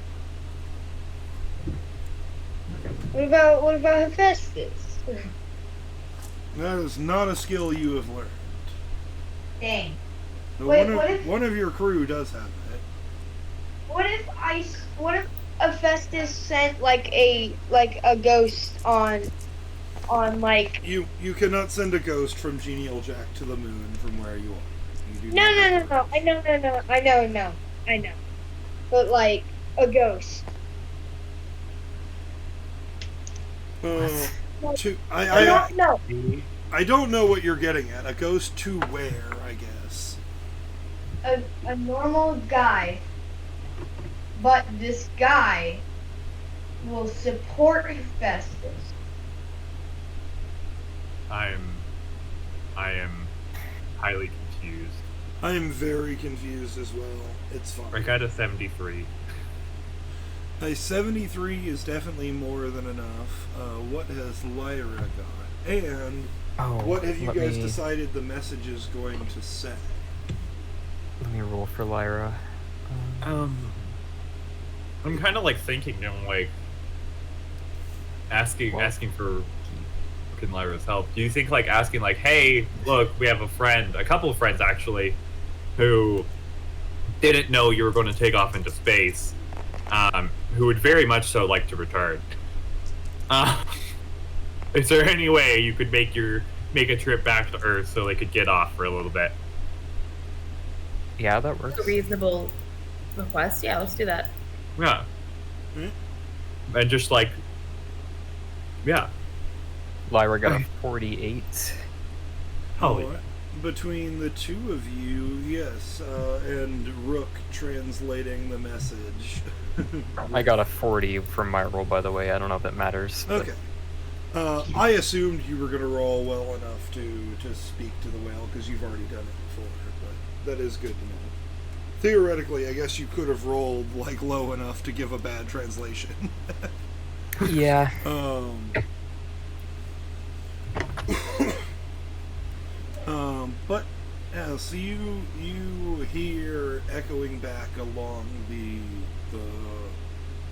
what about Hephaestus? That is not a skill you have learned. Dang. But Wait, one of your crew does have it. What if Hephaestus sent a ghost on You cannot send a ghost from Genial Jack to the moon from where you are. You do No. I know. But a ghost. I don't know. I don't know what you're getting at. A ghost to where, I guess. A normal guy, but this guy will support Hephaestus. I am highly confused. I am very confused as well. It's fine. I got a 73. A 73 is definitely more than enough. What has Lyra got? And what have you guys decided the message is going to say? Let me roll for Lyra. I'm kind of thinking, asking for fucking Lyra's help. Do you think asking hey, look, we have a couple of friends actually, who didn't know you were going to take off into space, who would very much so like to return. Is there any way you could make a trip back to Earth so they could get off for a little bit? Yeah, that works. A reasonable request. Yeah, let's do that. Yeah. And just yeah. Lyra got a 48. Holy. Between the two of you, yes, and Rook translating the message. I got a 40 from my roll, by the way. I don't know if that matters. Okay. I assumed you were going to roll well enough to speak to the whale, because you've already done it before, but that is good to know. Theoretically, I guess you could have rolled low enough to give a bad translation. Yeah. But yeah, so you hear echoing back along the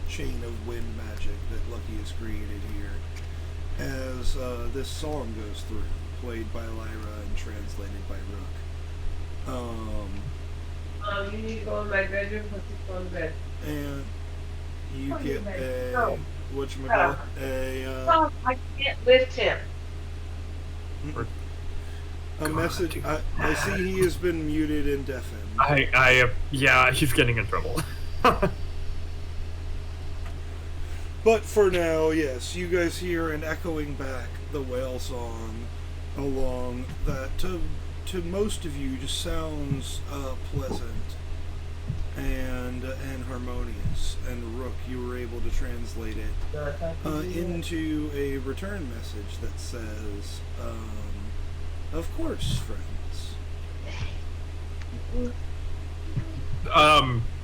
chain of wind magic that Lucky has created here, as this song goes through, played by Lyra and translated by Rook. You need to go in my bedroom because it's on bed. And you get whatchamacallit, Oh, I can't lift him. a message. I see he has been muted and deafened. Yeah, he's getting in trouble. But for now, yes, you guys hear an echoing back the whale song along that to most of you just sounds pleasant and harmonious. And Rook, you were able to translate it into a return message that says, "Of course, friends."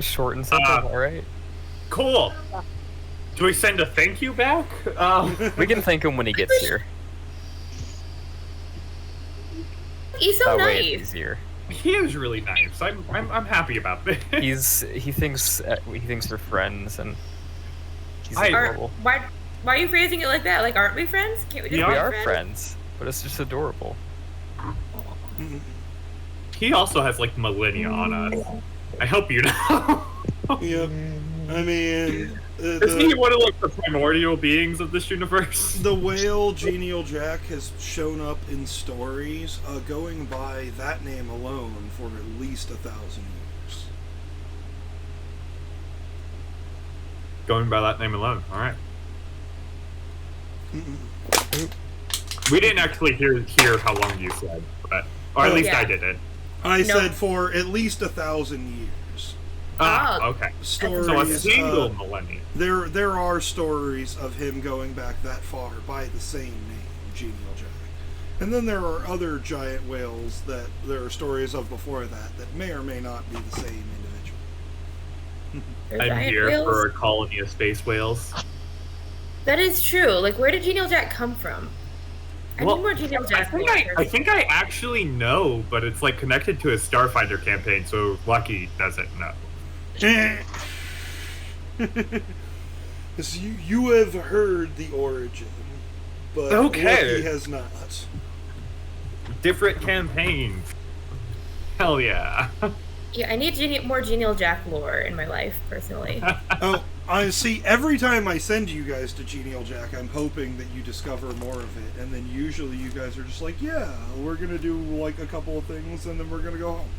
Short and simple, alright? Cool. Do we send a thank you back? We can thank him when he gets here. He's so That way it's nice. easier. He is really nice. I'm happy about this. He thinks we're friends, and he's adorable. Why are you phrasing it like that? Like, aren't we friends? Can't we just We be are friends? friends, but it's just adorable. He also has like millennia on us. I hope you know. Yep. I mean, Isn't he one of like the primordial beings of this universe? the whale Genial Jack has shown up in stories going by that name alone for at least 1,000 years. Going by that name alone. All right. We didn't actually hear how long you said, or at least I didn't. I said for at least 1,000 years. Okay. Stories. So a single millennium. There are stories of him going back that far by the same name, Genial Jack. And then there are other giant whales that there are stories of before that may or may not be the same individual. I'm here for a colony of space whales. That is true. Like, where did Genial Jack come from? I need more Genial Jack. I think I actually know, but it's like connected to his Starfinder campaign, so Lucky doesn't know. You have heard the origin, but Lucky has not. Different campaigns. Hell yeah. Yeah, I need more Genial Jack lore in my life, personally. Oh, I see. Every time I send you guys to Genial Jack, I'm hoping that you discover more of it, and then usually you guys are just like, yeah, we're gonna do like a couple of things, and then we're gonna go home.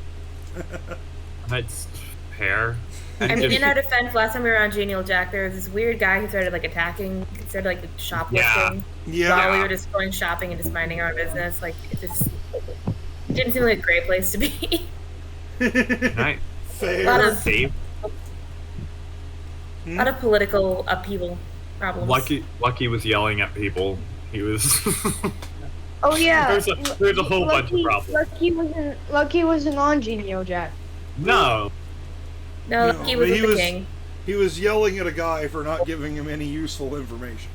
That's fair. I mean, in our defense, last time we were on Genial Jack, there was this weird guy who started like attacking, started like shoplifting. Yeah. While we were just going shopping and just minding our business. Like, it just didn't seem like a great place to be. Nice. Fair. A lot of Hmm? lot of political upheaval problems. Lucky was yelling at people. He was. Oh yeah. There's a whole bunch of problems. Lucky wasn't on Genial Jack. No. No, he was with the king. He was yelling at a guy for not giving him any useful information.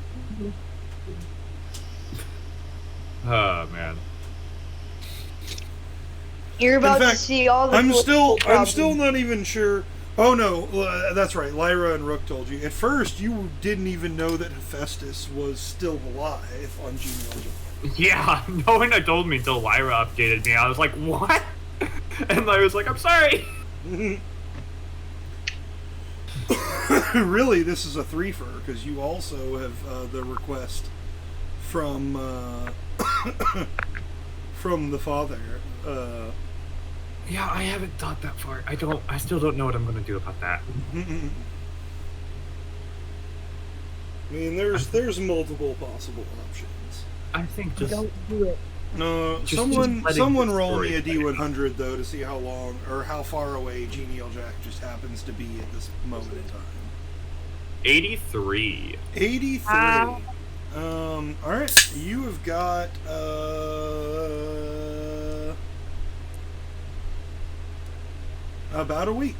Oh man. You're about In fact, to see all the. I'm still problems. not even sure. Oh no, that's right. Lyra and Rook told you. At first, you didn't even know that Hephaestus was still alive on Genial Jack. Yeah, no one had told me until Lyra updated me. I was like, what? And I was like, I'm sorry. Really, this is a threefer because you also have the request from from the father. Yeah, I haven't thought that far. I still don't know what I'm gonna do about that. I mean, there's multiple possible options. I think just Don't do it. No, Just someone letting roll the me a story D100 though to see how long or how far away Genial Jack just happens to be at this moment in time. 83. 83. All right, you have got about a week,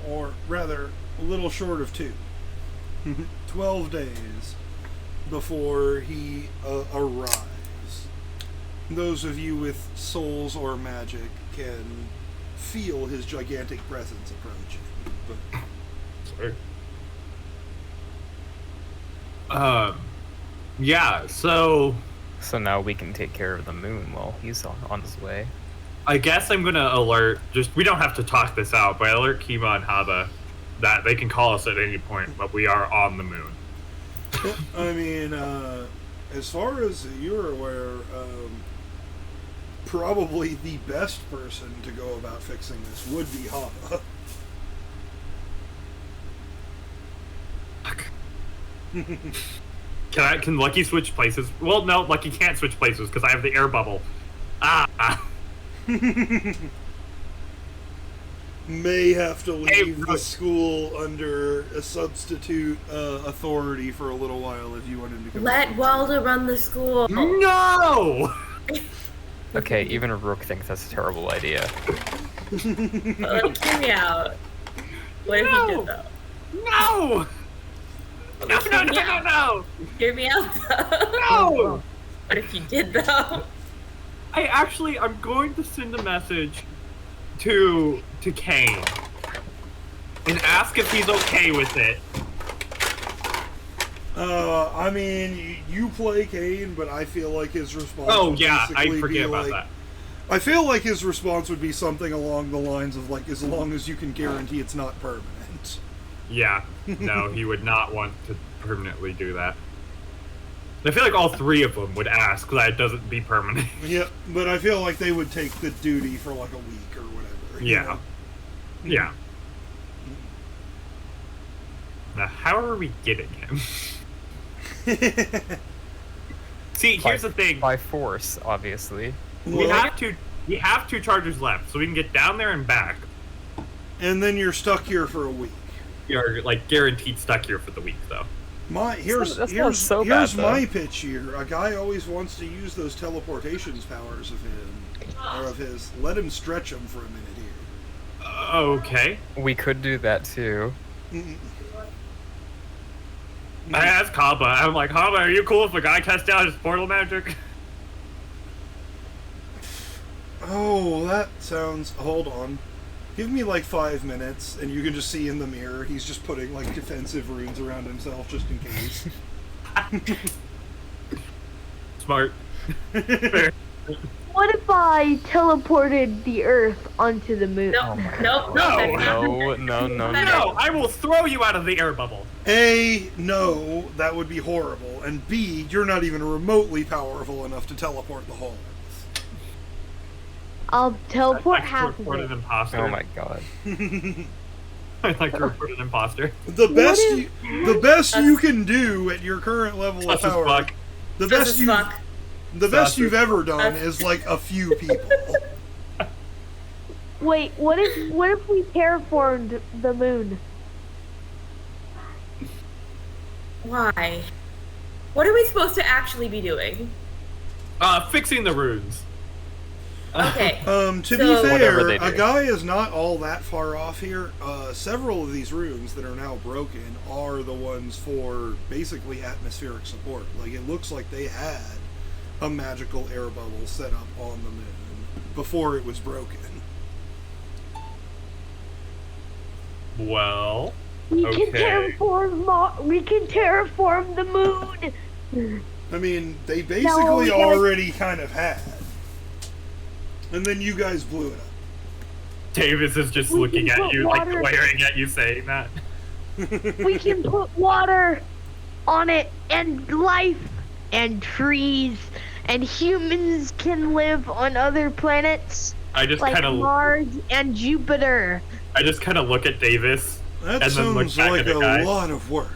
or rather, a little short of 2. 12 days before he arrives. Those of you with souls or magic can feel his gigantic presence approaching. But Sorry. Yeah, so So now we can take care of the moon while he's on his way. I guess I'm gonna alert, we don't have to talk this out, but I alert Kima and Haba that they can call us at any point, but we are on the moon. I mean, as far as you're aware, probably the best person to go about fixing this would be Hava. Can Lucky switch places? Well, no, Lucky can't switch places because I have the air bubble. Ah. May have to leave the Rook. school under a substitute authority for a little while if you want him to come. Let Waldo run the school. No! Okay, even Rook thinks that's a terrible idea. Like, hear me out. What if you did though? No! No! Hear me out though. No! What if you did though? I'm going to send a message to Kane and ask if he's okay with it. I mean, you play Kane, but I feel like his response. Oh would yeah, I basically forget be about like, that. I feel like his response would be something along the lines of like, as long as you can guarantee it's not permanent. Yeah, no, he would not want to permanently do that. I feel like all three of them would ask that it doesn't be permanent. Yeah, but I feel like they would take the duty for like a week or whatever. you Yeah. know? Yeah. Now, how are we getting him? See, here's the thing. By force, obviously. We Well, have two chargers left, so we can get down there and back. and then you're stuck here for a week. You're like guaranteed stuck here for the week, though. Here's That's not so bad, here's though. my pitch here. A guy always wants to use those teleportations powers of his. Let him stretch them for a minute here. Okay. We could do that too. I asked Kaba. I'm like, Kaba, are you cool if a guy tests out his portal magic? Oh, that sounds. Hold on. Give me like 5 minutes, and you can just see in the mirror he's just putting like defensive runes around himself just in case. Smart. What if I teleported the Earth onto the moon? No, no, No. No. I will throw you out of the air bubble. A, no, that would be horrible. And B, you're not even remotely powerful enough to teleport the whole Earth. I'll teleport I'd like to half of report an it. imposter. Oh my god. I'd like to report an imposter. The best you can do at your current level of Sus as power. fuck. The Sus best as you fuck. the best Sus you've as ever done is like a few people. Wait, what if we terraformed the moon? Why? What are we supposed to actually be doing? Fixing the runes. Okay. To So- be Whatever fair, they a do. guy is not all that far off here. Several of these rooms that are now broken are the ones for basically atmospheric support. Like, it looks like they had a magical air bubble set up on the moon before it was broken. Well, We Okay. can terraform the moon. I mean, they No, basically we gotta- already kind of had. And then you guys blew it up. Davis is just We looking can at put you, like water- glaring at you saying that. We can put water on it, and life, and trees, and humans can live on other planets I just like kind of, Mars and Jupiter. look at Davis. That And then look sounds back like at the a guy. lot of work.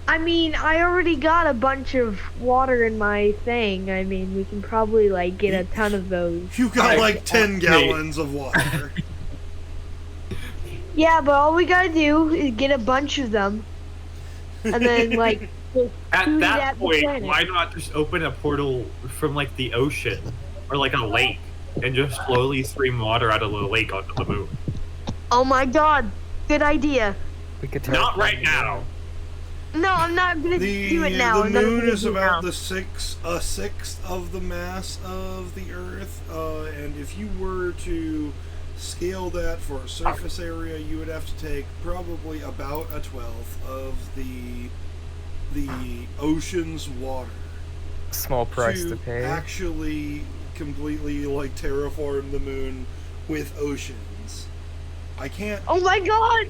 I mean, I already got a bunch of water in my thing. I mean, we can probably like get a ton of those. You got I- like 10 Wait. gallons of water. Yeah, but all we gotta do is get a bunch of them, and then like just At shoot it that at the point, planet. why not just open a portal from like the ocean or like a lake and just slowly stream water out of the lake onto the moon? Oh my god, good idea. We could Not terraform right the now. moon. No, I'm not gonna do it now. The I'm not moon gonna is do it about now. a sixth of the mass of the Earth, and if you were to scale that for a surface area, you would have to take probably about a 12th of the ocean's water Small price to pay. actually completely like terraform the moon with oceans. I can't. Oh my god!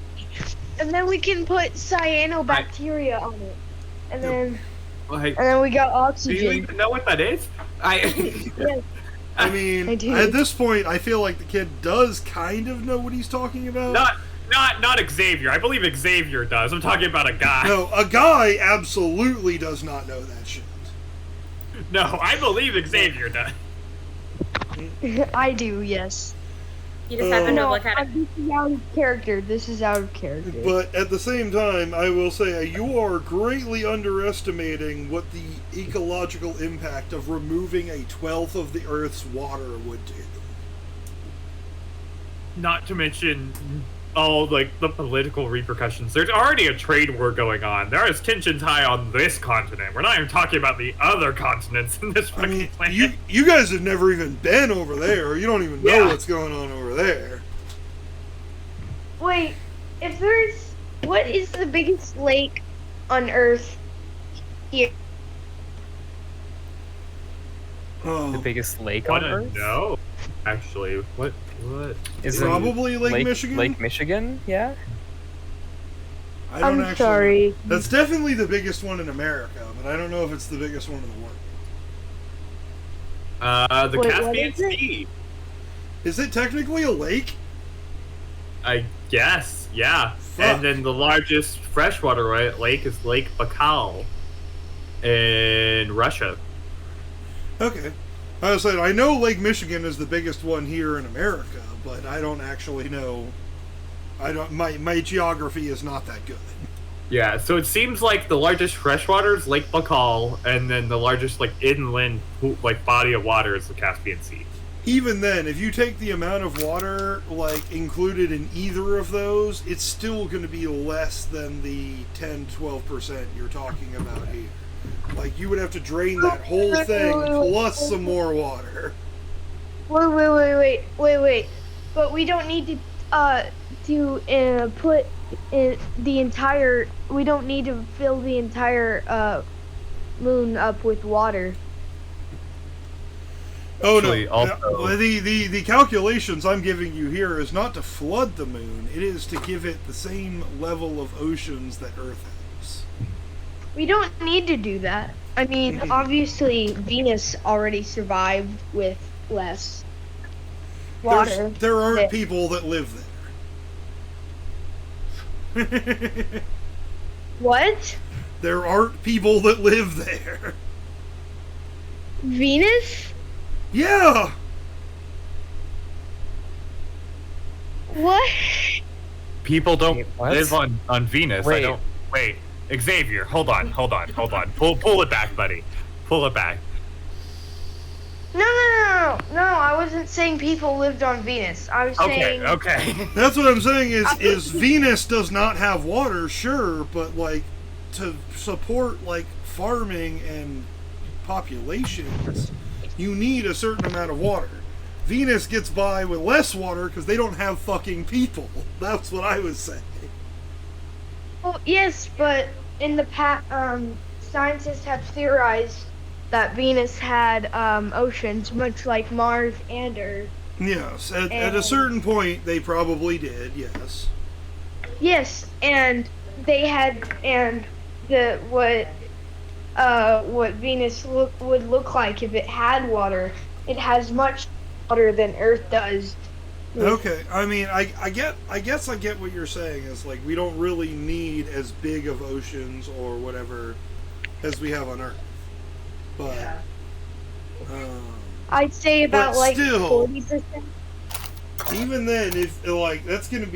and then we can put cyanobacteria on it, and then Like, and then we got Do you oxygen. even know what that is? Yes, I mean, I do. at this point, I feel like the kid does kind of know what he's talking about. Not Xavier. I believe Xavier does. I'm talking about a guy. No, a guy absolutely does not know that shit. No, I believe Xavier does. I do. Yes. You just have to know No, what kind of. this is out of character. This is out of character. But at the same time, I will say you are greatly underestimating what the ecological impact of removing a 12th of the Earth's water would do. Not to mention all like the political repercussions. There's already a trade war going on. There is tensions high on this continent. We're not even talking about the other continents in this I fucking mean, planet. you guys have never even been over there. You don't even know Yeah. what's going on over there. Wait, if there's what is the biggest lake on Earth here? The Oh, biggest lake on Wanna Earth? know? Actually, what? Is it Probably Lake Michigan? Lake Michigan, yeah. I don't I'm actually sorry. know. That's definitely the biggest one in America, but I don't know if it's the biggest one in the world. The Wait, what Caspian is it? Sea. Is it technically a lake? I guess, yeah. Fuck. And then the largest freshwater lake is Lake Baikal in Russia. Okay. I was saying, I know Lake Michigan is the biggest one here in America, but I don't actually know. My geography is not that good. Yeah, so it seems like the largest freshwater is Lake Baikal, and then the largest like inland body of water is the Caspian Sea. Even then, if you take the amount of water like included in either of those, it's still going to be less than the 10-12% you're talking about here. Like, you would have to drain that whole thing plus some more water. Wait. But we don't need to put in the entire. We don't need to fill the entire moon up with water. Oh Actually, no! also- The calculations I'm giving you here is not to flood the moon. It is to give it the same level of oceans that Earth has. We don't need to do that. I mean, obviously, Venus already survived with less water. There aren't people that live there. What? There aren't people that live there. Venus? Yeah. What? People don't Wait, what? live on Venus. Wait. I don't. Wait, Xavier, hold on. Pull it back, buddy. Pull it back. No, I wasn't saying people lived on Venus. I was saying. Okay. That's what I'm saying is Venus does not have water, sure, but like to support like farming and populations, you need a certain amount of water. Venus gets by with less water because they don't have fucking people. That's what I was saying. Well, yes, but in the past, scientists have theorized that Venus had oceans, much like Mars and Earth. Yes, at a certain point they probably did. Yes. Yes, and they had, and what Venus would look like if it had water. It has much water than Earth does. Okay, I mean, I guess I get what you're saying. Is like we don't really need as big of oceans or whatever as we have on Earth, but I'd say about But like still- 40%. even then, if like that's gonna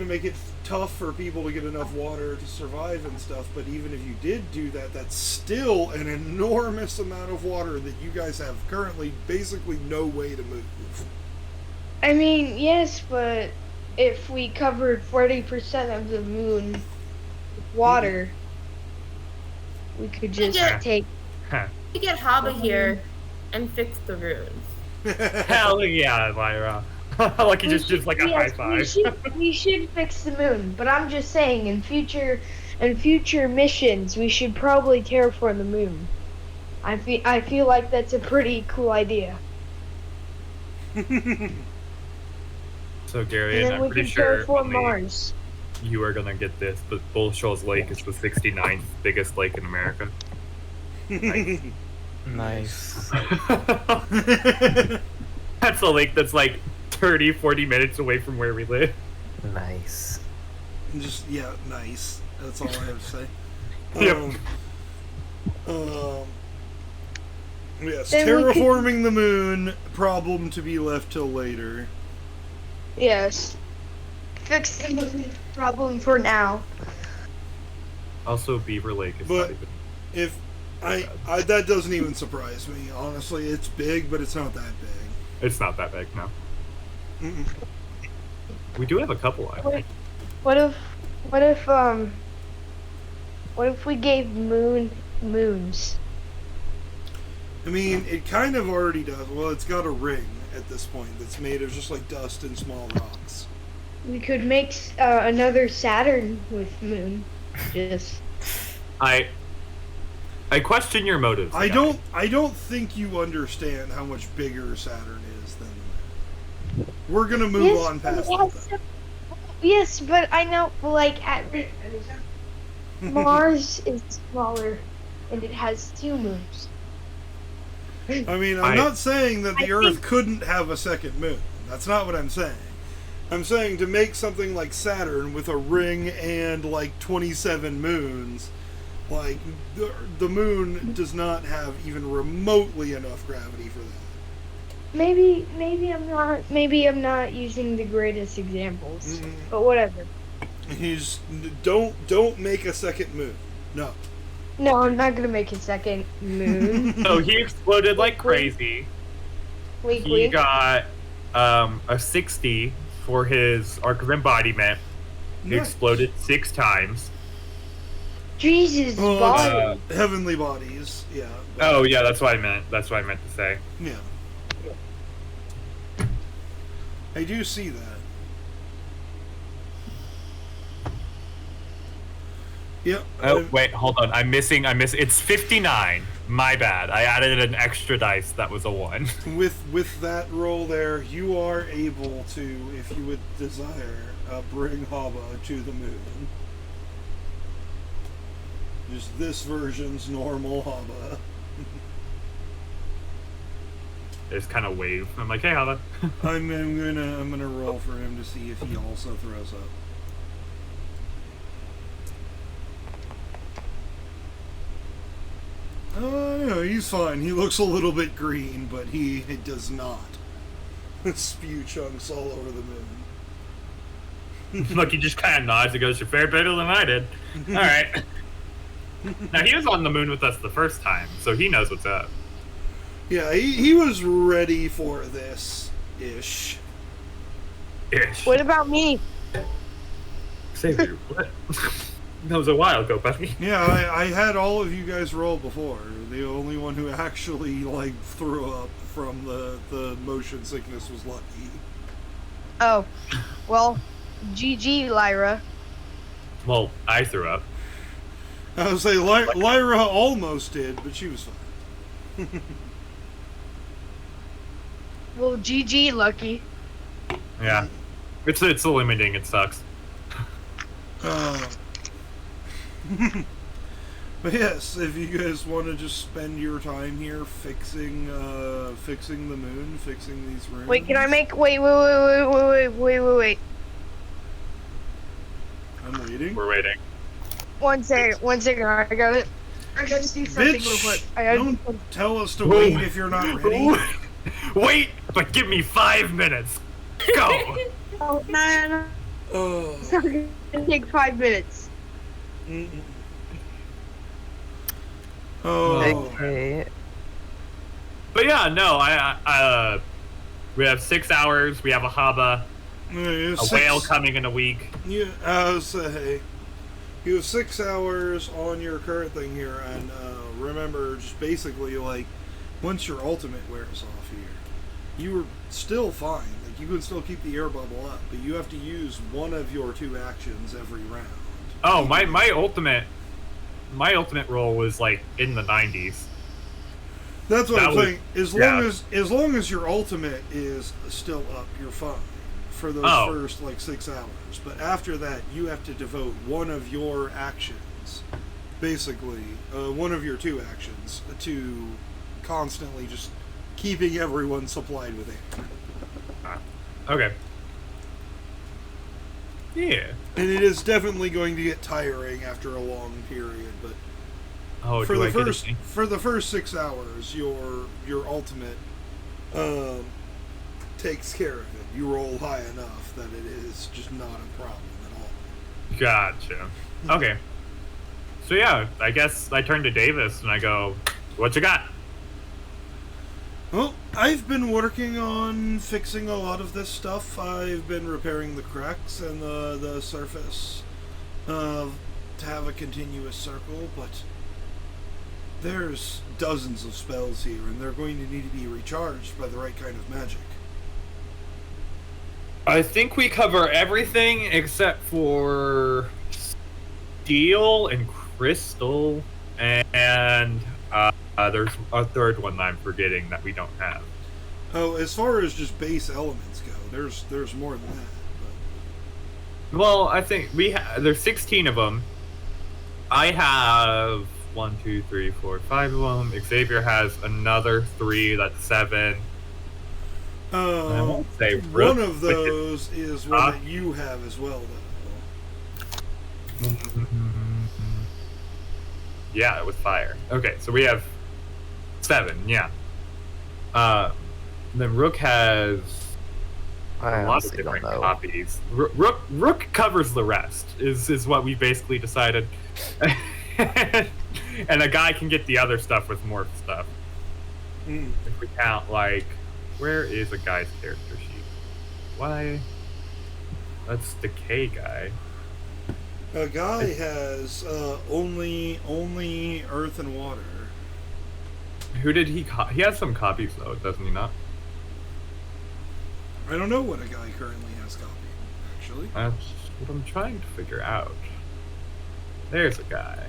make it tough for people to get enough water to survive and stuff. But even if you did do that, that's still an enormous amount of water that you guys have currently basically no way to move. I mean, yes, but if we covered 40% of the moon with water, we could just Yeah. take. We get Haba here and fix the runes. Hell yeah, Lyra. Like he just gives like a high five. We should fix the moon, but I'm just saying, in future missions, we should probably terraform the moon. I feel like that's a pretty cool idea. So Gary, And and then I'm we pretty can sure terraform only, Mars. you are gonna get this, but Bull Shoals Lake is the 69th biggest lake in America. Nice. That's a lake that's like 30, 40 minutes away from where we live. Nice. Just nice. That's all I have to say. Yep. Yes, Then we could- terraforming the moon, problem to be left till later. Yes. Fix the problem for now. Also, Beaver Lake is But- not even. If I that doesn't even surprise me, honestly. It's big, but it's not that big. It's not that big, no. Mm-mm. We do have a couple, I think. What if we gave moons? I mean, it kind of already does. Well, it's got a ring at this point that's made of just like dust and small rocks. We could make another Saturn with moon. Just I question your motives. I guy. don't think you understand how much bigger Saturn is than the moon. We're gonna move on past that. Yes, but I know, like, Mars is smaller, and it has 2 moons. I mean, I'm not saying that the I Earth think- couldn't have a second moon. That's not what I'm saying. I'm saying to make something like Saturn with a ring and like 27 moons, like the moon does not have even remotely enough gravity for that. Maybe I'm not using the greatest examples, Mhm. but whatever. He's don't make a second moon. No. No, I'm not gonna make a second moon. So he exploded like crazy. Wink, He wink. got a 60 for his arc of embodiment. He Nice. exploded 6 times. Jesus, Well, body. heavenly bodies. Yeah. Oh yeah, that's what I meant. That's what I meant to say. Yeah. I do see that. Yep. Oh wait, hold on. I'm missing. It's 59. My bad. I added an extra dice. That was a 1. With that roll there, you are able to, if you would desire, bring Haba to the moon. Just this version's normal Haba. It's kind of wave. I'm like, hey, Hava. I'm gonna roll for him to see if he also throws up. No, he's fine. He looks a little bit green, but he does not spew chunks all over the moon. Look, he just kind of nods and goes, "You're fair better than I did." All right. Now he was on the moon with us the first time, so he knows what's up. Yeah, he was ready for this ish. Ish. What about me? Xavier, what? That was a while ago, buddy. Yeah, I had all of you guys roll before. The only one who actually like threw up from the motion sickness was Lucky. Oh, well, GG, Lyra. Well, I threw up. I would say Lyra almost did, but she was fine. Well, GG, Lucky. Yeah. It's limiting. It sucks. But yes, if you guys want to just spend your time here fixing the moon, fixing these rooms. Wait, can I make? Wait. I'm waiting. We're waiting. One second. I got it. I gotta do something real quick. Bitch! Don't tell us to wait if you're not ready. Wait, but give me 5 minutes. Go. Oh, no. Oh. It's not gonna take 5 minutes. Mm-mm. Oh. Okay. But yeah, no, I we have 6 hours. We have a haba, a whale coming in a week. Yeah, I would say you have 6 hours on your current thing here, and remember, just basically like once your ultimate wears off here, you are still fine. Like you can still keep the air bubble up, but you have to use one of your 2 actions every round. Oh, my ultimate roll was like in the 90s. That's what That I'm was- saying. As long as your ultimate is still up, you're fine. for those first like 6 hours. But after that, you have to devote one of your actions, basically one of your 2 actions, to constantly just keeping everyone supplied with air. Okay. Yeah. And it is definitely going to get tiring after a long period, but for the first 6 hours, your ultimate takes care of it. You roll high enough that it is just not a problem at all. Gotcha. Okay. So yeah, I guess I turn to Davis and I go, "What you got?" Well, I've been working on fixing a lot of this stuff. I've been repairing the cracks and the surface to have a continuous circle, but there's dozens of spells here, and they're going to need to be recharged by the right kind of magic. I think we cover everything except for steel and crystal, and there's a third one that I'm forgetting that we don't have. Oh, as far as just base elements go, there's more than that. But... Well, I think there's 16 of them. I have 1, 2, 3, 4, 5 of them. Xavier has another 3. That's 7. I won't say one of those is one that you have as well, though. Yeah, with fire. Okay, so we have 7. Yeah. Then Rook has a lot of different copies. Rook covers the rest. Is what we basically decided. And a guy can get the other stuff with more stuff. If we count, like, where is a guy's character sheet? Why? That's the K guy. A guy has only earth and water. Who did he? He has some copies though, doesn't he not? I don't know what a guy currently has copied. Actually, that's what I'm trying to figure out. There's a guy.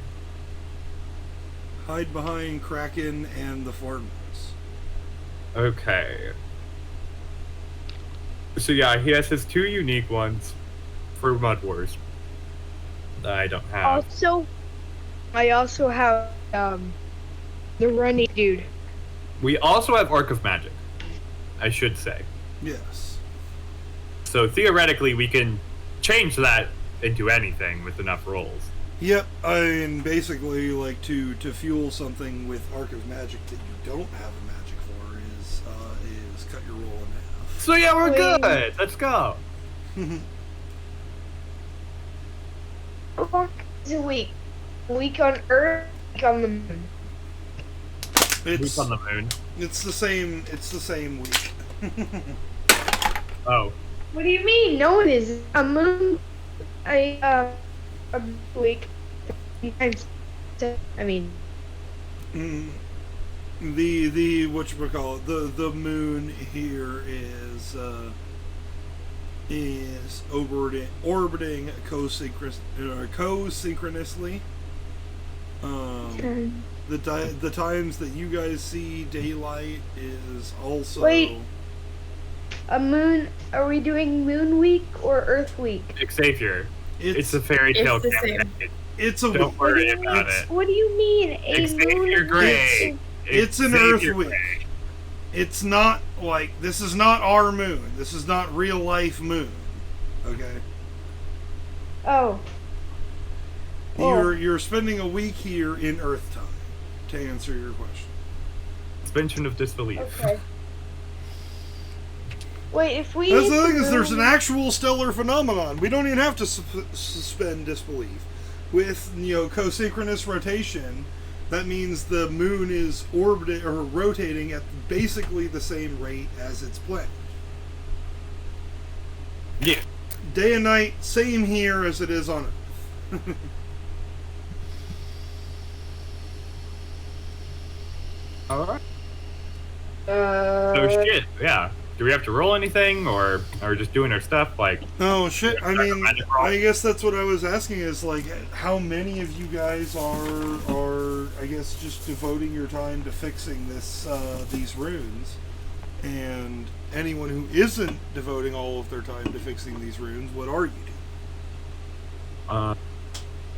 Hide behind Kraken and the Formers. Okay. So yeah, he has his 2 unique ones for Mud Wars that I don't have. I also have the running dude. We also have Arc of Magic, I should say. Yes. So theoretically, we can change that into anything with enough rolls. Yep, I mean, basically, like, to fuel something with Arc of Magic that you don't have a magic for is cut your roll in half. So yeah, we're good. Let's go. How long is a week? A week on Earth, a week on the moon. Week on the moon. It's the same week. Oh. What do you mean? No, it isn't. A moon, a week. I mean, the whatchamacallit, the moon here is orbiting co-synchronously. The times that you guys see daylight is also. Wait. A moon? Are we doing Moon Week or Earth Week? Xavier. It's a fairy tale. It's a Don't worry about it. What do you mean? Xavier Gray. It's an Earth Week. It's not like, this is not our moon. This is not real life moon. Okay. Oh. You're spending a week here in Earth time, to answer your question. Suspension of disbelief. Okay. Wait, if we. That's the thing, is there's an actual stellar phenomenon. We don't even have to suspend disbelief. With, co-synchronous rotation, that means the moon is orbiting or rotating at basically the same rate as its planet. Yeah. Day and night, same here as it is on Earth. Alright. So shit, yeah. Do we have to roll anything, or are we just doing our stuff? Like, oh shit! I mean, I guess that's what I was asking. Is like, how many of you guys are I guess just devoting your time to fixing these runes, And anyone who isn't devoting all of their time to fixing these runes, what are you doing?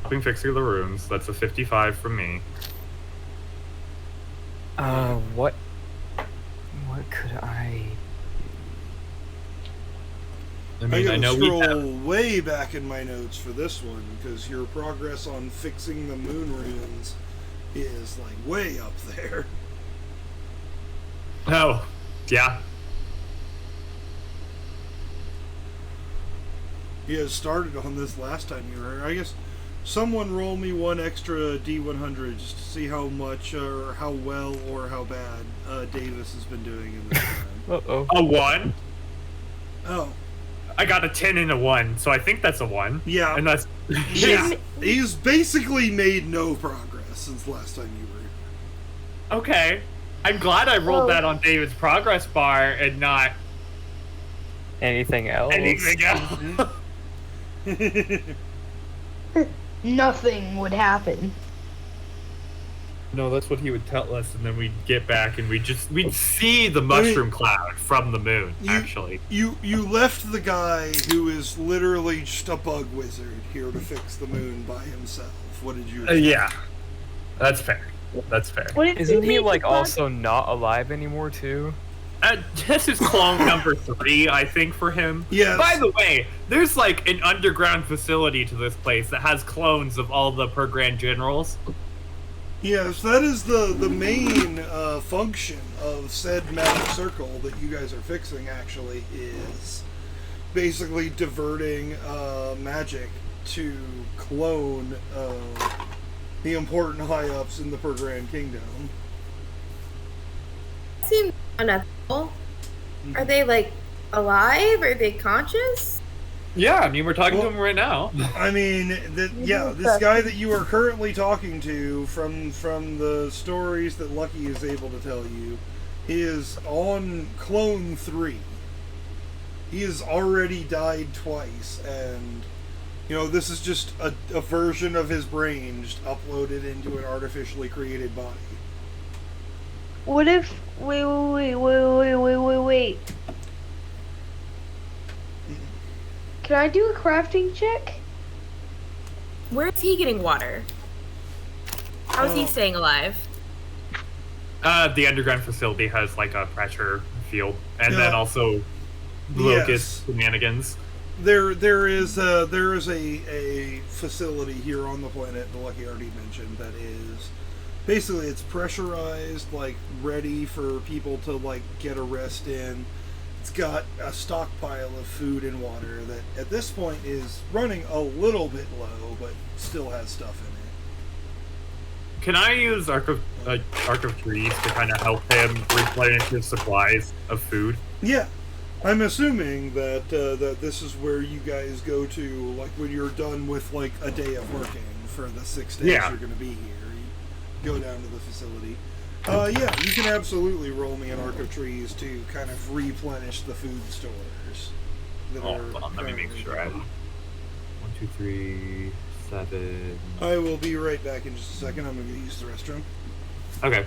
Helping fixing the runes. That's a 55 from me. What could I... I mean, I gotta know scroll way back in my notes for this one, because your progress on fixing the moon runes is, like, way up there. Oh, yeah. You guys started on this last time you were here. I guess someone roll me one extra D100 just to see how much or how well or how bad Davis has been doing in this time. Uh-oh. A 1? Oh. I got a 10 and a 1, so I think that's a 1. Yeah. And that's... Yeah. He's basically made no progress since last time you were here. Okay. I'm glad I rolled Oh. that on David's progress bar and not Anything else? anything else. Nothing would happen. No, that's what he would tell us, and then we'd get back and we'd see the mushroom cloud from the moon, actually. You left the guy who is literally just a bug wizard here to fix the moon by himself. What did you Yeah. That's fair. That's fair. What if Isn't you he, make like, the cloud- also not alive anymore, too? This is clone number 3, I think, for him. Yes. By the way, there's like an underground facility to this place that has clones of all the per grand generals. Yes, that is the main function of said magic circle that you guys are fixing, actually, is basically diverting magic to clone the important high-ups in the Per Grand Kingdom. Seems unethical. Are they like alive? Are they conscious? Yeah, I mean, we're talking Well- to him right now. I mean, this guy that you are currently talking to from the stories that Lucky is able to tell you is on clone 3. He has already died twice, and this is just a version of his brain just uploaded into an artificially created body. What if... Wait. Can I do a crafting check? Where's he getting water? How is he staying alive? The underground facility has like a pressure field, and then Yeah. also locust shenanigans. There is a facility here on the planet that Lucky already mentioned that is basically it's pressurized, like ready for people to like get a rest in. It's got a stockpile of food and water that at this point is running a little bit low, but still has stuff in it. Can I use Arc of Trees to kind of help him replenish his supplies of food? Yeah, I'm assuming that that this is where you guys go to, like when you're done with like a day of working for the 6 days Yeah. you're going to be here. You go down to the facility. Yeah, you can absolutely roll me an Arc of Trees to kind of replenish the food stores. That are Hold on, let me make currently sure I have 1, 2, 3, 7. I will be right back in just a second. I'm going to use the restroom. Okay.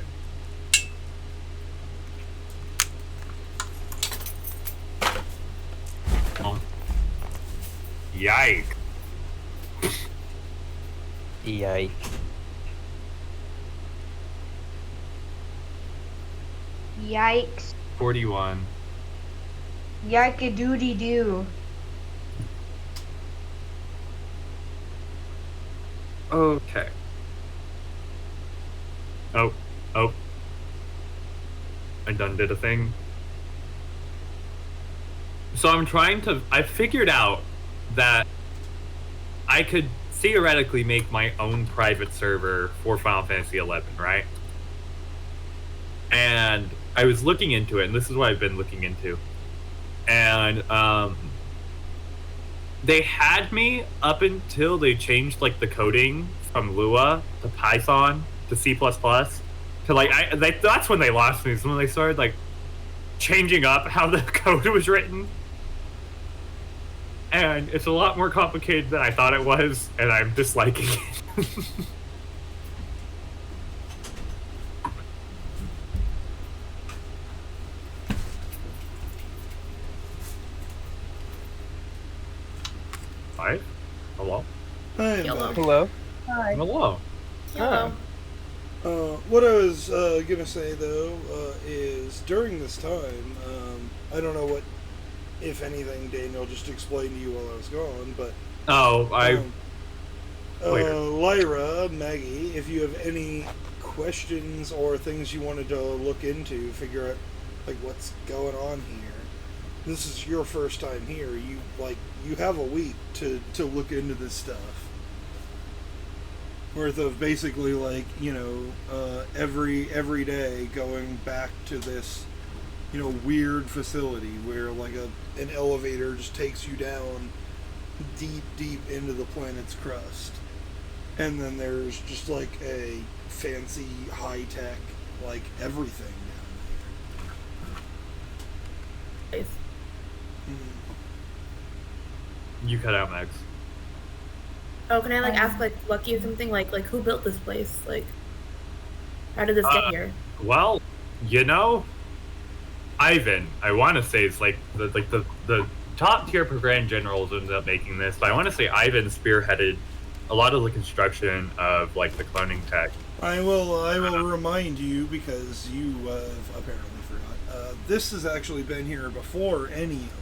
Oh. Yike. Yike. Yikes. 41. Yike-a-doody-doo. Okay. Oh. I done did a thing. So I figured out that I could theoretically make my own private server for Final Fantasy XI, right? And I was looking into it, and this is what I've been looking into. And they had me up until they changed like the coding from Lua to Python to C++. To like, that's when they lost me. Is when they started like changing up how the code was written. And it's a lot more complicated than I thought it was, and I'm disliking it. Hi. Hello. Hi, Yellow. Hello. Hi. Hello. Yellow. What I was gonna say though is during this time, I don't know what, if anything, Daniel just explained to you while I was gone, but Oh, later. Lyra, Maggie, if you have any questions or things you wanted to look into, figure out like what's going on here. This is your first time here. You have a week to look into this stuff. Worth of basically every day going back to this weird facility where an elevator just takes you down deep into the planet's crust, and then there's just a fancy high-tech everything down Nice. there. You cut out, Max. Oh, can I ask Lucky or something who built this place? How did this get here? Well, Ivan, I want to say it's the top tier Grand Generals ended up making this, but I want to say Ivan spearheaded a lot of the construction of the cloning tech. I will remind you, because you apparently forgot. This has actually been here before any of them.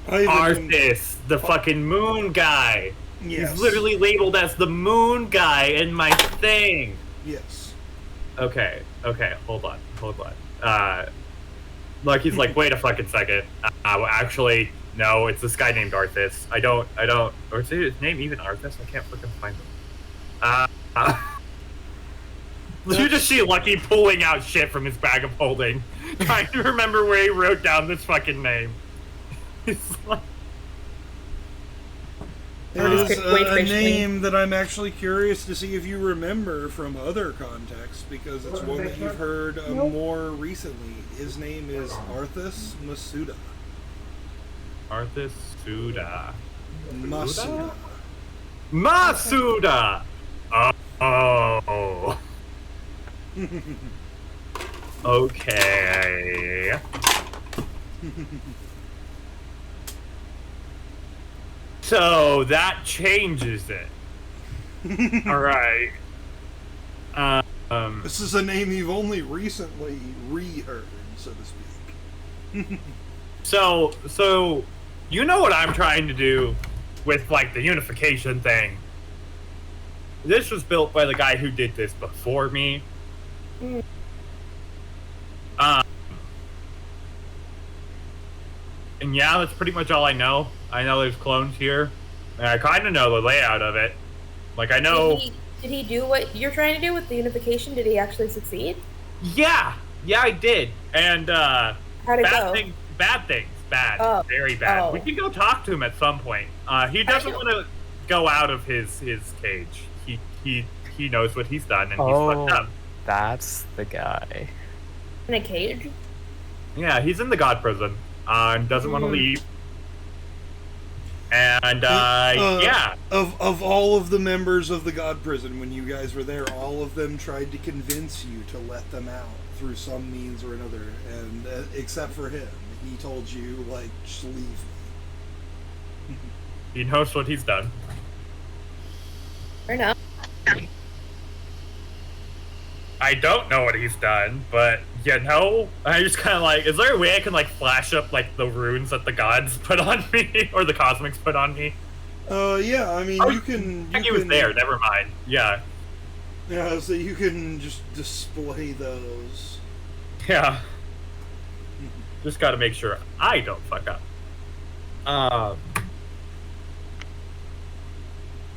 Arthas, the fucking moon guy. Yes. He's literally labeled as the moon guy in my thing. Yes. Okay, hold on. Lucky's wait a fucking second. Actually, no, it's this guy named Arthas. I don't, or is his name even Arthas? I can't fucking find him. You just see Lucky pulling out shit from his bag of holding, trying to remember where he wrote down this fucking name. It's It is a name that I'm actually curious to see if you remember from other contexts, because it's one that you've heard more recently. His name is Arthas Masuda. Arthas Suda. Masuda. Masuda! Oh. Okay. So that changes it. Alright. This is a name you've only recently re-heard, so to speak. So you know what I'm trying to do with the unification thing. This was built by the guy who did this before me. And yeah, that's pretty much all I know. I know there's clones here, and I kind of know the layout of it. I know. Did he do what you're trying to do with the unification? Did he actually succeed? Yeah, I did. And How'd it go? Bad things, very bad. Oh. We can go talk to him at some point. He doesn't want to go out of his cage. He knows what he's done, and he's fucked up. That's the guy. In a cage? Yeah, he's in the God prison. And doesn't want to leave. And yeah. Of all of the members of the God prison, when you guys were there, all of them tried to convince you to let them out through some means or another, and except for him, he told you just leave me. He knows what he's done. Fair enough. I don't know what he's done, but I just kind of is there a way I can flash up the runes that the gods put on me or the cosmics put on me? Yeah, I mean you can. I think he was there. Never mind. Yeah. Yeah, so you can just display those. Yeah. Just got to make sure I don't fuck up.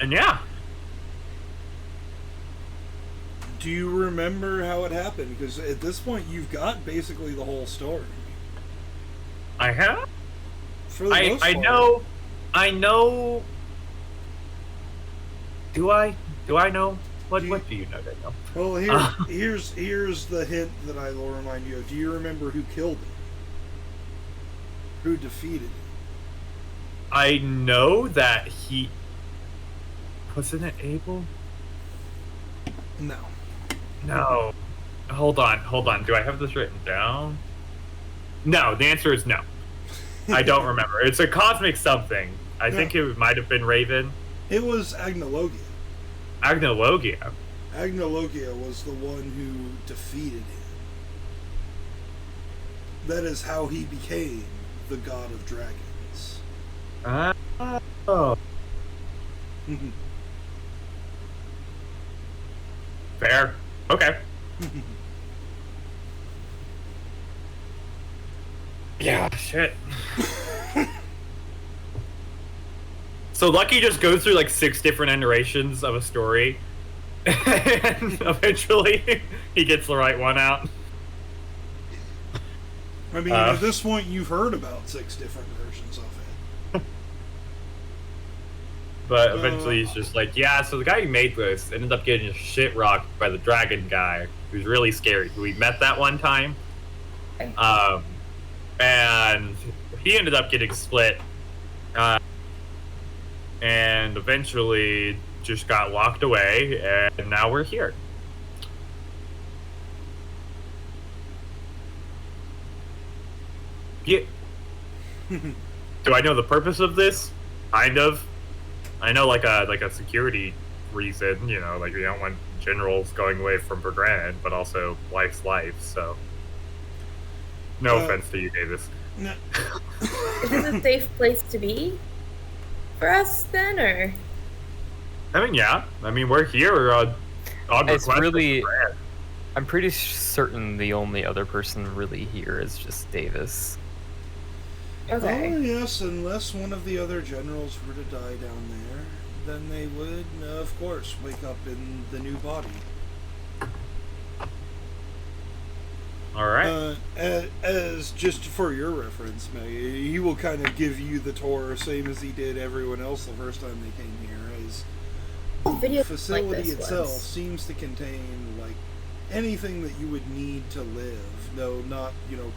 And yeah. Do you remember how it happened? Because at this point, you've got basically the whole story. I have? For the most part. I know. Do I know? What do you know, Daniel? Well, here's the hint that I will remind you of. Do you remember who killed him? Who defeated him? I know that he... Wasn't it Abel? No. No. Hold on. Do I have this written down? No, the answer is no. I don't remember. It's a cosmic something. I think it might have been Raven. It was Agnologia. Agnologia. Agnologia was the one who defeated him. That is how he became the god of dragons. Oh. Fair. Okay. Yeah, shit. So Lucky just goes through like 6 different iterations of a story, and eventually he gets the right one out. I mean, at this point, you've heard about 6 different versions of it. But eventually he's just like, yeah, so the guy who made this ended up getting his shit rocked by the dragon guy, who's really scary, who we met that one time. And he ended up getting split. And eventually just got locked away, and now we're here. Yeah. Do I know the purpose of this? Kind of. I know like a security reason, you know, like we don't want generals going away from for granted, but also life's life, so no offense to you, Davis. No. Is this a safe place to be for us then, or? I mean, yeah. I mean, we're here on It's request really. of Brad. I'm pretty certain the only other person really here is just Davis. Okay. Oh, yes, unless one of the other generals were to die down there, then they would, of course, wake up in the new body. All right. As just for your reference, Maggie, he will kind of give you the tour, same as he did everyone else the first time they came here. As Video the facility like this itself once. seems to contain like anything that you would need to live, though not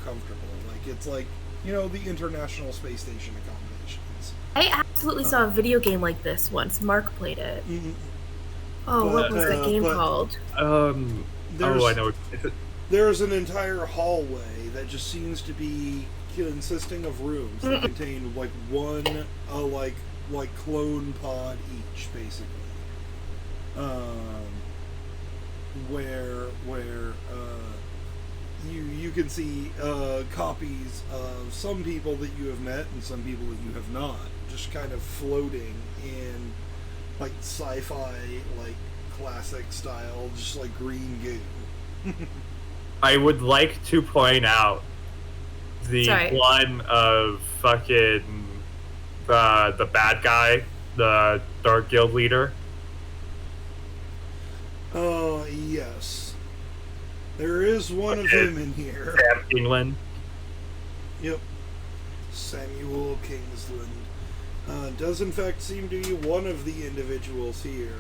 comfortable. Like it's like the International Space Station accommodations. I absolutely saw a video game like this once. Mark played it. Mm-hmm. Oh, what was that game called? I know. There's an entire hallway that just seems to be consisting of rooms that contain like one like clone pod each, basically. Where you can see copies of some people that you have met and some people that you have not, just kind of floating in like sci-fi, like classic style, just like green goo. I would like to point out the one of fucking the bad guy, the Dark Guild leader. Yes. There is one of him in here. Sam England. Yep. Samuel Kingsland. Does in fact seem to be one of the individuals here.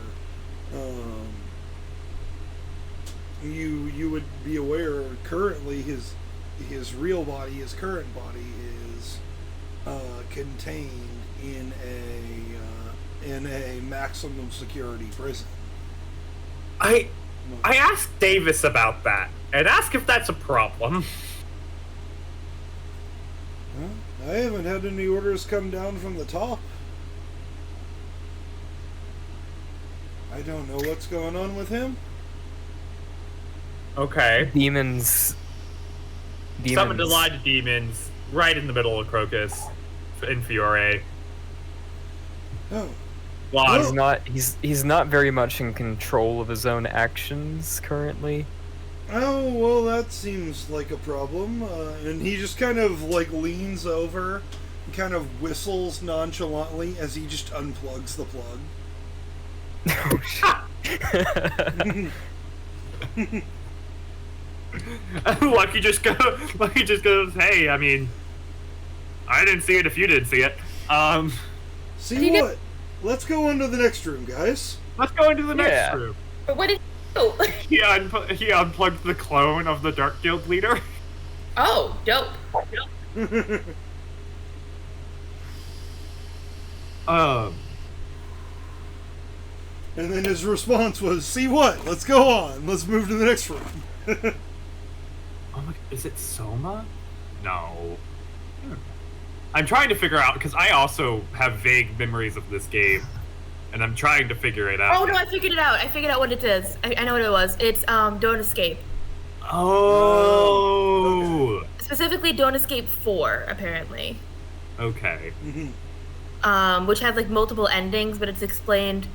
You would be aware currently his real body, his current body is contained in a maximum security prison. I asked Davis about that and asked if that's a problem. Well, I haven't had any orders come down from the top. I don't know what's going on with him. Okay. Demons. Summoned a lot of demons right in the middle of Crocus in Fiore. Oh. Wow. He's not very much in control of his own actions currently. Oh, well, that seems like a problem. And he just kind of like leans over and kind of whistles nonchalantly as he just unplugs the plug. Lucky just goes, hey, I mean, I didn't see it if you didn't see it. See what? Let's go into the next room, guys. Let's go into the next room. But what did he do? He unplugged the clone of the Dark Guild leader. Oh, dope. And then his response was, see what? Let's go on. Let's move to the next room. Oh my, is it Soma? No. I'm trying to figure out, because I also have vague memories of this game, and I'm trying to figure it out. Oh no, I figured it out. I figured out what it is. I know what it was. It's Don't Escape. Oh. Specifically, Don't Escape 4, apparently. Okay. Which has like multiple endings, but it's explained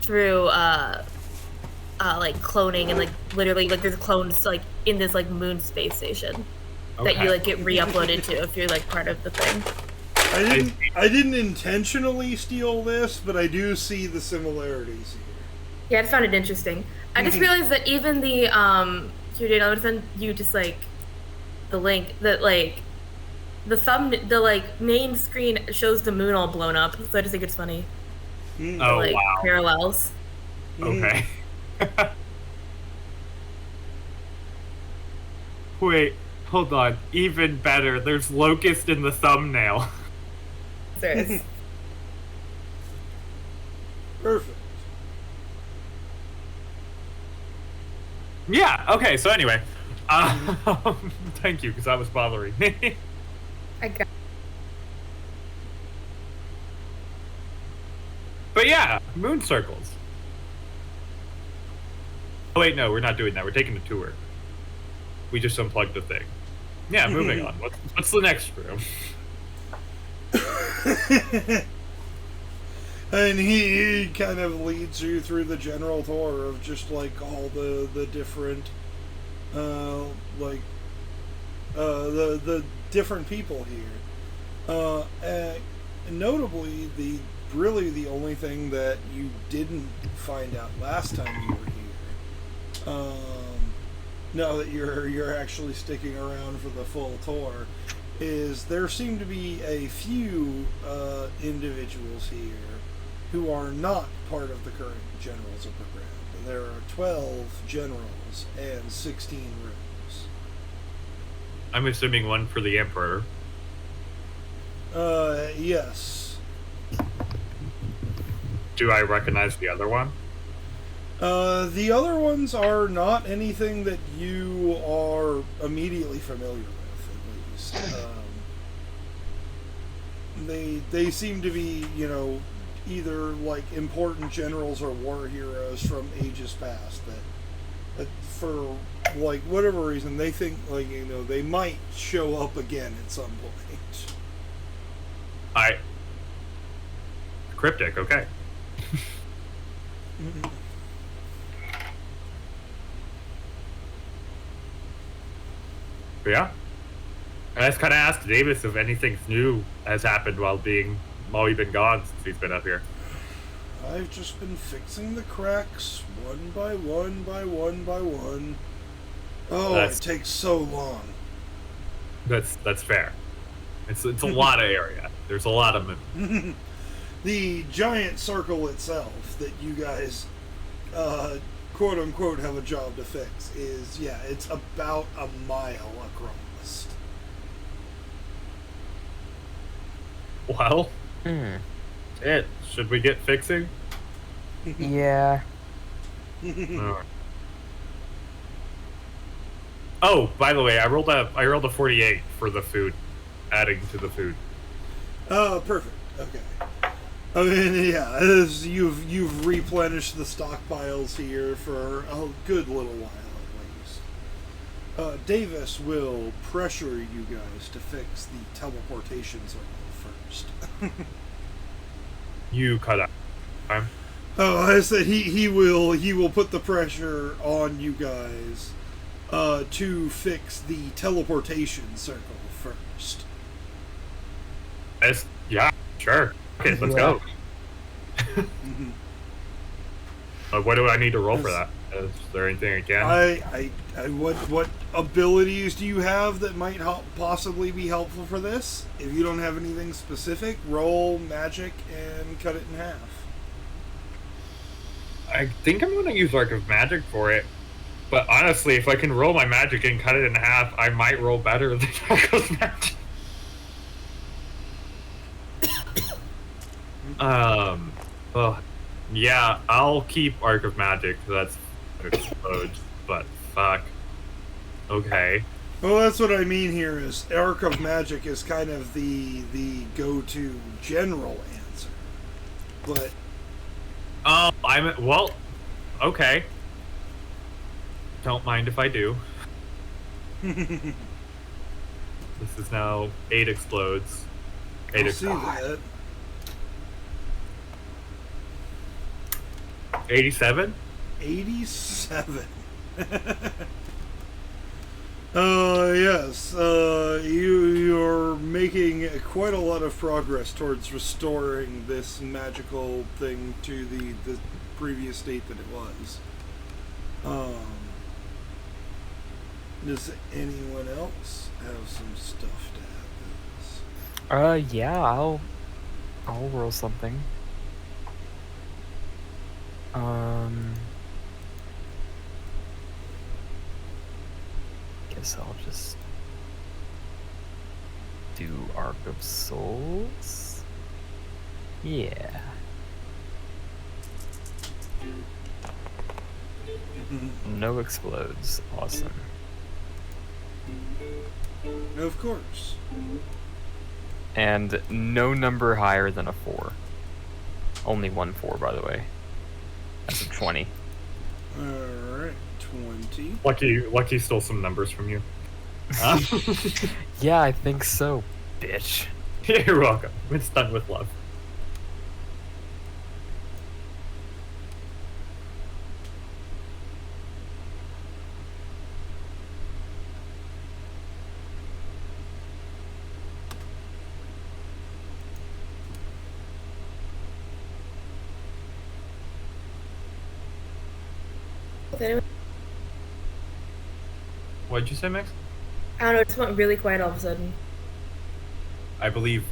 through like cloning and like literally like there's clones like in this like moon space station that you like get re-uploaded to if you're like part of the thing. I didn't intentionally steal this, but I do see the similarities here. Yeah, I just found it interesting. I just realized that even the here, Daniel, I'm gonna send you just like the link that like the like main screen shows the moon all blown up, so I just think it's funny. Oh, like, wow. Parallels. Okay. Wait, hold on. Even better, there's Locust in the thumbnail. There is. Perfect. Yeah, okay, so anyway. Thank you, because that was bothering me. I got. But yeah, moon circles. Oh wait, no, we're not doing that. We're taking a tour. We just unplugged the thing. Yeah, moving on. What's the next room? And he kind of leads you through the general tour of just like all the different the different people here. And notably, the only thing that you didn't find out last time you were here, now that you're actually sticking around for the full tour, is there seem to be a few individuals here who are not part of the current generals of the program. There are 12 generals and 16 rooms. I'm assuming one for the Emperor. Yes. Do I recognize the other one? The other ones are not anything that you are immediately familiar with, at least. They seem to be, either like important generals or war heroes from ages past that for like whatever reason they think like they might show up again at some point. Cryptic, okay. But yeah. I just kind of asked Davis if anything new has happened while you've been gone since he's been up here. I've just been fixing the cracks one by one by one by one. Oh, it takes so long. That's fair. It's a lot of area. There's a lot of movement. The giant circle itself that you guys, quote unquote, have a job to fix is, it's about a mile across. Well, should we get fixing? Yeah. Alright. Oh, by the way, I rolled a 48 for the food, adding to the food. Oh, perfect. Okay. I mean, as you've replenished the stockpiles here for a good little while at least. Davis will pressure you guys to fix the teleportation circle first. You cut out. Oh, I said he will put the pressure on you guys to fix the teleportation circle first. Yeah, sure. Okay, let's go. What do I need to roll for that? Is there anything I can? What abilities do you have that might possibly be helpful for this? If you don't have anything specific, roll magic and cut it in half. I think I'm going to use Arc of Magic for it. But honestly, if I can roll my magic and cut it in half, I might roll better than Arc of Magic. Well, yeah, I'll keep Arc of Magic, so that's explode, but fuck. Okay. Well, that's what I mean here is Arc of Magic is kind of the go-to general answer. But well, okay. Don't mind if I do. This is now 8 explodes. 8 I'll see explodes. that. 87? 87. Yes. You're making quite a lot of progress towards restoring this magical thing to the previous state that it was. Does anyone else have some stuff to add to this? Yeah, I'll roll something. Guess I'll just do Arc of Souls. Yeah. No explodes. Awesome. Of course. And no number higher than a 4. Only 1 4, by the way. That's a 20. Alright, 20. Lucky stole some numbers from you. Yeah, I think so, bitch. You're welcome. It's done with love. What'd you say, Max? I don't know, it just went really quiet all of a sudden. I believe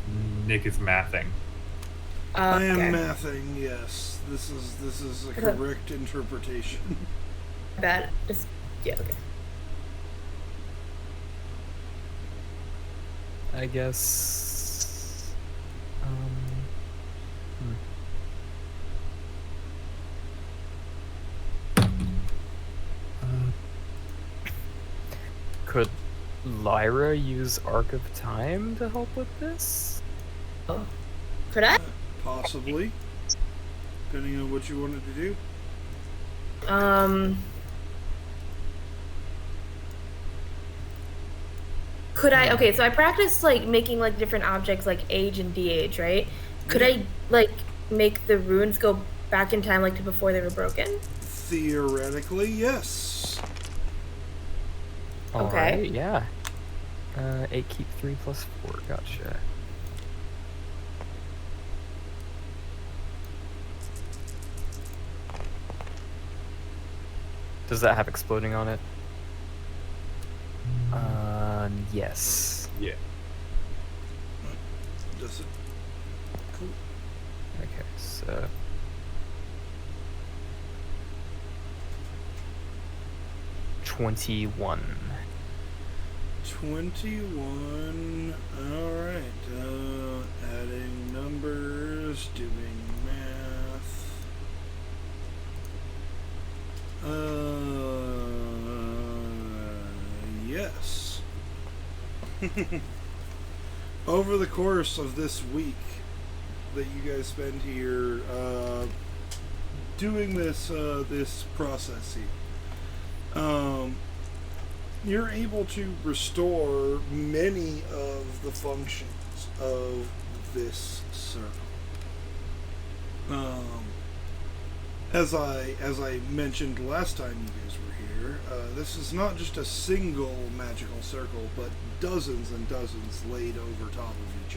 Nick is mathing. I am Okay. mathing, yes. This is a correct interpretation. Bad. Just, yeah, okay. I guess. Could Lyra use Arc of Time to help with this? Oh. Could I? Possibly. Depending on what you wanted to do. Could I? Okay, so I practiced like making like different objects like age and de-age, right? Could I like make the runes go back in time like to before they were broken? Theoretically, yes. All Okay. right, yeah. 8 keep 3 plus 4. Gotcha. Does that have exploding on it? Yes. Yeah. Does it? Cool. Okay, so 21. 21. Alright. Adding numbers, doing math. Yes. Over the course of this week that you guys spend here, doing this processing, you're able to restore many of the functions of this circle. As I mentioned last time you guys were here, this is not just a single magical circle, but dozens and dozens laid over top of each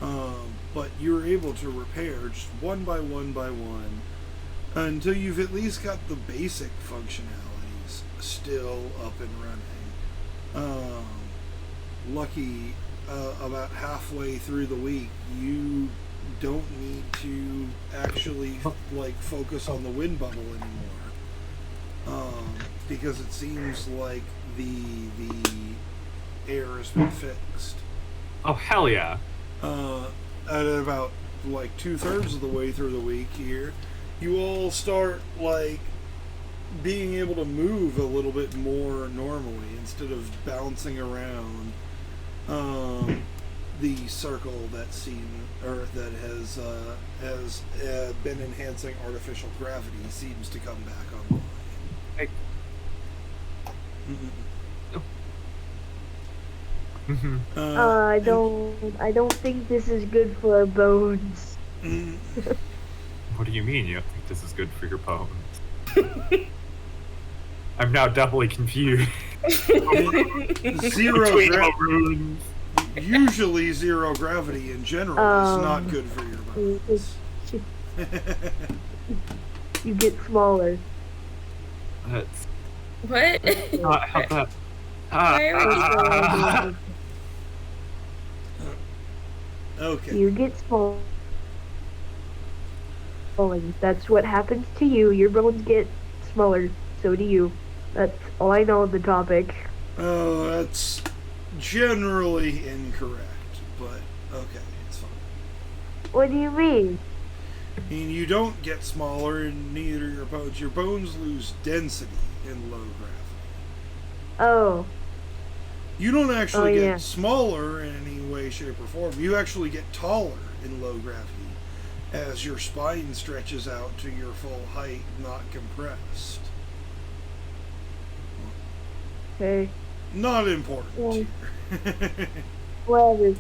other. But you're able to repair just one by one by one until you've at least got the basic functionalities still up and running. Lucky, about halfway through the week, you don't need to actually like focus on the wind bubble anymore, because it seems like the air has been fixed. Oh, hell yeah. At about like 2/3 of the way through the week here, you all start like being able to move a little bit more normally instead of bouncing around. The circle that has been enhancing artificial gravity seems to come back online. Hey. I don't think this is good for our bones. What do you mean you don't think this is good for your bones? I'm now doubly confused. Usually zero gravity in general is not good for your bones. You get smaller. That's What? not how that. Why are we Okay. You get smaller. That's what happens to you. Your bones get smaller. So do you. That's all I know on the topic. Oh, that's generally incorrect, but okay, it's fine. What do you mean? I mean, you don't get smaller, and neither your bones. Your bones lose density in low gravity. Oh. You don't actually get yeah. smaller in any way, shape, or form. You actually get taller in low gravity as your spine stretches out to your full height, not compressed. Okay. Not important here. Whatever.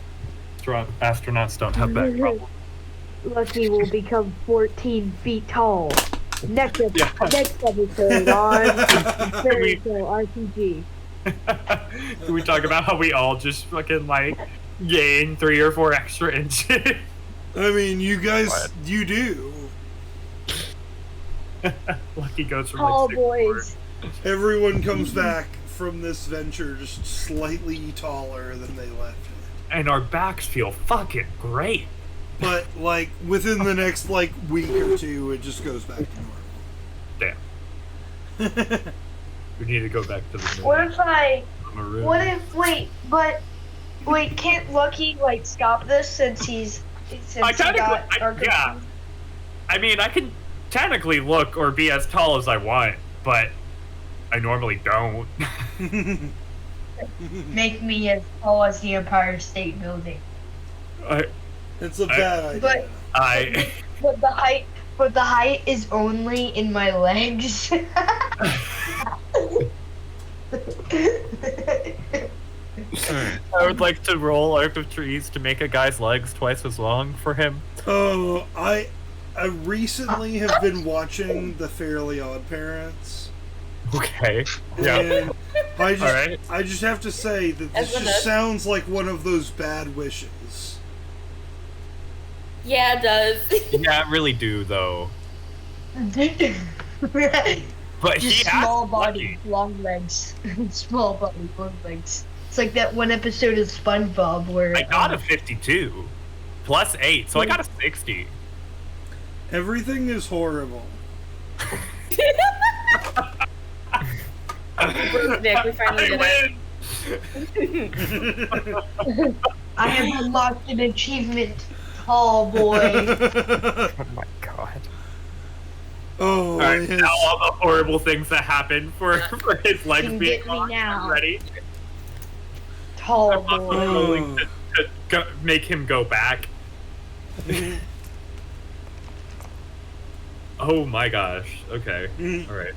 Astronauts don't have that problem. Lucky will become 14 feet tall. Next Yeah. episode on Fairy Tale RPG. Can we talk about how we all just fucking like gain 3 or 4 extra inches? I mean, you guys, What? you do. Lucky goes from Tall like 6 boys. Everyone comes back from this venture just slightly taller than they left it. and our backs feel fucking great. But, like, within the next, like, week or two, it just goes back to Damn. normal. We need to go back to the What if I? maroon. What if? Wait, can't Lucky like stop this since he's since I he technically, got our yeah. I mean, I can technically look or be as tall as I want, but I normally don't. make me as tall as the Empire State Building. It's a bad idea. But but the height is only in my legs. I would like to roll Arc of Trees to make a guy's legs twice as long for him. Oh, I recently have been watching The Fairly Odd Parents. Okay. Yeah. And Alright. I just have to say that this just sounds like one of those bad wishes. Yeah, it does. Yeah, I really do though. But Just he has small body, Lucky. long legs. Small body, long legs. It's like that one episode of SpongeBob where I got a 52 plus 8, so I got a 60. Everything is horrible. Nick, we finally did it. I have unlocked an achievement, tall boy. Oh my god. Oh, Alright, yes. now all the horrible things that happen for his legs Can being get me long. now. Ready? Tall I'm also boy. willing to make him go back. Oh my gosh. Okay. Alright.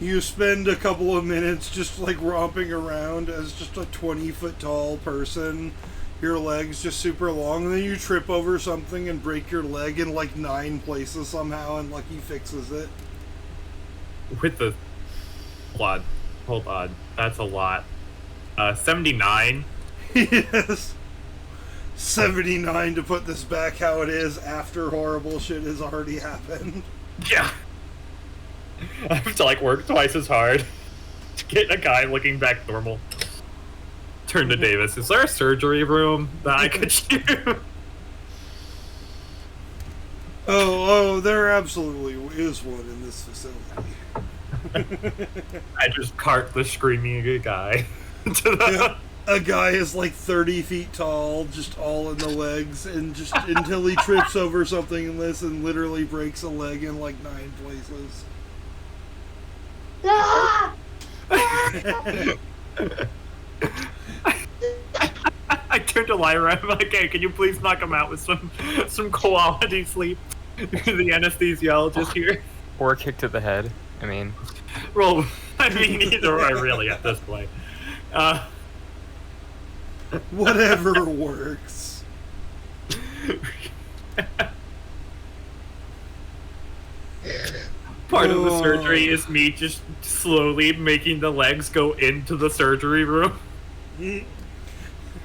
You spend a couple of minutes just like romping around as just a 20-foot tall person, your legs just super long, and then you trip over something and break your leg in like 9 places somehow, and Lucky fixes it. With the hold on. That's a lot. 79. Yes. 79 to put this back how it is after horrible shit has already happened. Yeah. I have to like work twice as hard to get a guy looking back normal. Turn to Davis. Is there a surgery room that I could use? Oh, there absolutely is one in this facility. I just cart the screaming guy to the. Yeah. A guy is like 30 feet tall, just all in the legs, and just until he trips over something and literally breaks a leg in like 9 places. Ah! I turned to Lyra. I'm like, hey, can you please knock him out with some quality sleep? The anesthesiologist here. Or a kick to the head. I mean, Well, I mean, either way, really, at this point. Whatever works. Part of the surgery is me just slowly making the legs go into the surgery room.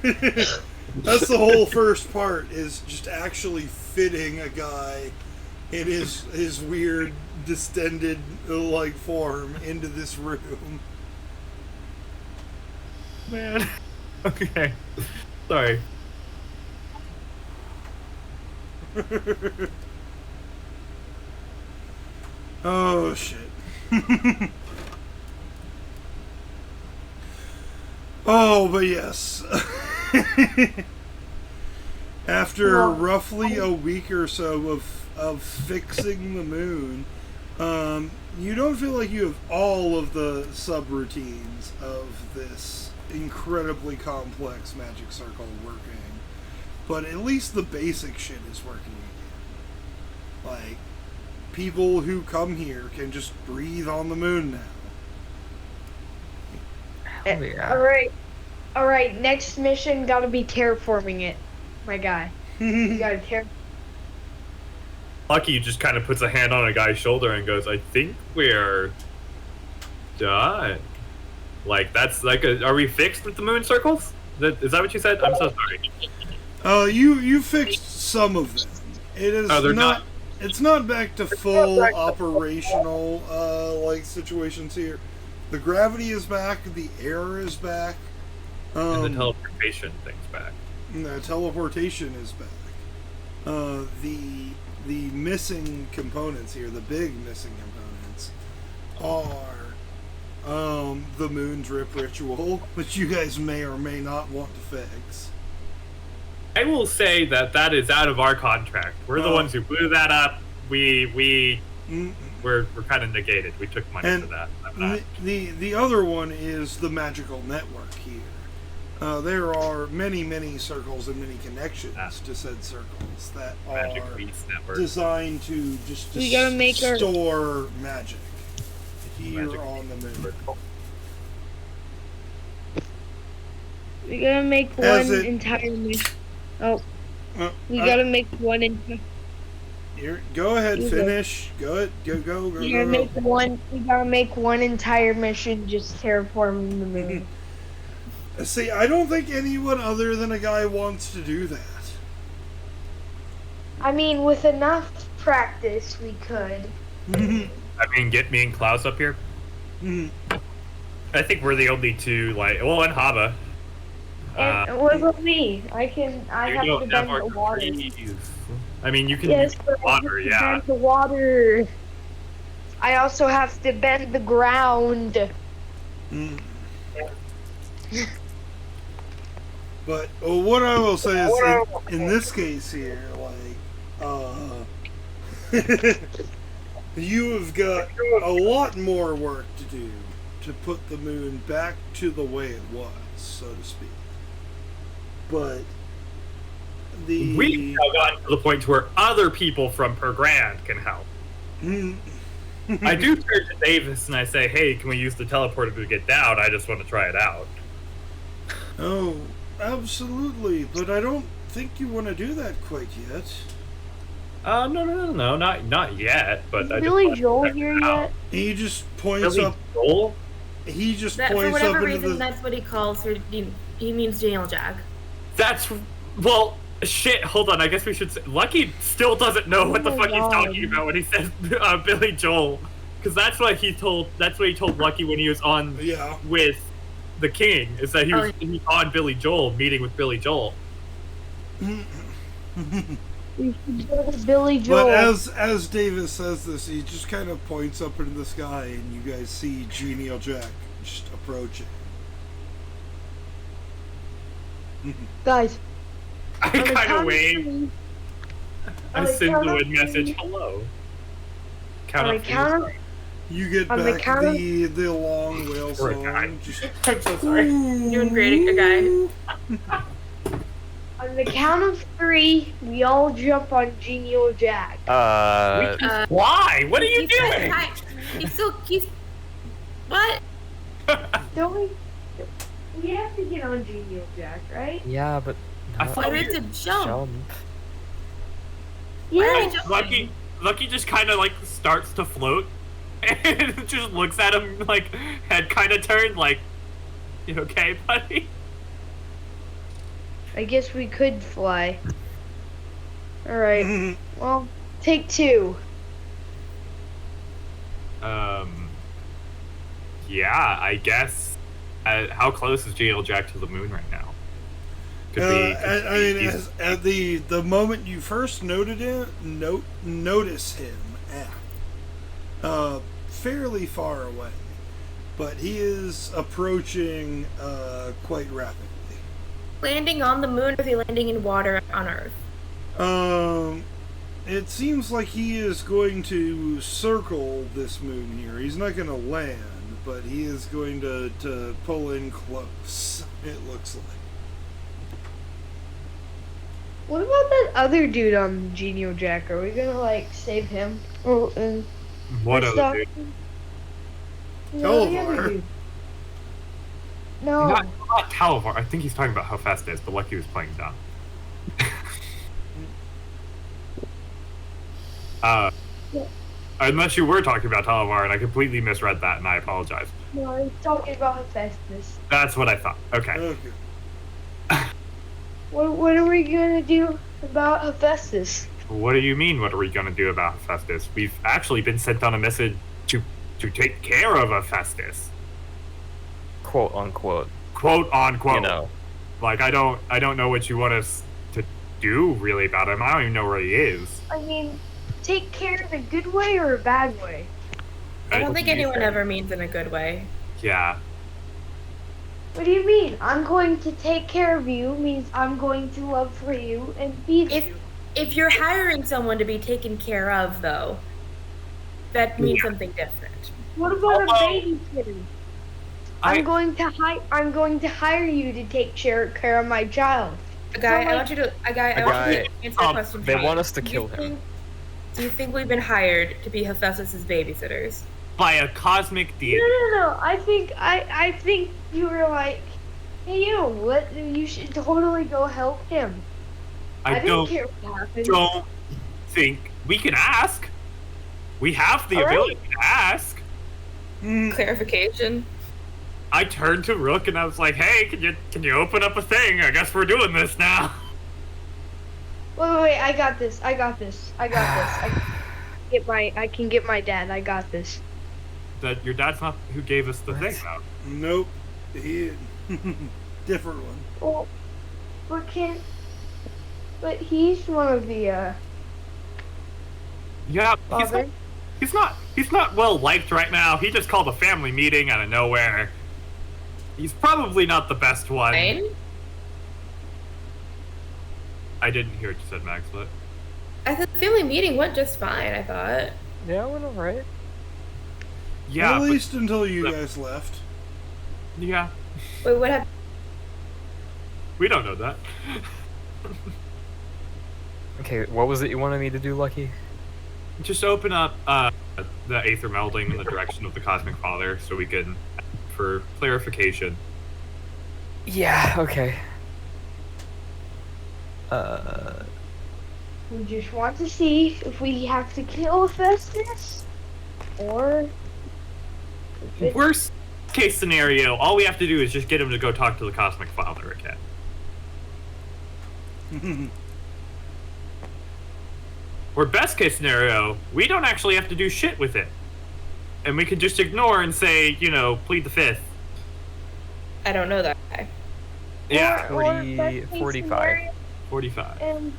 That's the whole first part, is just actually fitting a guy in his weird distended like form into this room. Man. Okay. Sorry. Oh shit. Oh, but yes. After roughly a week or so of fixing the moon, you don't feel like you have all of the subroutines of this incredibly complex magic circle working, but at least the basic shit is working again. Like, people who come here can just breathe on the moon now. hell yeah. All right. Next mission gotta be terraforming it, my guy. You gotta Lucky just kind of puts a hand on a guy's shoulder and goes, I think we're done. Like, that's like are we fixed with the moon circles? Is that what you said? I'm so sorry. You fixed some of them. It is they're not. It's not back to full operational like situations here. The gravity is back. The air is back. And the teleportation thing's back. The teleportation is back. The missing components here, the big missing components, are the moon drip ritual, which you guys may or may not want to fix. I will say that is out of our contract. We're the ones who blew that up. We're kind of negated. We took money for that. The other one is the magical network here. There are many circles and many connections to said circles that Magic are Beats Network. designed to just We gotta make our- store magic here Magic on the moon. We gotta make As one it- entire mission. We gotta make one entire. Go ahead, You finish. Go. We gotta make one entire mission just terraforming the moon. See, I don't think anyone other than a guy wants to do that. I mean, with enough practice, we could. I mean, get me and Klaus up here. I think we're the only two, and Hava. And what about me? I have to don't bend have the our water. trees. I mean, you can Yes, use but I have water, to yeah. bend the water. I also have to bend the ground. But what I will say is, in this case here, you have got a lot more work to do to put the moon back to the way it was, so to speak. But We've now gotten to the point where other people from Per Grand can help. I do turn to Davis and I say, hey, can we use the teleporter to get down? I just want to try it out. Oh, absolutely, but I don't think you want to do that quite yet. No, not yet. But I Billy just Joel wanna check here it out. yet? He just points Billy up. Joel? He just That, for points whatever up into reason, the. that's what he calls her. He means Daniel Jack. Shit, hold on. I guess we should say. Lucky still doesn't know what the Oh fuck my he's God. talking about when he says Billy Joel. Because that's what he told Lucky when he was on Yeah. with the king, is that he was on Billy Joel, meeting with Billy Joel. We should go to Billy Joel. But as Davis says this, he just kind of points up into the sky, and you guys see Genial Jack just approaching. Guys, I on the kind count of of wave. three- I on the send count the of word message, three- hello. on Count the up, count of- please. You get On the back count of- the long whale Poor song. guy. Just, I'm so sorry. You're doing great, guy. On the count of 3, we all jump on Genial Jack. Why? What are you doing? He's what? Don't we? We have to get on Genial Jack, right? Yeah, but I not thought Why do we have to jump? jump. Why are we Yeah. jumping? Lucky just kind of like starts to float and just looks at him like head kind of turned like, you okay, buddy? I guess we could fly. Alright. Well, take 2. Yeah, I guess. How close is GL Jack to the moon right now? Could be. I mean, at the moment you first notice him at fairly far away, but he is approaching quite rapidly. Landing on the moon, or is he landing in water on Earth? It seems like he is going to circle this moon here. He's not going to land, but he is going to pull in close, it looks like. What about that other dude on Genial Jack? Are we gonna, like, save him? Oh, What and other stuff? dude? No, the Televar. other dude. No. Not Talavar. I think he's talking about Hephaestus, but Lucky was playing down. Unless you were talking about Talavar, and I completely misread that, and I apologize. No, I was talking about Hephaestus. That's what I thought. Okay. Okay. What are we gonna do about Hephaestus? What do you mean, what are we going to do about Hephaestus? We've actually been sent on a mission to take care of Hephaestus. Quote unquote. Quote unquote. You know. Like, I don't know what you want us to do really about him. I don't even know where he is. I mean, take care in a good way or a bad way? I don't What think do you anyone think? ever means in a good way. Yeah. What do you mean? I'm going to take care of you means I'm going to love for you and feed you. If you're hiring someone to be taken care of, though, that means something different. What about a Although- babysitter? I- I'm going to hire you to take care of my child. Guy, So, I want you to answer the question. They for me. want us to Do kill you him. think- Do you think we've been hired to be Hephaestus's babysitters? By a cosmic deity. No. I think you were like, hey, you should totally go help him. I didn't care what happened. don't think we can ask. We have the All right. ability to ask. Clarification. I turned to Rook and I was like, "Hey, can you open up a thing? I guess we're doing this now." Wait, I got this. I can get my dad. I got this. That your dad's not who gave us the thing, though. Nope. He different one. Well, but he's one of the, Yeah, father. he's not well liked right now. He just called a family meeting out of nowhere. He's probably not the best one. Fine. I didn't hear what you said, Max, but I thought the family meeting went just fine, I thought. Yeah, it went alright. yeah, At but- least until you guys left. yeah, Wait, what happened? we don't know that. Okay, what was it you wanted me to do, Lucky? Just open up the Aether melding in the direction of the Cosmic Father, so we can, for clarification. Yeah, okay. We just want to see if we have to kill Hephaestus, or if it- Worst case scenario, all we have to do is just get him to go talk to the Cosmic Father again. Or best case scenario, we don't actually have to do shit with it. And we can just ignore and say, plead the fifth. I don't know that guy. Yeah, or 40, best case 45. scenario, 45. And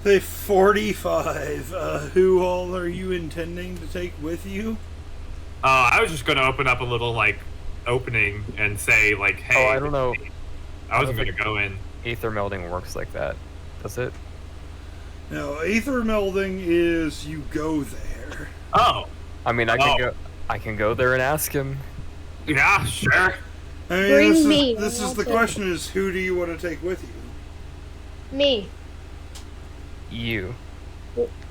Say 45. Who all are you intending to take with you? I was just going to open up a little, opening and say, hey... Oh, I don't know. I wasn't going to go in. Aether melding works like that, does it? No, Aether melding is you go there. Oh, I mean, I I can go there and ask him. Yeah, sure. I mean, Bring me. This is the question: is who do you want to take with you? Me. You.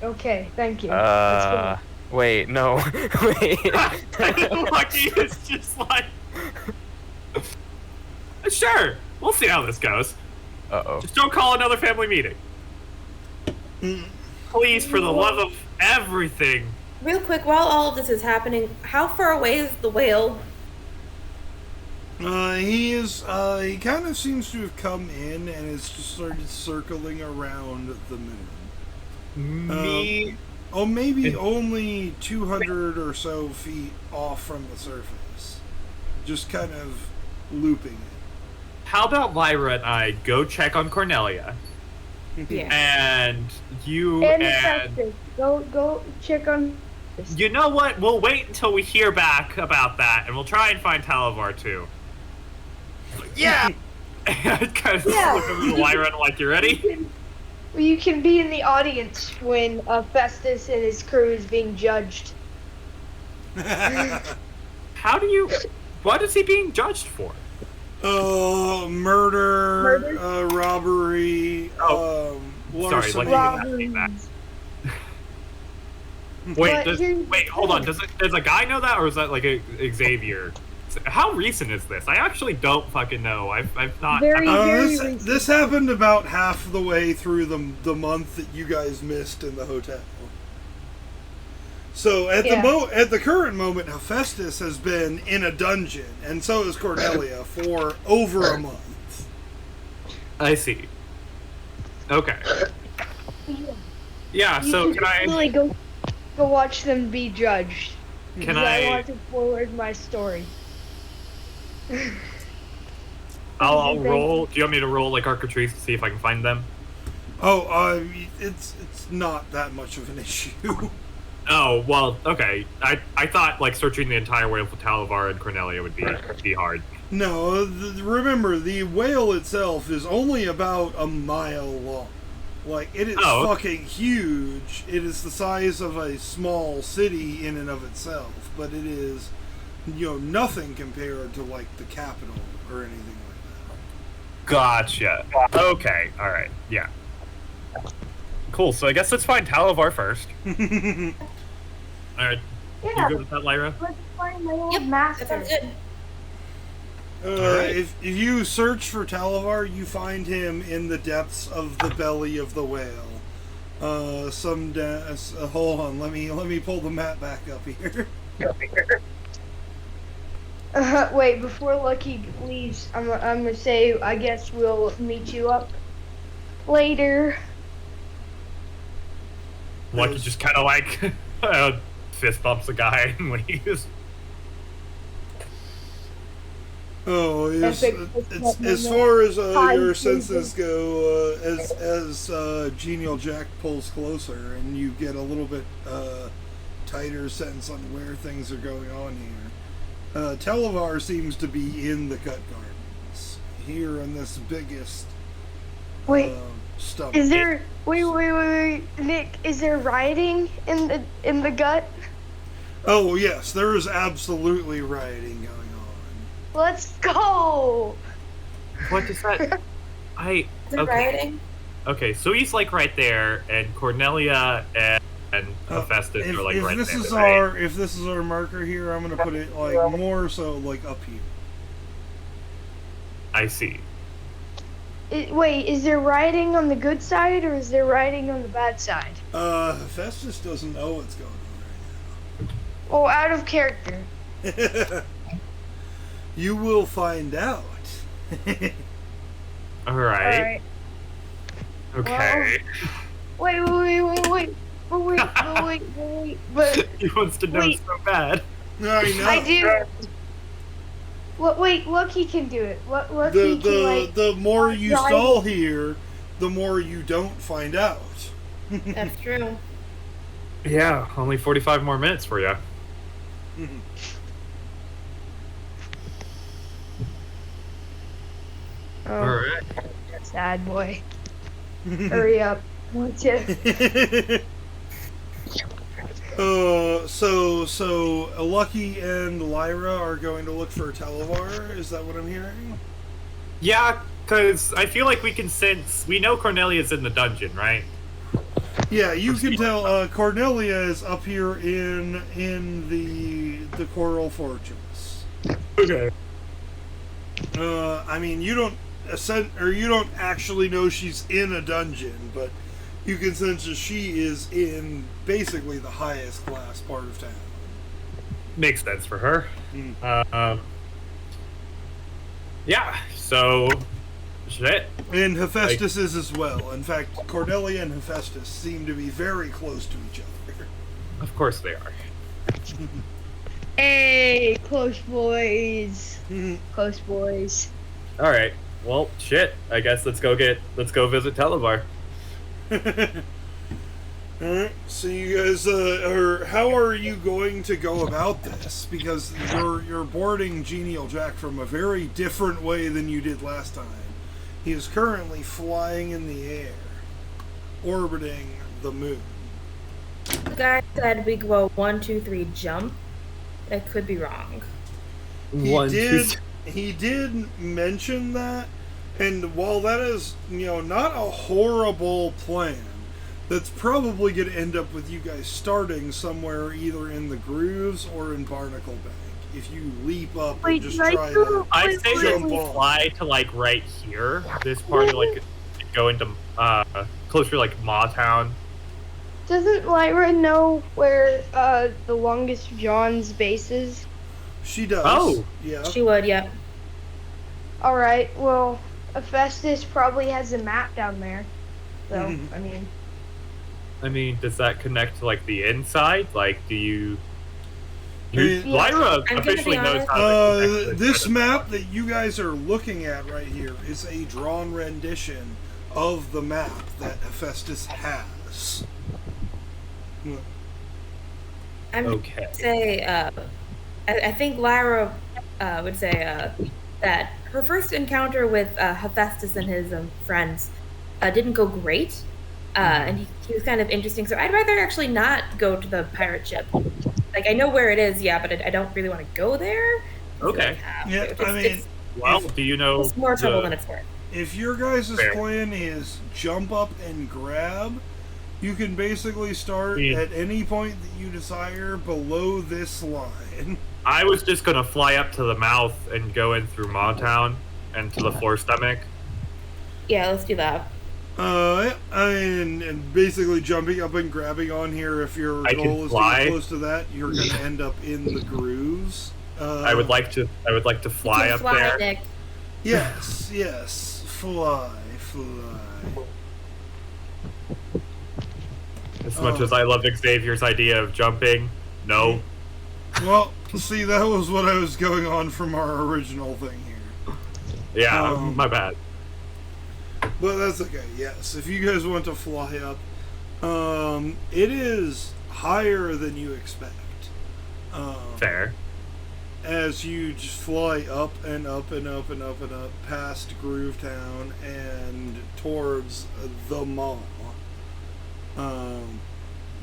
Okay, thank you. That's Wait, no. Wait. Lucky is just like, sure. We'll see how this goes. Uh-oh. Just don't call another family meeting. Please, for the love of everything. Real quick, while all of this is happening, how far away is the whale? He kind of seems to have come in and has just started circling around the moon. Me. Maybe only 200 or so feet off from the surface. Just kind of looping it. How about Lyra and I go check on Cornelia? Yeah. And you And and... Festus. Go check on... You know what? We'll wait until we hear back about that, and we'll try and find Talavar too. Yeah! I kind of Yeah. look over to Lyra and I'm like, you ready? You can be in the audience when Festus and his crew is being judged. How do you... What is he being judged for? Murder, robbery, Sorry, larceny. like... Wait, But here's wait, hold on. Does a guy know that, or is that like a Xavier? How recent is this? I actually don't fucking know. I've not. Very- This happened about half the way through the month that you guys missed in the hotel. So at the current moment, Hephaestus has been in a dungeon, and so is Cornelia for over a month. I see. Okay. Yeah. You So should can I? really go watch them be judged. Can Because I I? want to forward my story. I'll roll. Do you want me to roll like Architrese to see if I can find them? Oh, it's not that much of an issue. Oh well. Okay. I thought like searching the entire whale for Talavar and Cornelia would be hard. No, remember, the whale itself is only about a mile long. Like, it is fucking huge. It is the size of a small city in and of itself, but it is, nothing compared to, like, the capital or anything like Gotcha. Okay. All right. Yeah. Cool. So I guess let's find Talavar first. that. All right. Yeah, You good with that, Lyra? let's find my old Yep, master. that sounds good. Alright. If you search for Talavar, you find him in the depths of the belly of the whale. Hold on, let me pull the map back up here. Wait, before Lucky leaves, I'm gonna say I guess we'll meet you up later. Lucky just kind of like fist bumps a guy and leaves. Oh, yes. It's, as far as your senses go, as Genial Jack pulls closer and you get a little bit tighter sense on where things are going on here, Talavar seems to be in the Gut Gardens, here in this biggest Wait, stomach. is there? Wait, Nick, is there rioting in the gut? Oh, yes, there is absolutely rioting going on. Let's go. What is that? Is it rioting? Okay, so he's like right there, and Cornelia and Hephaestus are like right there. If this is our marker here, I'm gonna put it like more so like up here. I see. Wait, is there rioting on the good side or is there rioting on the bad side? Hephaestus doesn't know what's going on Oh, out of character. right now. You will find out. All right. Okay. Wait. But He wants to know Wait. so bad. I know. I do. Wait, Lucky can do it. Lucky can like. The more you drive- stall here, the more you don't find out. That's true. Yeah, only 45 more minutes for you. Oh, All right. sad boy. Hurry up. Want you? So Lucky and Lyra are going to look for Televar. Is that what I'm hearing? Yeah, because I feel like we can sense. We know Cornelia's in the dungeon, right? Yeah, you can tell. Cornelia is up here in the Coral Fortress. Okay. I mean, you don't actually know she's in a dungeon, but you can sense that she is in basically the highest class part of town. Makes sense for her. Mm. Yeah, so shit. And Hephaestus is as well. In fact, Cornelia and Hephaestus seem to be very close to each other. Of course they are. Hey, close boys. Close boys. All right. Well, shit. I guess let's go visit Televar. Alright, so you guys, how are you going to go about this? Because you're boarding Genial Jack from a very different way than you did last time. He is currently flying in the air, orbiting the moon. The guy said we go 1, 2, 3, jump. I could be wrong. He did mention that, and while that is, not a horrible plan, that's probably going to end up with you guys starting somewhere either in the Grooves or in Barnacle Bank. If you leap up and just try to I'd say jump we off. fly to like right here. This part of like go into closer to like Mawtown. Doesn't Lyra know where the longest John's base is? She does. Oh. Yeah. She would, yeah. Alright, well, Hephaestus probably has a map down there. So, Mhm. I mean, does that connect to like the inside? Like, do you? Hey, Lyra I'm gonna officially be knows honest. how to connect This map that you guys are looking at right here is a drawn rendition of the map that Hephaestus has. I'm Okay. gonna say, I think Lyra would say that her first encounter with Hephaestus and his friends didn't go great, and he was kind of interesting. So I'd rather actually not go to the pirate ship. Like, I know where it is, yeah, but I don't really want to go there. Okay. Yeah, I mean, Well, do you know? It's more trouble than it's worth. if your guys' Fair. plan is jump up and grab, you can basically start Yeah. at any point that you desire below this line. I was just gonna fly up to the mouth and go in through Mawtown and to the floor stomach. Yeah, let's do that. And basically jumping up and grabbing on here, if your I can goal is to fly. get close to that, you're going to end up in the grooves. I would like to fly You up can there. Nick. Yes, fly. As much as I love Xavier's idea of jumping, no. Well, see, that was what I was going on from our original thing here. Yeah, my bad. But that's okay, yes. If you guys want to fly up, it is higher than you expect. Fair. As you just fly up and up and up and up and up past Groovetown and towards the mall.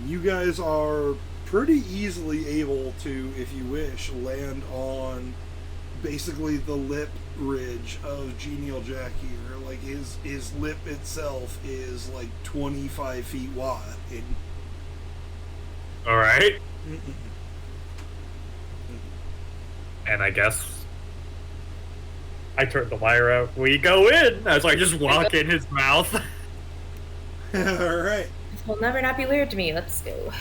You guys are pretty easily able to, if you wish, land on basically the lip ridge of Genial Jack here. Like, his lip itself is like 25 feet wide. Alright. And I guess I turned to Lyra. We go in. I was like, just walk in his mouth. Alright. This will never not be weird to me. Let's go.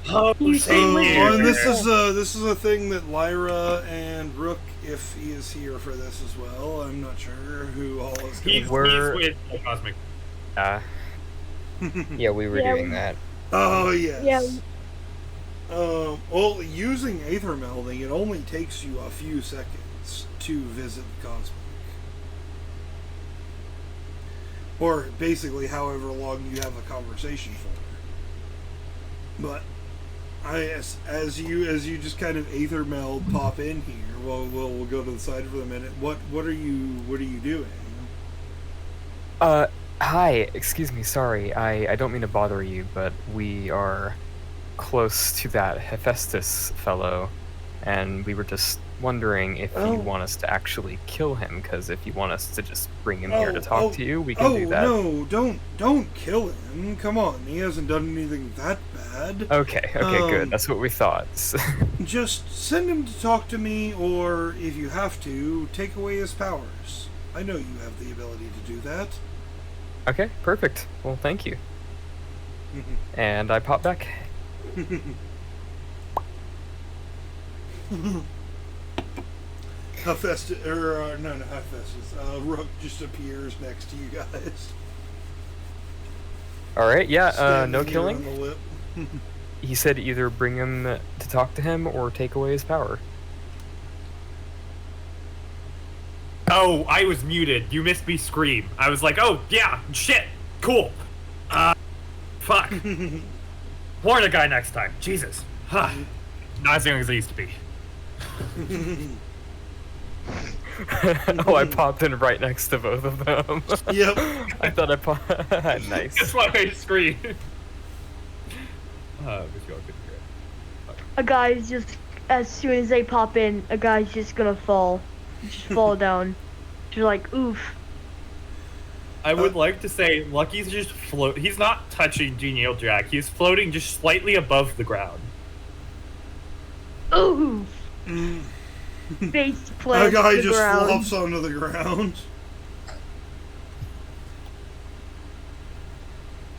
Oh, same And this here. is a thing that Lyra and Rook, if he is here for this as well, I'm not sure who all is He's going. with the Cosmic. Yeah, we were Yeah, doing that. Oh yes. Yeah. Well, using Aether Melding, it only takes you a few seconds to visit the Cosmic. Or basically however long you have a conversation for. But as you just kind of Aether Meld pop in here, we'll go to the side for a minute. What are you doing? Hi, excuse me, sorry. I don't mean to bother you, but we are close to that Hephaestus fellow, and we were just wondering if you want us to actually kill him, because if you want us to just bring him here to talk to you, we can do that. No, don't kill him. Come on, he hasn't done anything that bad. Okay, good. That's what we thought. Just send him to talk to me, or if you have to, take away his powers. I know you have the ability to do that. Okay, perfect. Well, thank you. And I pop back. Hephaestus, not Hephaestus. Rook just appears next to you guys. All right, yeah. Standing No here killing. on the lip. He said either bring him to talk to him or take away his power. Oh, I was muted. You missed me scream. I was like, oh, yeah, shit, cool. Fuck. Warn the guy next time. Jesus. Huh. Not as young as I used to be. Oh, I popped in right next to both of them. Yep. I thought I popped. Nice. That's why I scream. A guy's just, as soon as they pop in, a guy's just gonna fall. Just fall down. Just like, oof. I would like to say Lucky's just float. He's not touching Genial Jack. He's floating just slightly above the ground. Oof. Face plant. A guy the just ground. flops onto the ground.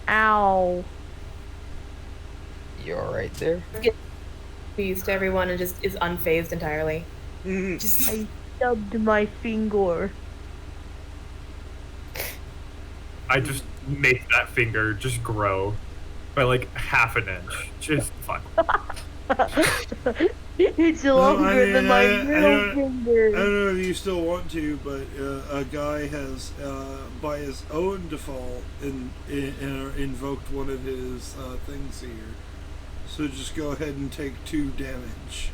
Ow. You all right there? Confused to everyone and just is unfazed entirely. Just I stubbed my finger. I just make that finger just grow by like half an inch. Just fuck. It's longer than my middle finger. I don't know if you still want to, but a guy has, by his own default, invoked one of his things here. So just go ahead and take 2 damage.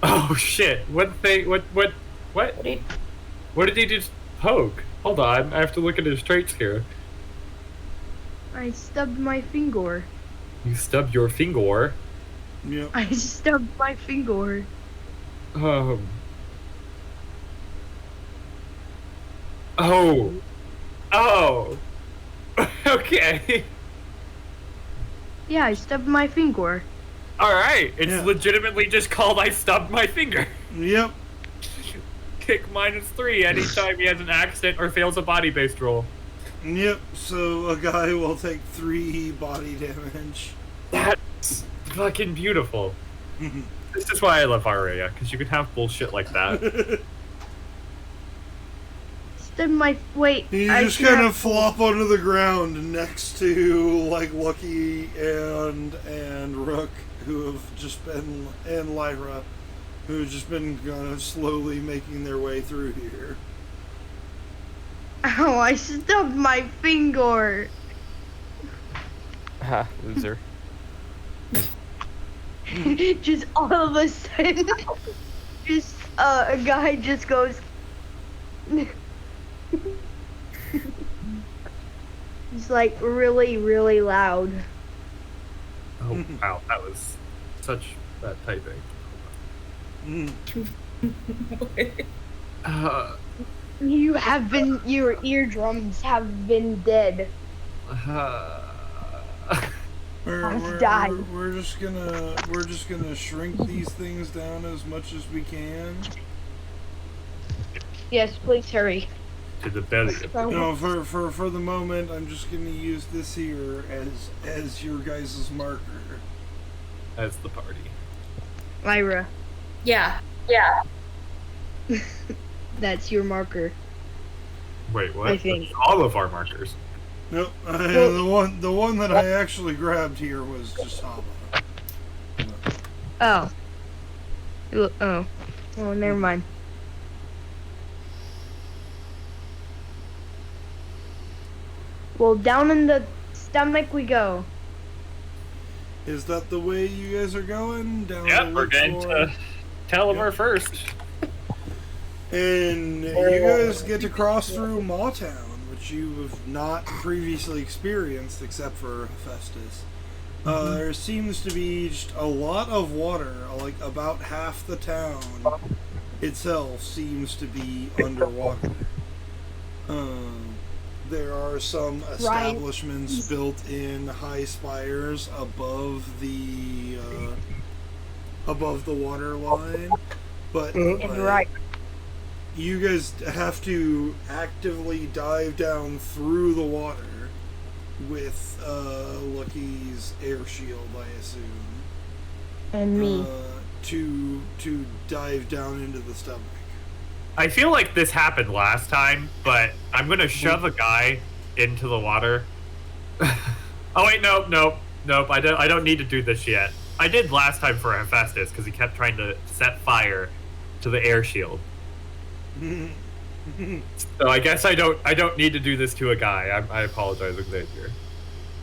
Oh shit! What did he just poke? Hold on, I have to look at his traits here. I stubbed my finger. You stubbed your finger. Yep. I stubbed my finger. Oh. Okay. Yeah, I stubbed my finger. Alright, it's Yeah. legitimately just called I stubbed my finger. Yep. Kick -3 anytime he has an accident or fails a body-based roll. Yep. So a guy will take 3 body damage. That's fucking beautiful. This is why I love Aria, because you can have bullshit like that. Stubbed my wait. You I just should kind have- of flop onto the ground next to like Lucky and Rook, who have just been, and Lyra, who have just been kind of slowly making their way through here. Ow! I stubbed my finger. Ha, loser. Just all of a sudden, just a guy just goes. He's like really, really loud. Oh, wow, that was such bad typing. You have been. Your eardrums have been dead. We're just gonna shrink these things down as much as we can. Yes, please hurry. To the belly. No, for the moment, I'm just gonna use this here as your guys' marker. As the party. Lyra, yeah. that's your marker. Wait, what? I think. That's all of our markers. Nope. The one that I actually grabbed here was just Haba. Oh. Oh. Oh, never mind. Well, down in the stomach we go. Is that the way you guys are going? Down Yep, to we're look going for- to Telemer first. And you guys get to cross through Mawtown, which you have not previously experienced except for Hephaestus. There seems to be just a lot of water, like about half the town itself seems to be underwater. There are some establishments built in high spires above the water line, but Right. you guys have to actively dive down through the water with Lucky's air shield, I assume, And me. to dive down into the stomach. I feel like this happened last time, but I'm gonna shove a guy into the water. Oh wait, nope. I don't need to do this yet. I did last time for Hephaestus because he kept trying to set fire to the air shield. So I guess I don't need to do this to a guy. I apologize, Xavier.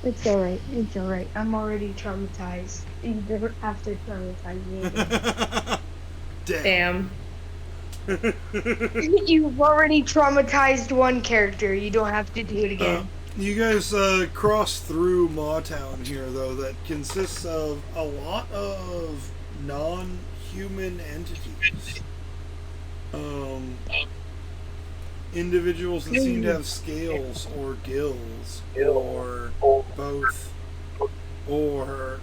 It's alright. It's alright. I'm already traumatized. You don't have to traumatize me again. Damn. You've already traumatized one character. You don't have to do it again. You guys cross through Mawtown here, though, that consists of a lot of non-human entities. Individuals that seem to have scales or gills or both, or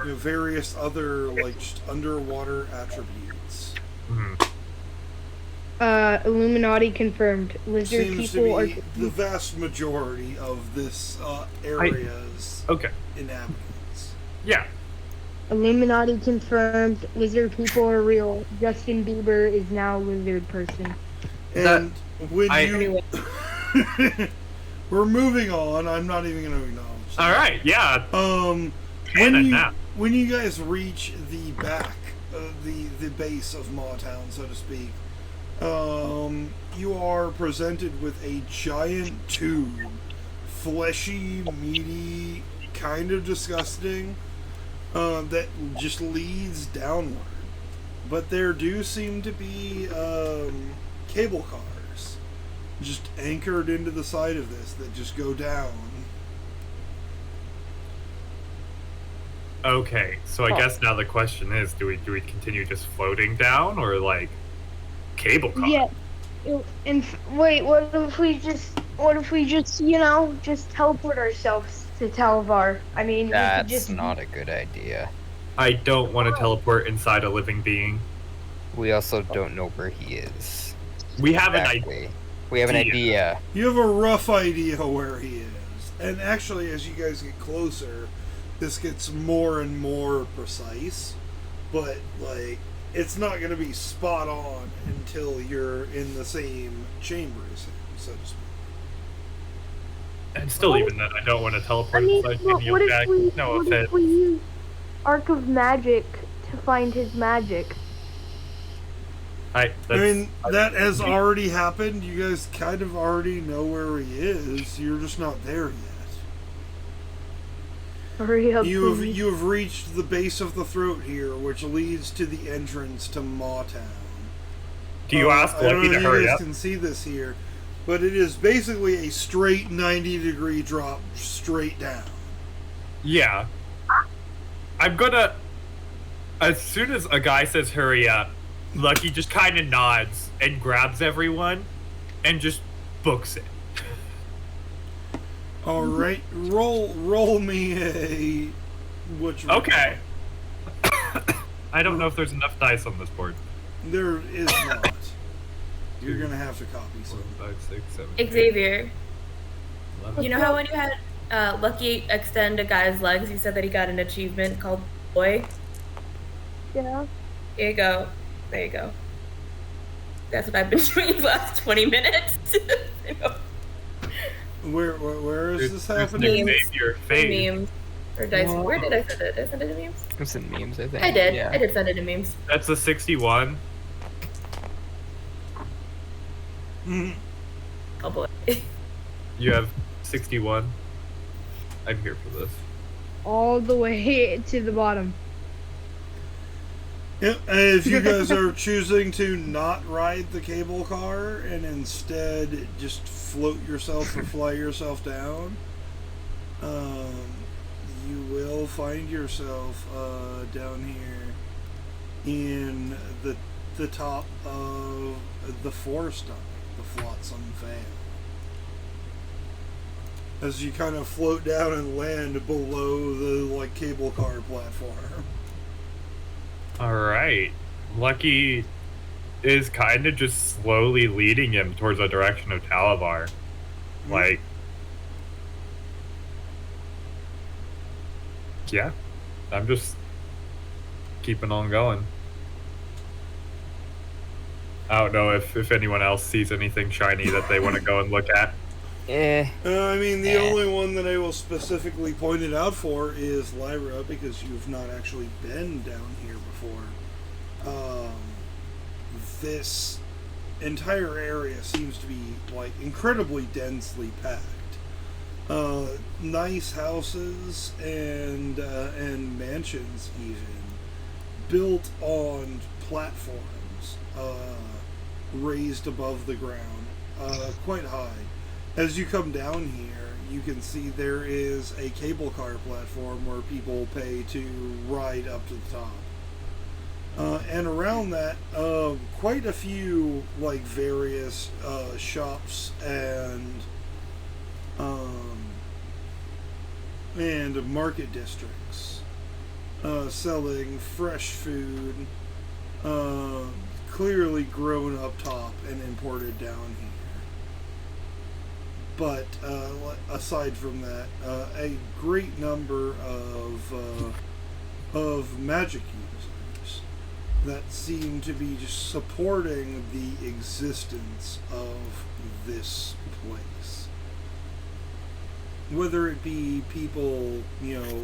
various other just underwater attributes. Illuminati confirmed. Lizard Seems people to are. be the vast majority of this area's inhabitants. Yeah. Illuminati confirmed. Lizard people are real. Justin Bieber is now a lizard person. And we're moving on. I'm not even going to acknowledge that. All right. Yeah. When you guys reach the back, the base of Mawtown, so to speak, you are presented with a giant tube, fleshy, meaty, kind of disgusting, that just leads downward. But there do seem to be cable cars just anchored into the side of this that just go down. Okay, so I guess now the question is, do we continue just floating down or cable car? Yeah. And wait, what if we just just teleport ourselves to Talvar? I mean, we could That's just not a good idea. I don't want to teleport inside a living being. We also don't know where he is. We have an Exactly. We have an idea. You have a rough idea where he is. And actually, as you guys get closer, this gets more and more precise. But, it's not going to be spot on until you're in the same chamber as him, so to speak. And still, even then, I don't want to teleport I mean, inside what Neil Jack. No what offense. if we use Arc of Magic to find his magic? I mean, that has already happened. You guys kind of already know where he is. You're just not there yet. Hurry up, You please. have reached the base of the throat here, which leads to the entrance to Mawtown. Do you ask I don't Lucky know to if hurry you guys up? can see this here, but it is basically a straight 90-degree drop straight down. Yeah. I'm gonna... As soon as a guy says hurry up, Lucky just kind of nods and grabs everyone and just books it. All right, roll me a Okay. I don't know if there's enough dice on this board. There is not. You're gonna have to copy 4, some. 5, 6, 7. Xavier, 11. you know how when you had Lucky extend a guy's legs, you said that he got an achievement called Boy? Yeah. Here you go. There you go. That's what I've been doing the last 20 minutes. Where is this There's happening? Nick Xavier face. Memes. Or dice. Where did I send it? Did I send it to memes? It's in memes, I think. I did. Yeah. I did send it to memes. That's a 61. Oh boy. You have 61. I'm here for this. All the way to the bottom. Yep, if you guys are choosing to not ride the cable car and instead just float yourself or fly yourself down, you will find yourself down here in the top of the forest tunnel, the Flotsam Vale. As you kind of float down and land below the cable car platform. Alright. Lucky is kind of just slowly leading him towards the direction of Talavar. Like, yeah, I'm just keeping on going. I don't know if anyone else sees anything shiny that they want to go and look at. I mean, the only one that I will specifically point it out for is Lyra, because you've not actually been down here before. This entire area seems to be, incredibly densely packed. Nice houses and mansions, even, built on platforms, raised above the ground, quite high. As you come down here, you can see there is a cable car platform where people pay to ride up to the top. And around that, quite a few, various shops and market districts selling fresh food, clearly grown up top and imported down here. But aside from that, a great number of magic users that seem to be just supporting the existence of this place. Whether it be people,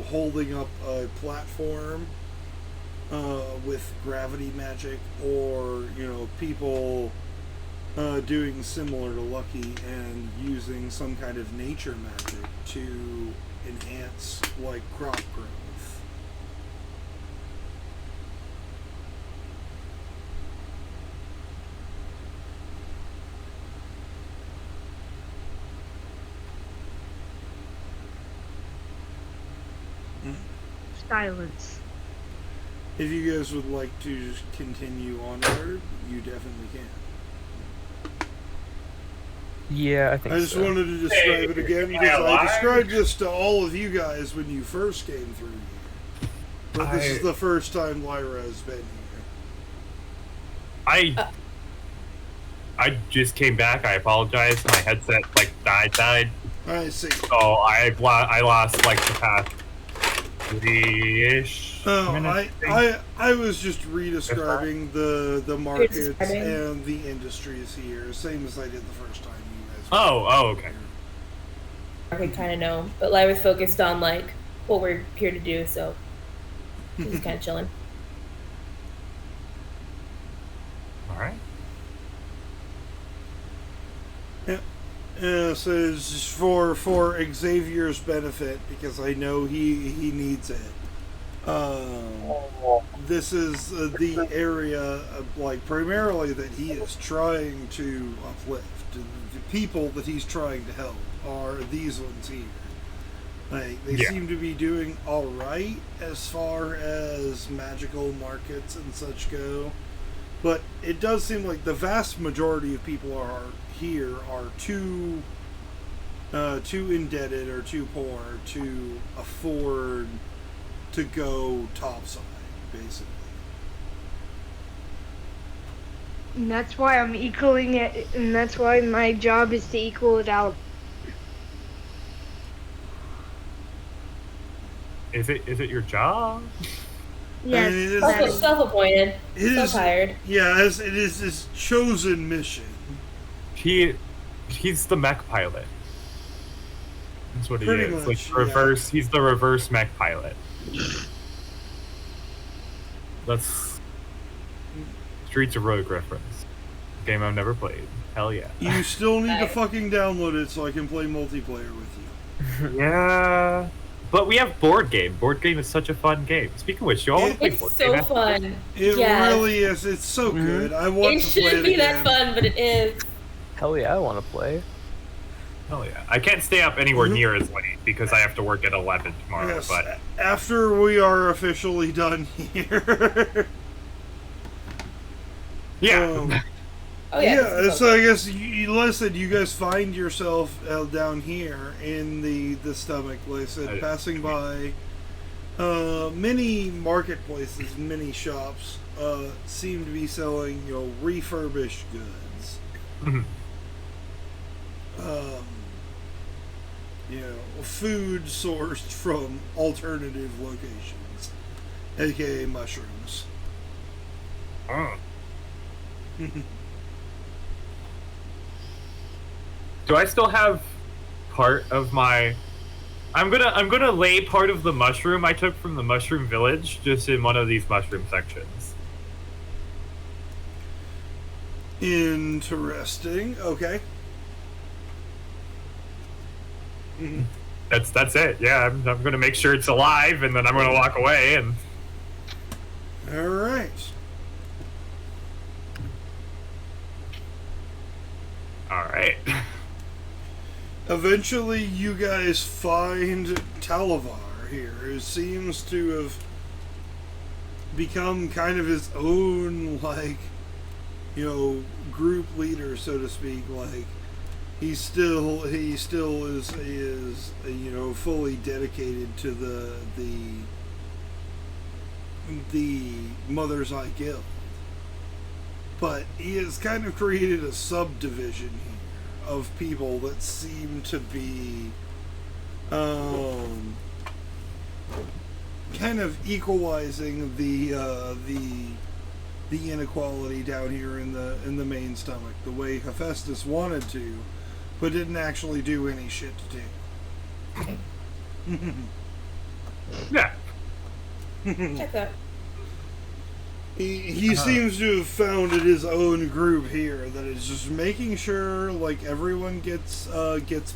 holding up a platform with gravity magic, or, people doing similar to Lucky and using some kind of nature magic to enhance, crop growth. Silence. If you guys would like to just continue onward, you definitely can. Yeah, I think I just so. wanted to describe it again because I described this to all of you guys when you first came through here. But this is the first time Lyra has been here. I just came back. I apologize. My headset died. I see. So I lost the past 3-ish. Oh, I was just redescribing the markets and the industries here, same as I did the first time you guys. Oh, okay. I could kind of know, but Lyra's focused on what we're here to do, so he's kind of chilling. All right. Yeah. So it's just for Xavier's benefit, because I know he needs it. This is the area primarily that he is trying to uplift. The people that he's trying to help are these ones here. They seem to be doing all right as far as magical markets and such go, but it does seem like the vast majority of people are too indebted or too poor to afford to go topside, basically. And that's why I'm equaling it, and that's why my job is to equal it out. Is it your job? Yes. I mean, it is, Self-appointed. it So tired. Yeah, it is his chosen mission. He's the mech pilot. That's what he Pretty is. much, reverse. He's the reverse mech pilot. That's Streets of Rogue reference. Game I've never played. Hell yeah. You still need to fucking download it so I can play multiplayer with you. Yeah. But we have board game. Board game is such a fun game. Speaking of which, you all want to play It's board so game? fun. It Yes. really is. It's so good. I want It to play shouldn't it be again. that fun, but it is. Hell yeah, I want to play. Hell yeah. I can't stay up anywhere near as late. because I have to work at 11 tomorrow. Yes, But after we are officially done here. yeah. Oh yeah. this is So I guess listen, you guys find yourself down here in the stomach, like I said, passing by many marketplaces, many shops seem to be selling, refurbished goods. Mhm. Food sourced from alternative locations, aka mushrooms. Oh. Do I still have part of my? I'm gonna lay part of the mushroom I took from the mushroom village just in one of these mushroom sections. Interesting. Okay. That's it. Yeah, I'm gonna make sure it's alive, and then I'm gonna walk away. And All right. all right. Eventually, you guys find Talavar here, who seems to have become kind of his own, group leader, so to speak. Like, he still is fully dedicated to the Mother's Eye Guild, but he has kind of created a subdivision here of people that seem to be kind of equalizing the inequality down here in the main stomach, the way Hephaestus wanted to, but didn't actually do any shit to do. Yeah. Check that. He seems to have founded his own group here that is just making sure everyone gets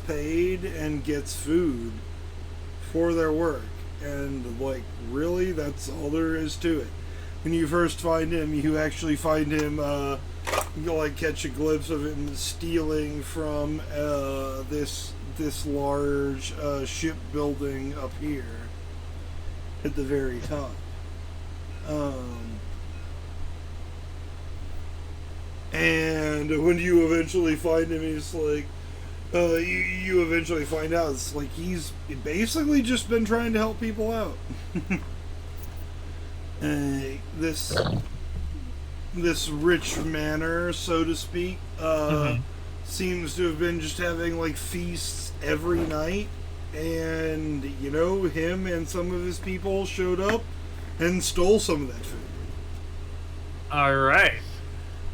paid and gets food for their work, and really that's all there is to it. When you first find him, you actually find him catch a glimpse of him stealing from this large shipbuilding up here at the very top. And when you eventually find him, he's you eventually find out it's he's basically just been trying to help people out. This rich manor, so to speak, seems to have been just having feasts every night, and him and some of his people showed up and stole some of that food. All right.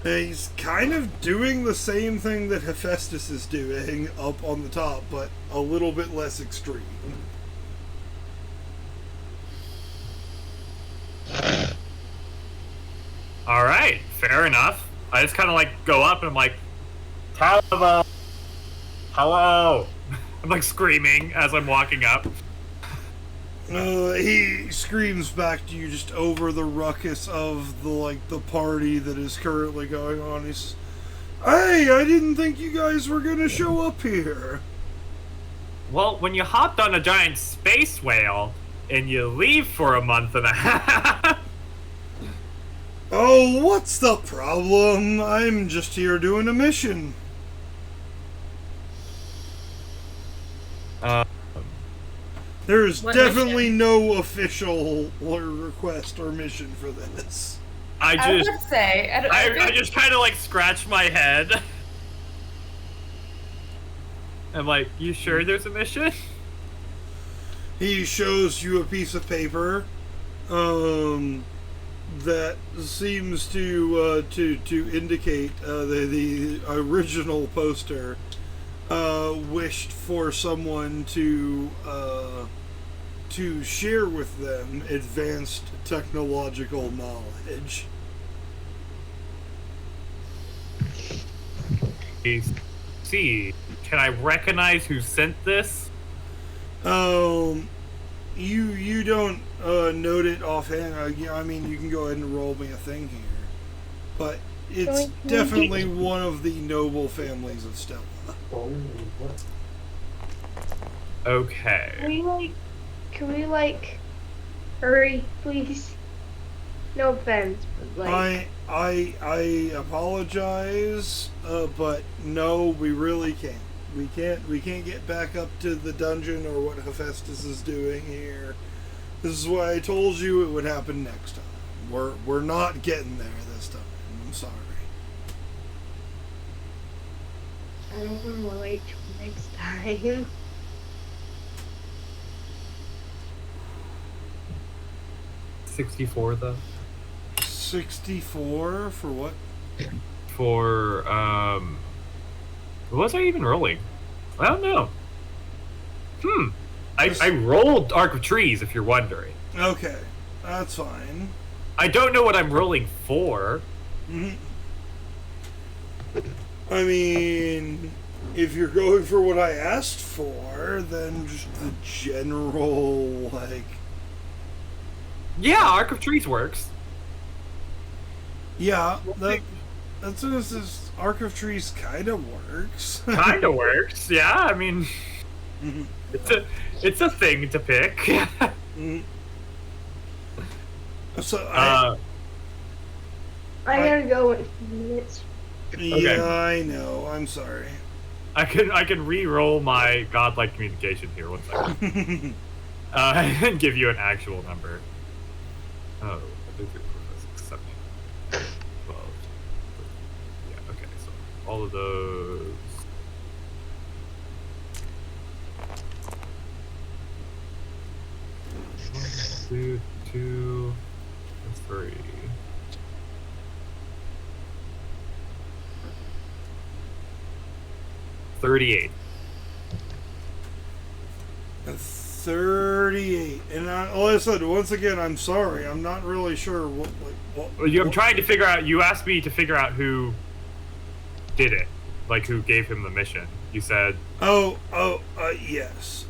He's kind of doing the same thing that Hephaestus is doing up on the top, but a little bit less extreme. All right. Fair enough. I just kind of go up and I'm like, Talaba, hello. I'm screaming as I'm walking up. He screams back to you just over the ruckus of the party that is currently going on. He says, "Hey, I didn't think you guys were gonna show up here." Well, when you hopped on a giant space whale and you leave for a month and a half. Oh, what's the problem? I'm just here doing a mission. There's What definitely no official request or mission for this. I was about to say, I just kind of scratch my head. I'm like, you sure there's a mission? He shows you a piece of paper that seems to indicate the original poster wished for someone to share with them advanced technological knowledge. See, can I recognize who sent this? You don't note it offhand. I mean, you can go ahead and roll me a thing here, but it's definitely one of the noble families of Stella. Okay. Can we hurry, please? No offense, but I apologize, but no, we really can't. We can't get back up to the dungeon or what Hephaestus is doing here. This is why I told you it would happen next time. We're not getting there this time. I'm sorry. I don't want to wait till next time. $64 though. 64 for what? For what was I even rolling? I don't know. I rolled Arc of Trees, if you're wondering. Okay, that's fine. I don't know what I'm rolling for. I mean, if you're going for what I asked for, then just the general, Yeah, Arc of Trees works. Yeah, that's this Arc of Trees kind of works. Kind of works, yeah. I mean, it's a thing to pick. So I gotta go in a few minutes. Yeah, I know. I'm sorry. I can re-roll my godlike communication here. 1 second. And give you an actual number. Oh, 1, 2, 3, 4, 5, 6, 7, 12. Yeah. Okay. So all of those. 1, 2, 3. 38. 38. And like I said, once again, I'm sorry. I'm not really sure what. I'm trying to figure out. You asked me to figure out who did it, like who gave him the mission. You said. Yes.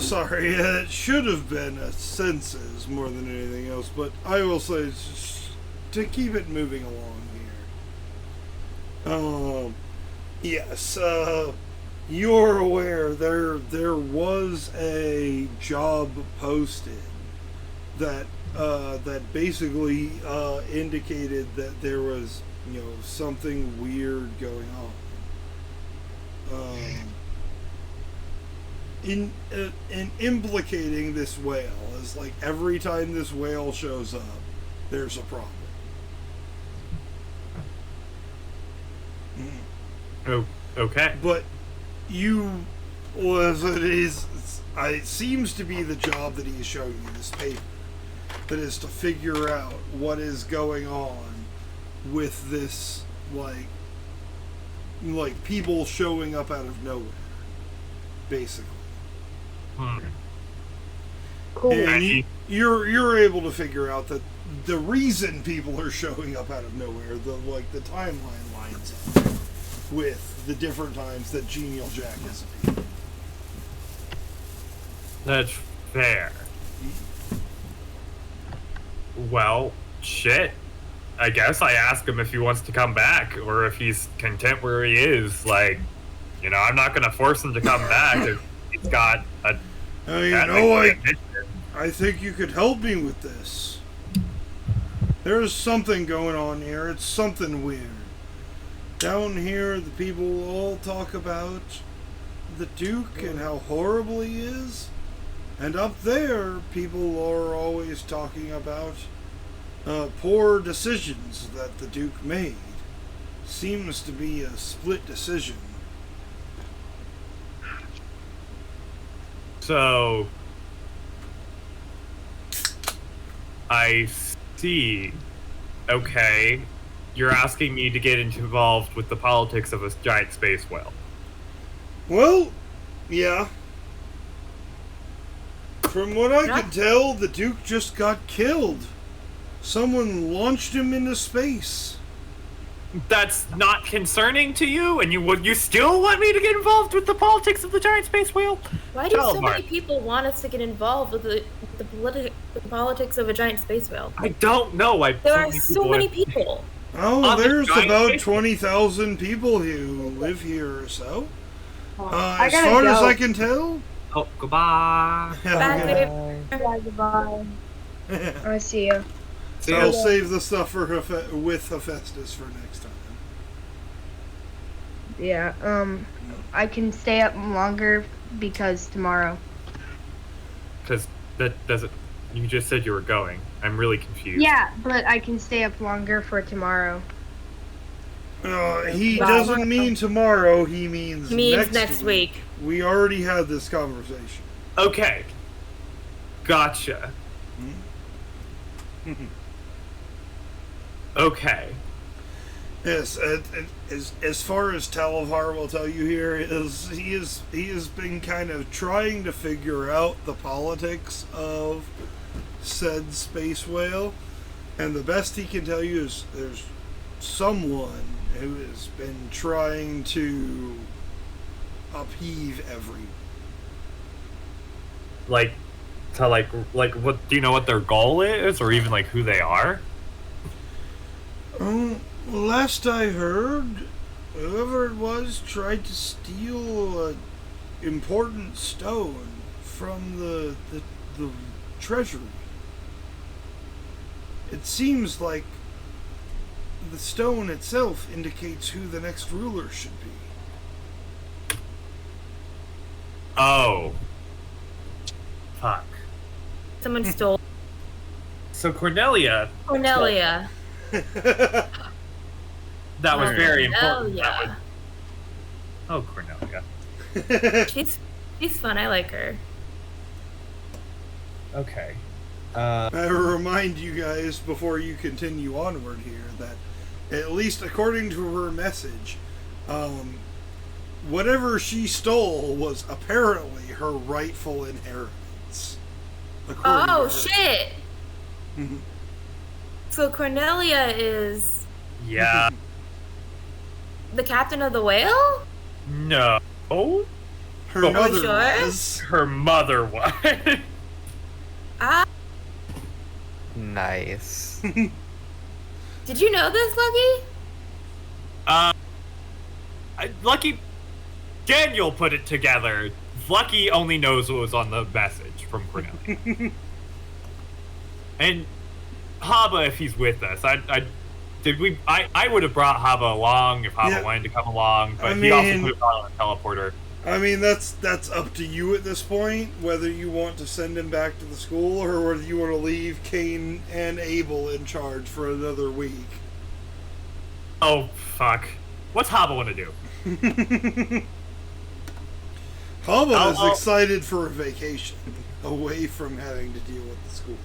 Sorry. It should have been a census more than anything else, but I will say just to keep it moving along here. Yes. You're aware there was a job posted that basically indicated that there was something weird going on. In implicating this whale is like every time this whale shows up, there's a problem. Oh, okay. But it seems to be the job that he's showing you, this paper, that is to figure out what is going on with this, like people showing up out of nowhere, basically. Cool. And you're able to figure out that the reason people are showing up out of nowhere, the timeline lines up with the different times that Genial Jack has appeared. That's fair. Well, shit. I guess I ask him if he wants to come back or if he's content where he is. I'm not going to force him to come back if he's got a... I think you could help me with this. There's something going on here. It's something weird. Down here, the people all talk about the Duke and how horrible he is. And up there, people are always talking about poor decisions that the Duke made. Seems to be a split decision. So, I see. Okay. You're asking me to get involved with the politics of a giant space whale. Well, yeah. From what I can tell, the Duke just got killed. Someone launched him into space. That's not concerning to you, and you still want me to get involved with the politics of the giant space whale? Why do so many people want us to get involved with the politics of a giant space whale? I don't know. There are so many people. Oh, there's about 20,000 people who live here or so. As far as I can tell. Oh, goodbye. Bye. Bye, goodbye. I see you. So I'll save the stuff for with Hephaestus for next time. Yeah, I can stay up longer because tomorrow. Because that doesn't. You just said you were going. I'm really confused. Yeah, but I can stay up longer for tomorrow. He doesn't mean tomorrow, he means next week. We already had this conversation. Okay. Gotcha. Okay. Yes, as far as Talavar will tell you here, he has been kind of trying to figure out the politics of said space whale, and the best he can tell you is there's someone who has been trying to upheave everyone. Like what? Do you know what their goal is, or even like who they are? Last I heard, whoever it was tried to steal an important stone from the treasury. It seems like the stone itself indicates who the next ruler should be. Oh. Fuck. Someone stole So Cornelia. Cornelia. That was very important. Cornelia. Oh, Cornelia. She's fun. I like her. Okay. I remind you guys before you continue onward here that, at least according to her message, whatever she stole was apparently her rightful inheritance. Oh shit! So Cornelia is Yeah. the captain of the whale? No. Oh. Her But mother sure? was. Her mother was. Ah, Nice. did you know this, Lucky? Lucky. Daniel put it together. Lucky only knows what was on the message from Cornelia. And Haba, if he's with us, I would have brought Haba along if Haba wanted to come along, but he also put on a teleporter. I mean, that's up to you at this point, whether you want to send him back to the school or whether you want to leave Cain and Abel in charge for another week. Oh, fuck. What's Haba want to do? Haba is excited for a vacation, away from having to deal with the school.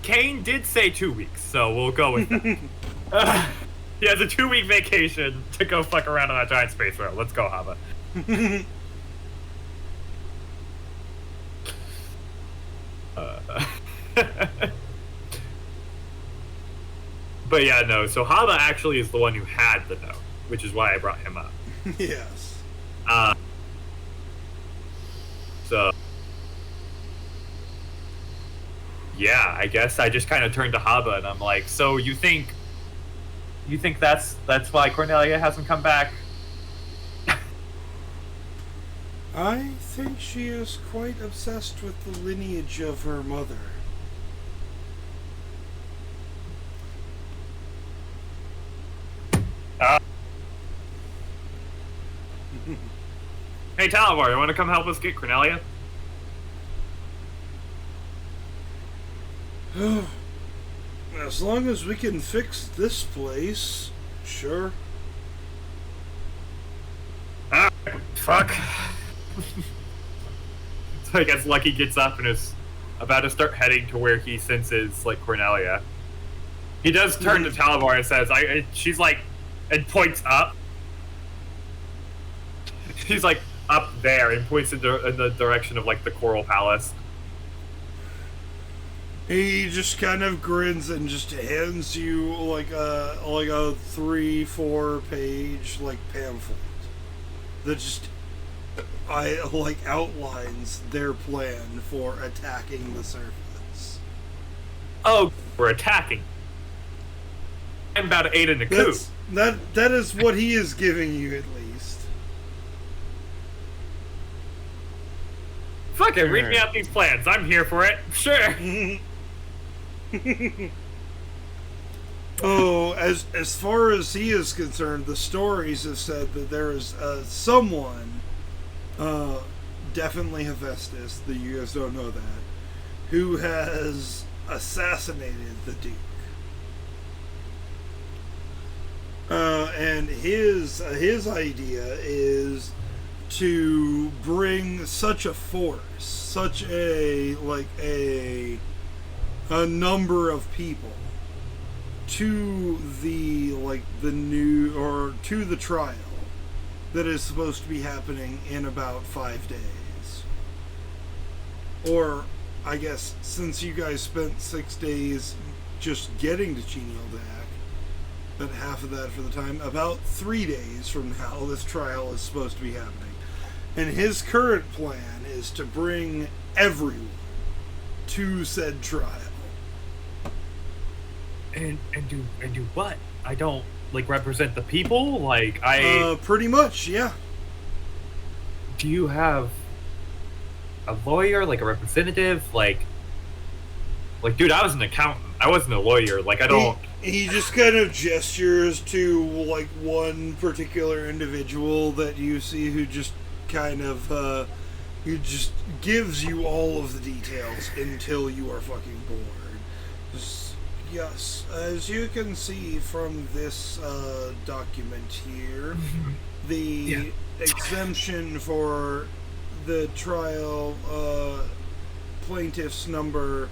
Cain did say 2 weeks, so we'll go with that. He has a 2-week vacation to go fuck around on that giant space whale. Let's go, Haba. But yeah, no. So Haba actually is the one who had the note, which is why I brought him up. Yes. So yeah, I guess I just kind of turned to Haba and I'm like, so you think that's why Cornelia hasn't come back? I think she is quite obsessed with the lineage of her mother. Hey, Talavar, you want to come help us get Cornelia? As long as we can fix this place, sure. Fuck. So I guess Lucky gets up and is about to start heading to where he senses, like, Cornelia. He does turn to Talavar and says, she's like, and points up. She's like, up there, and points in the direction of, like, the Coral Palace. He just kind of grins and just hands you like a 3-4 page like pamphlet that just outlines their plan for attacking the surface. Oh, we're attacking. I'm about to aid in the coup. That is what he is giving you, at least. Okay, read me out these plans. I'm here for it. Sure. Oh, as far as he is concerned, the stories have said that there is someone, definitely Hephaestus, that you guys don't know that, who has assassinated the Duke. And his idea is to bring such a force, such a number of people to the trial that is supposed to be happening in about 5 days. Or, I guess, since you guys spent 6 days just getting to Chenildac, but half of that for the time, about 3 days from now, this trial is supposed to be happening. And his current plan is to bring everyone to said trial. And do what? I don't represent the people. Pretty much, yeah. Do you have a lawyer, a representative, dude? I was an accountant. I wasn't a lawyer. I don't. He just kind of gestures to one particular individual that you see who just kind of who just gives you all of the details until you are fucking bored. Yes, as you can see from this document here, the exemption for the trial plaintiff's number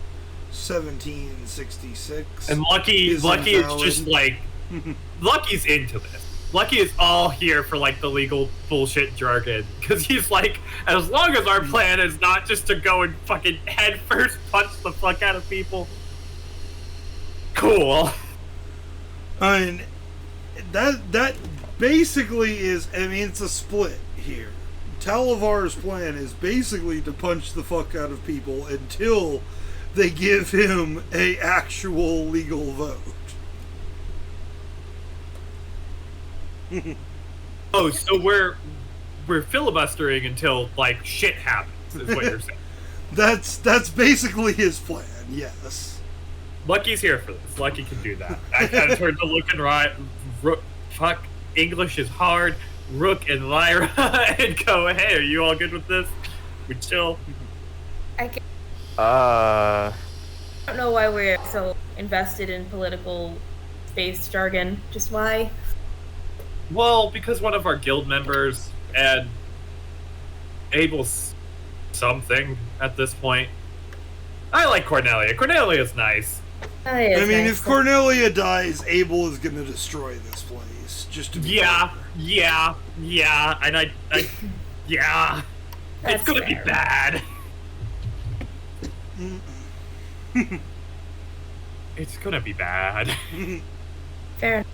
1766. And Lucky is just Lucky's into this. Lucky is all here for the legal bullshit jargon, because he's as long as our plan is not just to go and fucking head first punch the fuck out of people. Cool. I mean, that basically is, it's a split here. Talavar's plan is basically to punch the fuck out of people until they give him a actual legal vote. Oh, so we're filibustering until shit happens, is what you're saying. That's basically his plan, yes. Lucky's here for this. Lucky can do that. I kind of turned to looking right. Fuck, English is hard. Rook and Lyra, and go, hey, are you all good with this? We chill. I don't know why we're so invested in political space jargon. Just why? Well, because one of our guild members and Abel's something at this point. I like Cornelia. Cornelia's nice. If Cornelia dies, Abel is going to destroy this place. Just to be yeah, and I yeah. It's going to be bad. It's going to be bad. Fair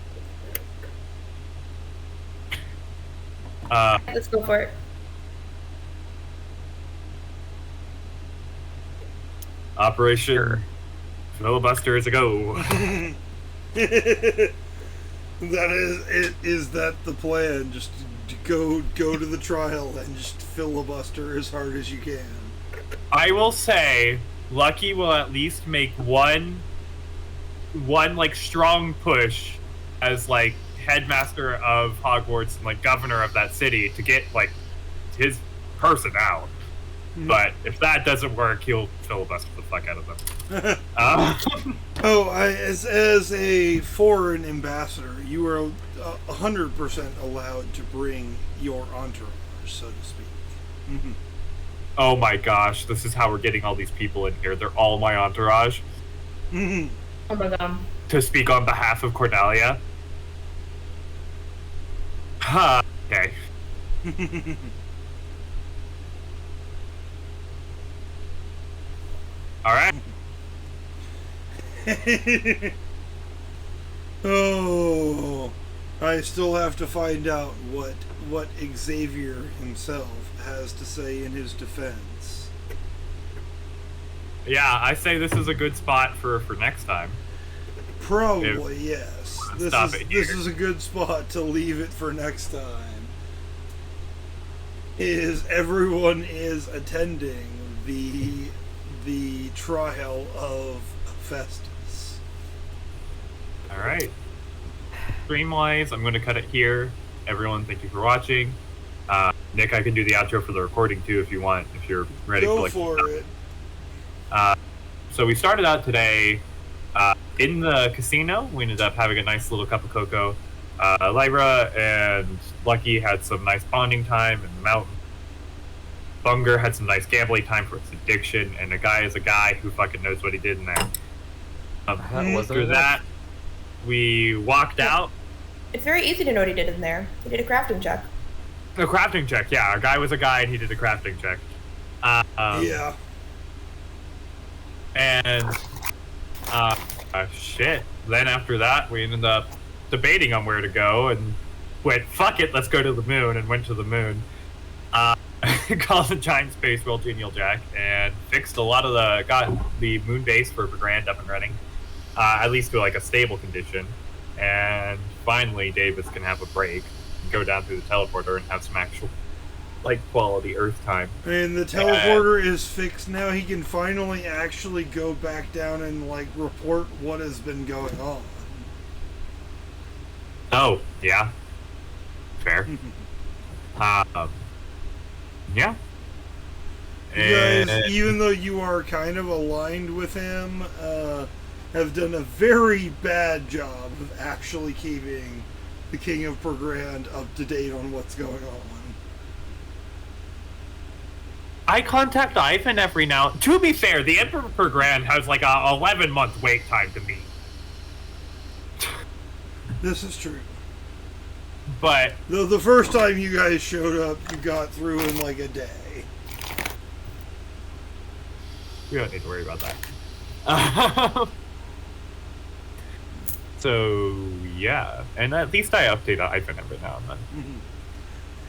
enough. Let's go for it. Operation Filibuster is a go. Is that the plan? Just go to the trial and just filibuster as hard as you can. I will say, Lucky will at least make one strong push as headmaster of Hogwarts and governor of that city to get his person out. But if that doesn't work, he'll filibuster the fuck out of them. As a foreign ambassador, you are 100% allowed to bring your entourage, so to speak. Oh my gosh, this is how we're getting all these people in here. They're all my entourage. Oh my god. To speak on behalf of Cornelia. Okay. Alright. Oh, I still have to find out what Xavier himself has to say in his defense. Yeah, I say this is a good spot for next time. Probably, yes. This is a good spot to leave it for next time. Everyone is attending the trial of Festus. All right. Stream-wise, I'm going to cut it here. Everyone, thank you for watching. Nick, I can do the outro for the recording too if you want, if you're ready. Go for it. So we started out today in the casino. We ended up having a nice little cup of cocoa. Lyra and Lucky had some nice bonding time in the mountain. Bunger had some nice gambling time for its addiction, and a guy is a guy who fucking knows what he did in there. After that, we walked out. It's very easy to know what he did in there. He did a crafting check. A crafting check, yeah. A guy was a guy, and he did a crafting check. Yeah. And, shit. Then after that, we ended up debating on where to go, and went, fuck it, let's go to the moon, and went to the moon. Called the giant space whale Genial Jack, and fixed a lot of got the moon base for Grand up and running. At least to like a stable condition. And finally, Davis can have a break, and go down through the teleporter and have some actual, like, quality Earth time. And the teleporter is fixed now. He can finally actually go back down and, like, report what has been going on. Oh, yeah. Fair. Yeah. You guys, even though you are kind of aligned with him, have done a very bad job of actually keeping the King of Pergrand up to date on what's going on. I contact Ivan every now. To be fair, the Emperor Pergrand has like a 11-month wait time to me. This is true. But the first time you guys showed up, you got through in like a day. we don't need to worry about that. So yeah, and at least I update Ivan every now and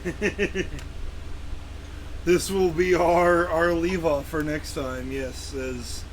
then. This will be our leave off for next time. Yes, as